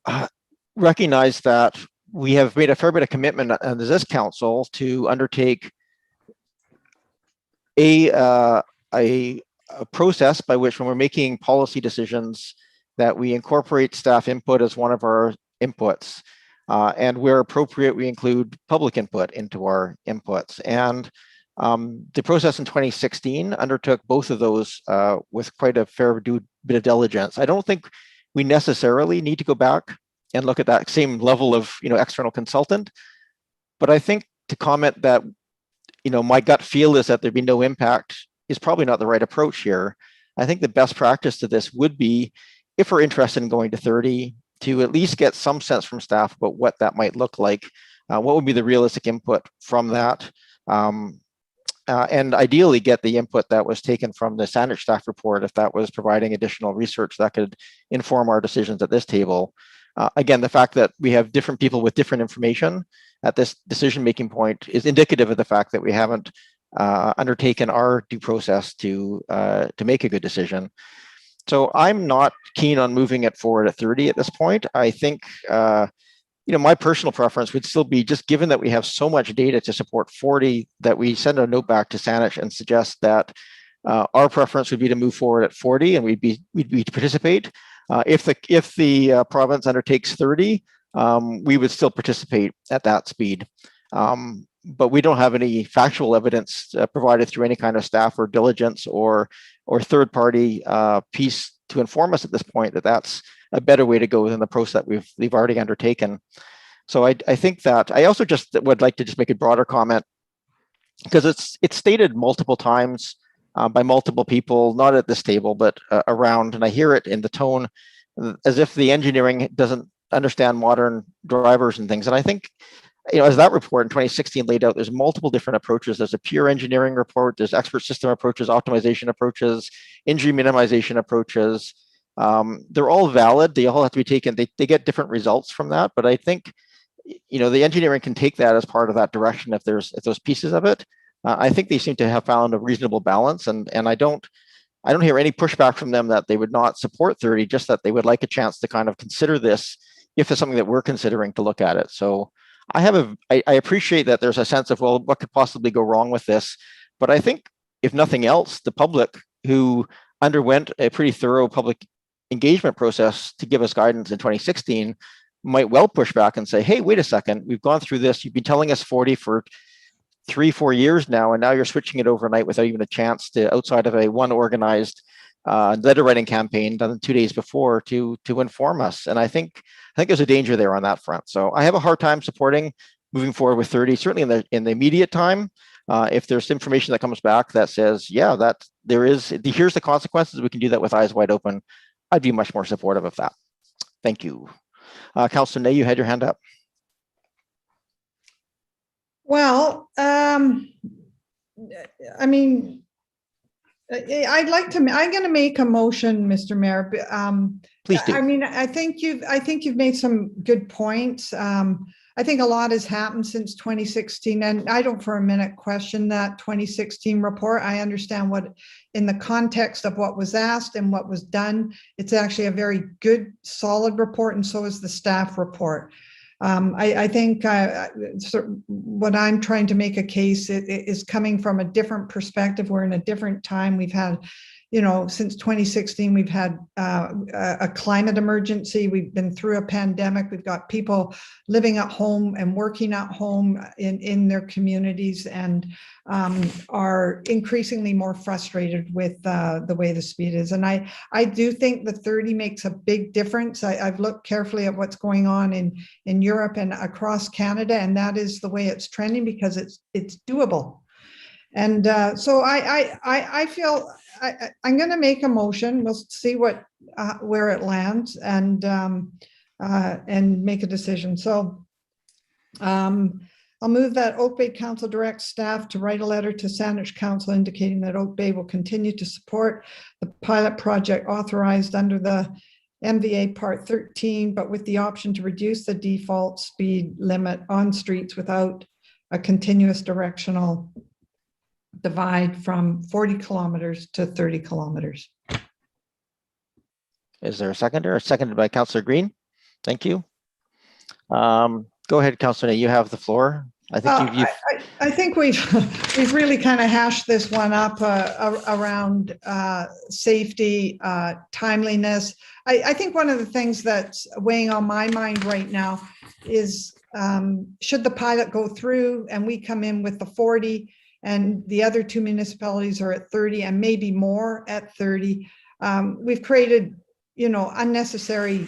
recognize that we have made a fair bit of commitment as this council to undertake a process by which, when we're making policy decisions, that we incorporate staff input as one of our inputs. And where appropriate, we include public input into our inputs. And the process in 2016 undertook both of those with quite a fair bit of diligence. I don't think we necessarily need to go back and look at that same level of external consultant, but I think to comment that my gut feel is that there'd be no impact is probably not the right approach here. I think the best practice to this would be, if we're interested in going to 30, to at least get some sense from staff about what that might look like, what would be the realistic input from that, and ideally get the input that was taken from the Saanich staff report, if that was providing additional research that could inform our decisions at this table. Again, the fact that we have different people with different information at this decision-making point is indicative of the fact that we haven't undertaken our due process to make a good decision. So I'm not keen on moving it forward at 30 at this point. I think, my personal preference would still be, just given that we have so much data to support 40, that we send a note back to Saanich and suggest that our preference would be to move forward at 40, and we'd be to participate. If the province undertakes 30, we would still participate at that speed. But we don't have any factual evidence provided through any kind of staff or diligence or third-party piece to inform us at this point that that's a better way to go than the process that we've already undertaken. So I think that I also just would like to just make a broader comment, because it's stated multiple times by multiple people, not at this table, but around, and I hear it in the tone as if the engineering doesn't understand modern drivers and things. And I think, as that report in 2016 laid out, there's multiple different approaches. There's a pure engineering report, there's expert system approaches, optimization approaches, injury minimization approaches. They're all valid. They all have to be taken. They get different results from that. But I think, the engineering can take that as part of that direction if there's pieces of it. I think they seem to have found a reasonable balance, and I don't hear any pushback from them that they would not support 30, just that they would like a chance to kind of consider this if it's something that we're considering to look at it. So I appreciate that there's a sense of, well, what could possibly go wrong with this? But I think, if nothing else, the public, who underwent a pretty thorough public engagement process to give us guidance in 2016 might well push back and say, hey, wait a second, we've gone through this. You've been telling us 40 for 3-4 years now, and now you're switching it overnight without even a chance to, outside of one organized letter writing campaign done 2 days before, to inform us. And I think there's a danger there on that front. So I have a hard time supporting moving forward with 30, certainly in the immediate time. If there's information that comes back that says, yeah, that here's the consequences, we can do that with eyes wide open, I'd be much more supportive of that. Thank you. Councillor Ney, you had your hand up. Well, I mean, I'm going to make a motion, Mr. Mayor. Please do. I mean, I think you've made some good points. I think a lot has happened since 2016, and I don't for a minute question that 2016 report. I understand what, in the context of what was asked and what was done, it's actually a very good, solid report, and so is the staff report. I think what I'm trying to make a case is coming from a different perspective. We're in a different time. We've had, since 2016, we've had a climate emergency. We've been through a pandemic. We've got people living at home and working at home in their communities, and are increasingly more frustrated with the way the speed is. And I do think the 30 makes a big difference. I've looked carefully at what's going on in Europe and across Canada, and that is the way it's trending because it's doable. And so I feel I'm going to make a motion. We'll see where it lands, and make a decision. So I'll move that Oak Bay Council directs staff to write a letter to Saanich Council indicating that Oak Bay will continue to support the pilot project authorized under the MVA Part 13, but with the option to reduce the default speed limit on streets without a continuous directional divide from 40 kilometers to 30 kilometers. Is there a seconder? Seconded by Councillor Green. Thank you. Go ahead, Councillor Ney, you have the floor. I think I think we've really kind of hashed this one up around safety, timeliness. I think one of the things that's weighing on my mind right now is should the pilot go through and we come in with the 40 and the other two municipalities are at 30 and maybe more at 30, we've created, unnecessary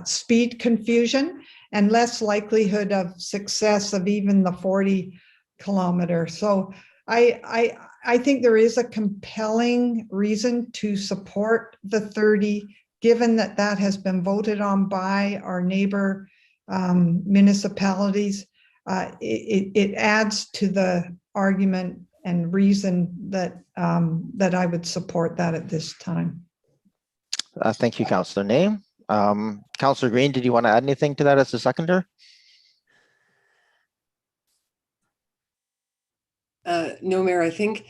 speed confusion and less likelihood of success of even the 40 kilometer. So I think there is a compelling reason to support the 30, given that has been voted on by our neighbor municipalities. It adds to the argument and reason that I would support that at this time. Thank you, Councillor Ney. Councillor Green, did you want to add anything to that as a seconder? No, Mayor, I think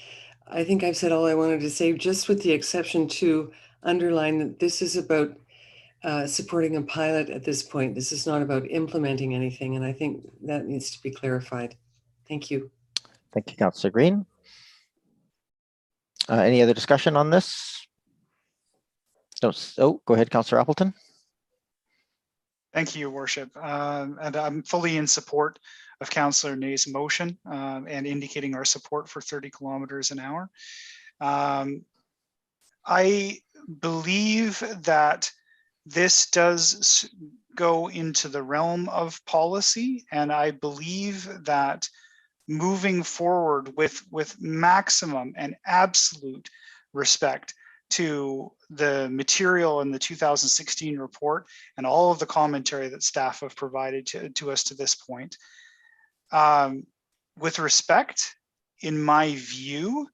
I've said all I wanted to say, just with the exception to underline that this is about supporting a pilot at this point. This is not about implementing anything, and I think that needs to be clarified. Thank you. Thank you, Councillor Green. Any other discussion on this? No. Oh, go ahead, Councillor Appleton. Thank you, Your Worship. And I'm fully in support of Councillor Ney's motion and indicating our support for 30 kilometers an hour. I believe that this does go into the realm of policy, and I believe that moving forward with maximum and absolute respect to the material in the 2016 report and all of the commentary that staff have provided to us to this point. With respect, in my view,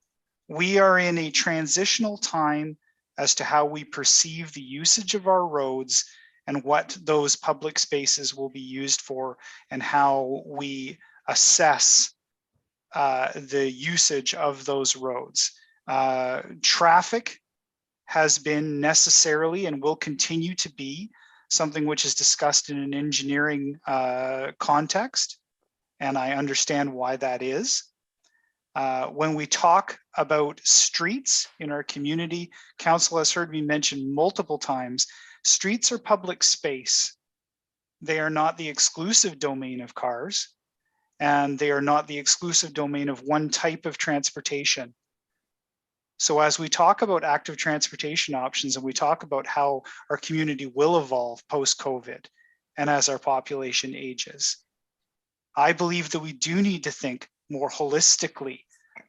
we are in a transitional time as to how we perceive the usage of our roads and what those public spaces will be used for and how we assess the usage of those roads. Traffic has been necessarily and will continue to be something which is discussed in an engineering context, and I understand why that is. When we talk about streets in our community, council has heard me mention multiple times, streets are public space. They are not the exclusive domain of cars, and they are not the exclusive domain of one type of transportation. So as we talk about active transportation options and we talk about how our community will evolve post-COVID and as our population ages, I believe that we do need to think more holistically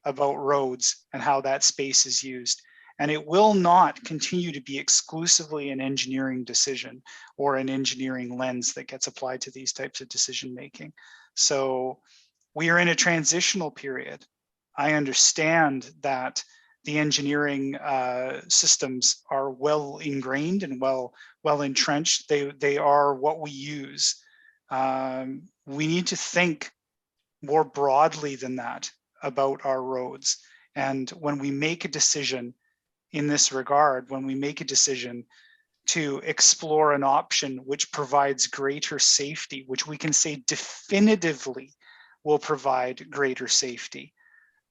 about roads and how that space is used. And it will not continue to be exclusively an engineering decision or an engineering lens that gets applied to these types of decision making. So we are in a transitional period. I understand that the engineering systems are well ingrained and well entrenched. They are what we use. We need to think more broadly than that about our roads. And when we make a decision in this regard, when we make a decision to explore an option which provides greater safety, which we can say definitively will provide greater safety,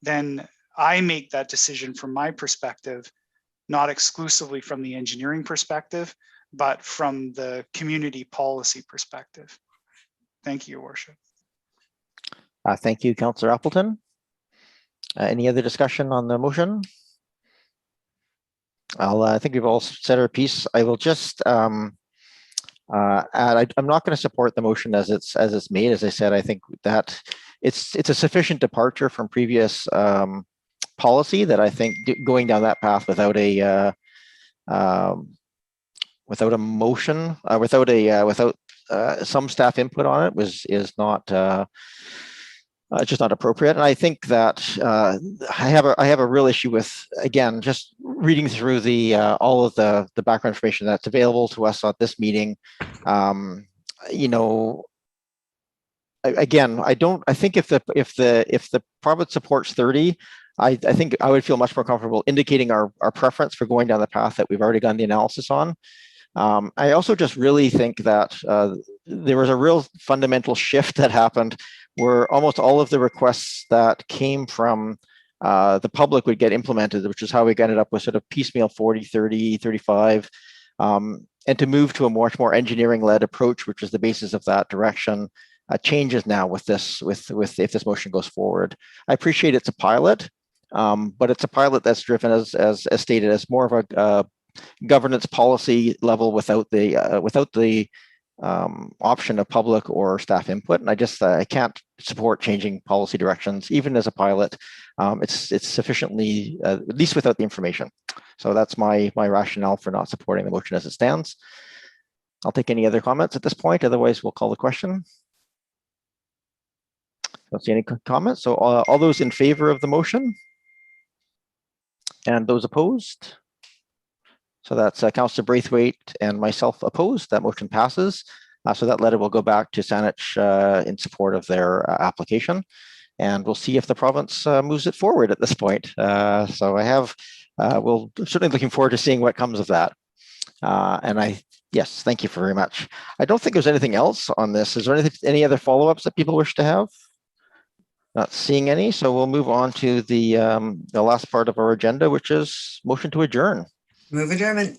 then I make that decision from my perspective, not exclusively from the engineering perspective, but from the community policy perspective. Thank you, Your Worship. Thank you, Councillor Appleton. Any other discussion on the motion? I think we've all said our piece. I will just add, I'm not going to support the motion as it's made. As I said, I think that it's a sufficient departure from previous policy that I think going down that path without a motion, without some staff input on it is not just not appropriate. And I think that I have a real issue with, again, just reading through the all of the background information that's available to us at this meeting. You know, again, I think if the province supports 30, I think I would feel much more comfortable indicating our preference for going down the path that we've already done the analysis on. I also just really think that there was a real fundamental shift that happened where almost all of the requests that came from the public would get implemented, which is how we ended up with sort of piecemeal 40, 30, 35, and to move to a much more engineering-led approach, which is the basis of that direction, changes now with this, if this motion goes forward. I appreciate it's a pilot, but it's a pilot that's driven, as stated, as more of a governance policy level without the option of public or staff input. And I can't support changing policy directions, even as a pilot. It's sufficiently, at least without the information. So that's my rationale for not supporting the motion as it stands. I'll take any other comments at this point. Otherwise, we'll call the question. Don't see any comments. So all those in favor of the motion? And those opposed? So that's Councillor Braithwaite and myself opposed. That motion passes. So that letter will go back to Saanich in support of their application. And we'll see if the province moves it forward at this point. So we'll certainly looking forward to seeing what comes of that. Yes, thank you very much. I don't think there's anything else on this. Is there any other follow-ups that people wish to have? Not seeing any. So we'll move on to the last part of our agenda, which is motion to adjourn. Move adjournment.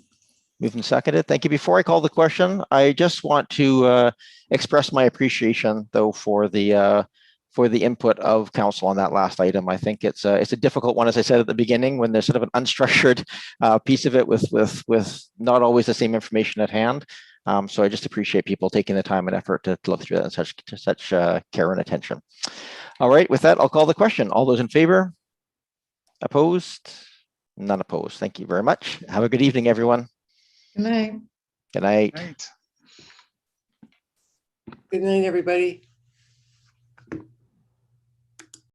Moved and seconded. Thank you. Before I call the question, I just want to express my appreciation, though, for the input of council on that last item. I think it's a difficult one, as I said at the beginning, when there's sort of an unstructured piece of it with not always the same information at hand. So I just appreciate people taking the time and effort to look through that in such care and attention. All right. With that, I'll call the question. All those in favor? Opposed? None opposed. Thank you very much. Have a good evening, everyone. Good night. Good night. Right. Good night, everybody.